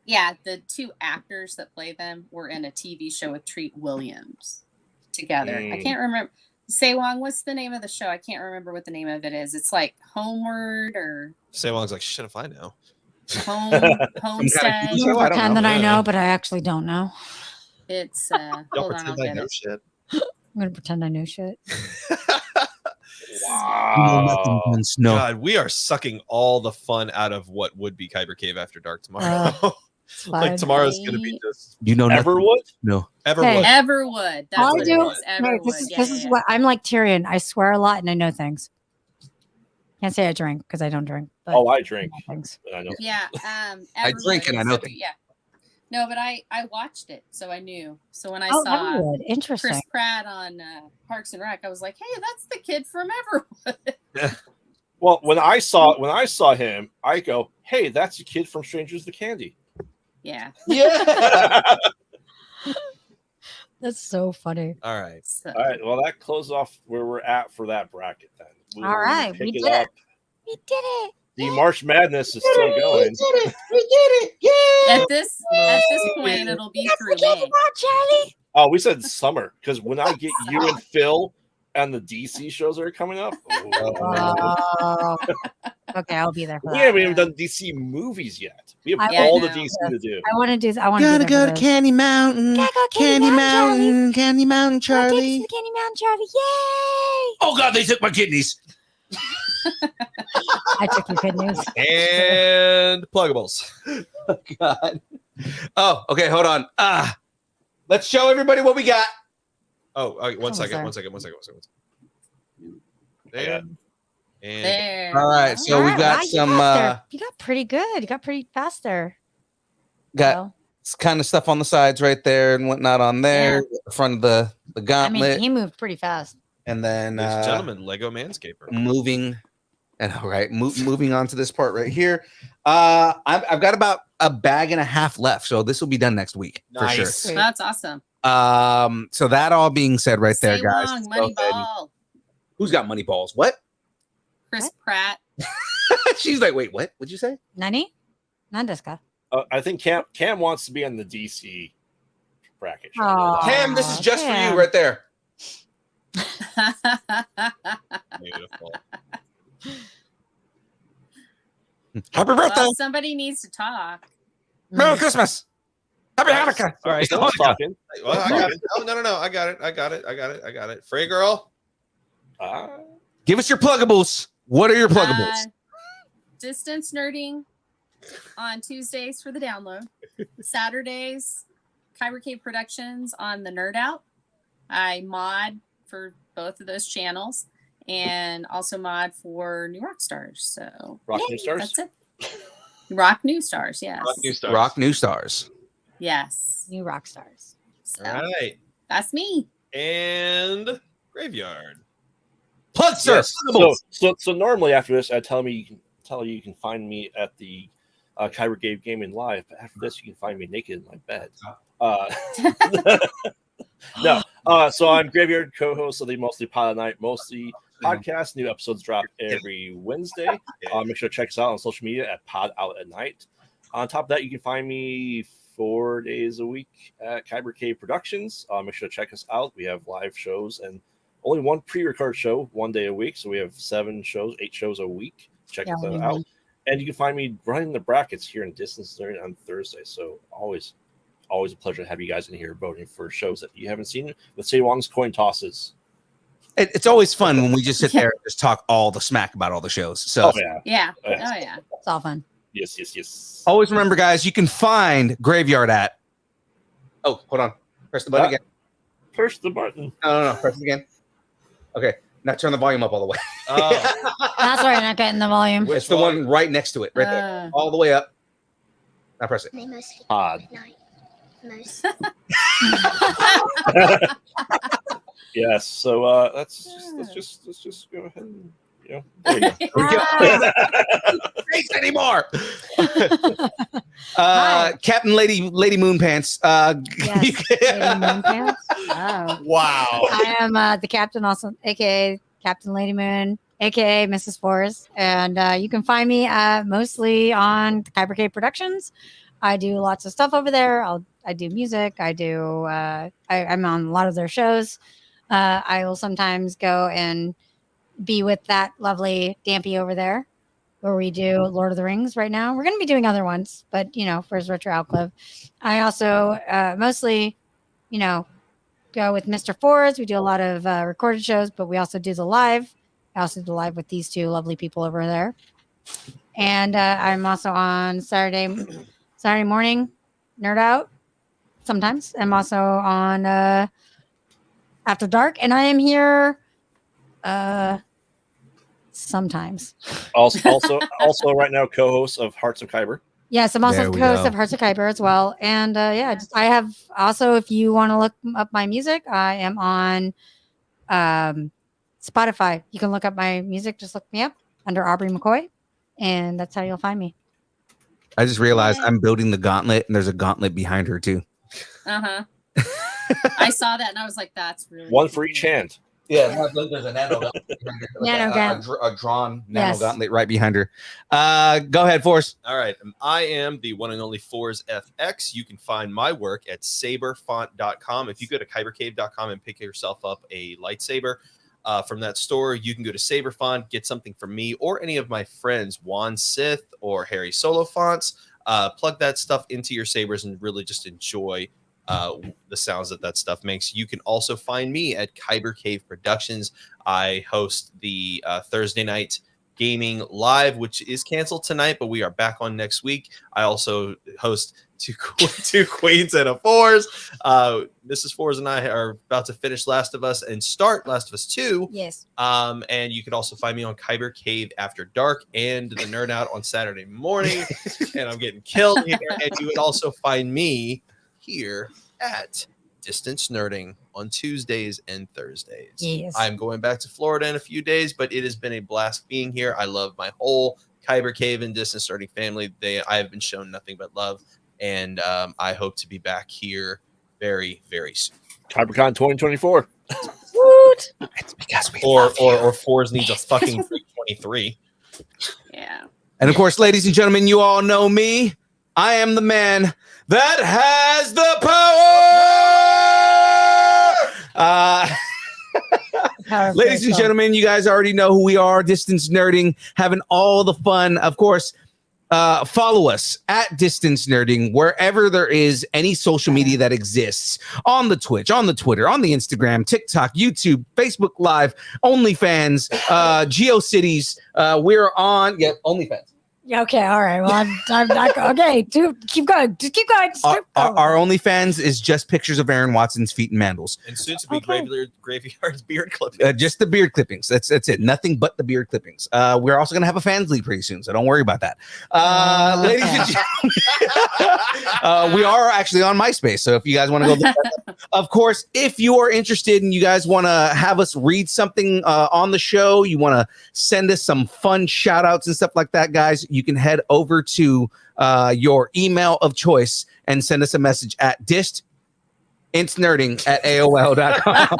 Yeah, the two actors that play them were in a TV show with Treat Williams together. I can't remember. Say Wong, what's the name of the show? I can't remember what the name of it is. It's like Homeward or Say Wong's like, shit if I know. Homestead. I'm show? gonna I don't pretend know. that I know, but I actually don't know. It's Don't hold on, I'll pretend I get know it. shit. I'm gonna pretend I know shit. Wow. No. God, we are sucking all the fun out of what would be Kyber Cave After Dark tomorrow. It's Like fine. tomorrow's gonna be just You know nothing. Everwood? No. Everwood. Everwood. That's All I what do. it is. Hey, Everwood. this is what I'm like Tyrion. I swear a lot and I know things. Can't say I drink because I don't drink. But Oh, I drink. I know things. I know. Yeah. I drink Everwood and I is- know things. Yeah. No, but I watched it, so I knew. So when I Oh, saw Everwood. Interesting. Chris Pratt on Parks and Rec, I was like, "Hey, that's the kid from Everwood." Well, when I saw him, I go, "Hey, that's the kid from Strangers to Candy." Yeah. Yeah. That's so funny. All right. So, All right. Well, that closes off where we're at for that bracket. Then. All right, pick we it did it. up. We did it. The March Madness is still going. We did it. Yeah. at this point, it'll be through May. Charlie. Oh, we said summer because when I get you and Phil and the DC shows that are coming up. Oh, okay, I'll be there for We that. haven't even done DC movies yet. We have I all know. the DC to do. I want to do. I want Gotta to go to Candy Mountain. Gotta go Candy Mountain. Candy Mountain, Charlie. the Candy Mountain, Charlie. Yay! Oh God, they took my kidneys. I took your kidneys. And pluggables. Oh God. Oh, okay. Hold on. Let's show everybody what we got. Oh, one Almost second. there. One second. There. And There. All right, so All we right, got wow, some. you got pretty good. You got pretty fast there. Got Well, kind of stuff on the sides right there and whatnot on there. The front of the I gauntlet, mean, he moved pretty fast. and then ladies and gentlemen, Lego Manscaper. moving. And all right, moving on to this part right here. I've got about a bag and a half left, so this will be done next week for sure. Nice. Sweet. That's awesome. So that all being said, right there, Stay guys. long, let's go money ahead and- ball. Who's got money balls? What? Chris What? Pratt. She's like, wait, what? What'd you say? Nani? Nandeska. I think Cam wants to be on the DC bracket. Aw. Cam, this is just for Cam. you right there. Beautiful. Happy birthday! Well, somebody needs to talk. Merry Christmas! Happy Hanukkah! All right. Still talking. Well, I got it. No. I got it. Frey girl. Give us your pluggables. What are your pluggables? Distance nerding on Tuesdays for the download. Saturdays, Kyber Cave Productions on the Nerd Out. I mod for both of those channels and also mod for New Rock Stars. So Rock New Stars? that's it. Rock New Stars, yes. Rock New Stars. Yes. New rock stars. So All right. that's me. And Graveyard. Plug, sir. Yes. Pluggables. So normally after this, I tell you you can find me at the Kyber Cave Gaming Live. But after this, you can find me naked in my bed. No. So I'm Graveyard, co-host of the Mostly Pilot Night Mostly podcast. New episodes drop every Wednesday. Make sure to check us out on social media at Pod Out at Night. On top of that, you can find me 4 days a week at Kyber Cave Productions. Make sure to check us out. We have live shows and only one pre-record show 1 day a week. So we have 8 shows a week. Check that out. And you can find me running the brackets here in Distance Learning on Thursday. So always a pleasure to have you guys in here voting for shows that you haven't seen with Say Wong's coin tosses. It's always fun when we just sit there and just talk all the smack about all the shows. So Yeah. Oh, yeah. Oh, yeah. It's all fun. Yes. always remember, guys, you can find Graveyard at. Oh, hold on. Press the button again. Push the button. No. Press it again. Okay. Now turn the volume up all the way. Oh, That's why you're not getting the volume. It's the one right next to it, right there, all the way up. Now press it. They mostly Pod. night. Most. Yes. So let's just go ahead and there you go. Here we go. Space anymore. Captain Lady Moon Pants. Yes. Lady Moon Pants. Oh. wow. I am the captain, also, aka Captain Lady Moon, aka Mrs. Forrest, and you can find me mostly on Kyber Cave Productions. I do lots of stuff over there. I do music. I do. I'm on a lot of their shows. I will sometimes go and be with that lovely Dampy over there, where we do Lord of the Rings right now. We're going to be doing other ones, but for his Retro Alclove. I also mostly, go with Mr. Forrest. We do a lot of recorded shows, but we also do the live. I also do live with these two lovely people over there. And I'm also on Saturday morning, Nerd Out. Sometimes I'm also on After Dark, and I am here sometimes. Also right now co-host of Hearts of Kyber. Yes, I'm also There we co-host go. of Hearts of Kyber as well. And I have also, if you want to look up my music, I am on Spotify. You can look up my music. Just look me up under Aubrey McCoy, and that's how you'll find me. I just realized I'm building the gauntlet, and there's a gauntlet behind her too. Uh-huh. I saw that and I was like, that's really One for each hand. Yeah, there's a nano gauntlet behind her. Nano gauntlet. A drawn nano Yes. gauntlet right behind her. Go ahead, Forrest. All right. I am the one and only Fours FX. You can find my work at saberfont.com. If you go to kybercave.com and pick yourself up a lightsaber, from that store. You can go to Saber Font, get something from me or any of my friends, Juan Sith or Harry Solo Fonts. Plug that stuff into your sabers and really just enjoy the sounds that stuff makes. You can also find me at Kyber Cave Productions. I host the Thursday night gaming live, which is canceled tonight, but we are back on next week. I also host two Queens and a Fours. Mrs. Fours and I are about to finish Last of Us and start Last of Us 2. Yes. And you can also find me on Kyber Cave After Dark and the Nerd Out on Saturday morning. And I'm getting killed here. And you would also find me here at Distance Nerding on Tuesdays and Thursdays. Yes. I'm going back to Florida in a few days, but it has been a blast being here. I love my whole Kyber Cave and Distance Nerding family. I have been shown nothing but love, and I hope to be back here very, very soon. CyberCon 2024. Woot. It's because we Or Fours needs a fucking 323. Yeah. And of course, ladies and gentlemen, you all know me. I am the man that has the power. Ladies and gentlemen, you guys already know who we are. Distance Nerding, having all the fun. Of course, follow us at Distance Nerding wherever there is any social media that exists, on the Twitch, on the Twitter, on the Instagram, TikTok, YouTube, Facebook Live, OnlyFans, GeoCities. We're on OnlyFans. Yeah, okay, all right. Well, I'm not okay. Keep going. Just keep going. Just keep going. Our OnlyFans is just pictures of Aaron Watson's feet and mandals. And soon to be Graveyard's beard clippings. Just the beard clippings. That's it. Nothing but the beard clippings. We're also going to have a fans league pretty soon, so don't worry about that. Ladies and gentlemen, we are actually on MySpace, so if you guys want to go look that up. Of course, if you are interested and you guys want to have us read something on the show, you want to send us some fun shout outs and stuff like that, guys, you can head over to your email of choice and send us a message at distintsnerding@aol.com.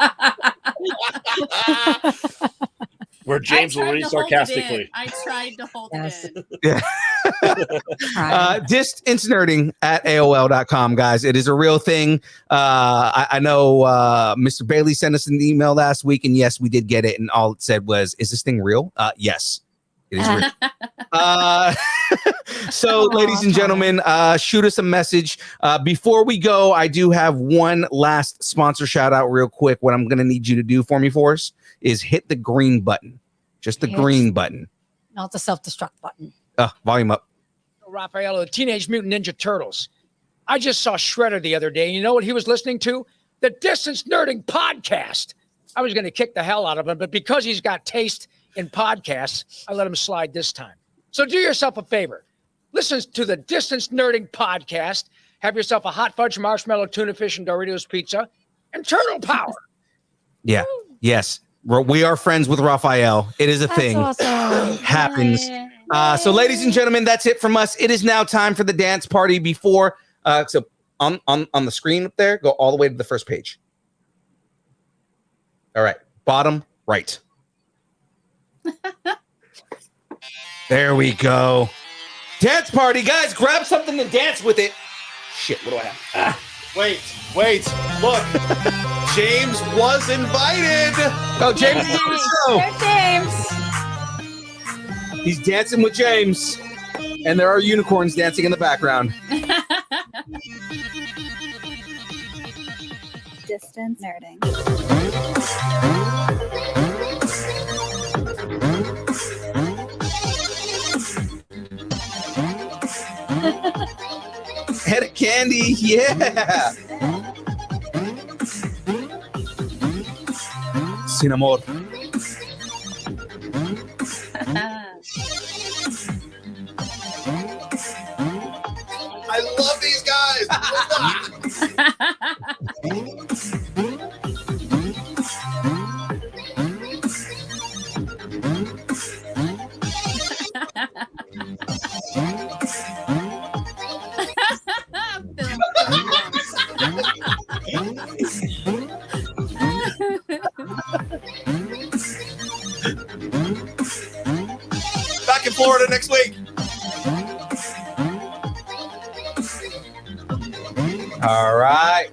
Where James will read sarcastically. I tried to hold it in. Yeah. Distintsnerding@aol.com, guys. It is a real thing. I know Mr. Bailey sent us an email last week, and yes, we did get it. And all it said was, "Is this thing real?" Yes. It is real. So, ladies and gentlemen, shoot us a message. Before we go, I do have one last sponsor shout out real quick. What I'm going to need you to do for me, Forrest, is hit the green button. Just the green button. Not the self-destruct button. Volume up. Raphael, the Teenage Mutant Ninja Turtles. I just saw Shredder the other day. You know what he was listening to? The Distance Nerding podcast. I was going to kick the hell out of him, but because he's got taste in podcasts, I let him slide this time. So do yourself a favor. Listen to the Distance Nerding podcast. Have yourself a hot fudge marshmallow tuna fish and Doritos pizza and turtle power. Yeah. Yes. We are friends with Raphael. It is a thing. Awesome. Happens. So, ladies and gentlemen, that's it from us. It is now time for the dance party. Before, so on the screen up there, go all the way to the first page. All right, bottom right. There we go. Dance party, guys. Grab something to dance with it. Shit, what do I have? Wait, look. James was invited. Oh, James is on the There's James. show. He's dancing with James. And there are unicorns dancing in the background. Distance Nerding. Head of candy, yeah. Sin amor. I love these guys. Back in Florida next week. All right.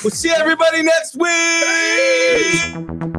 We'll see everybody next week.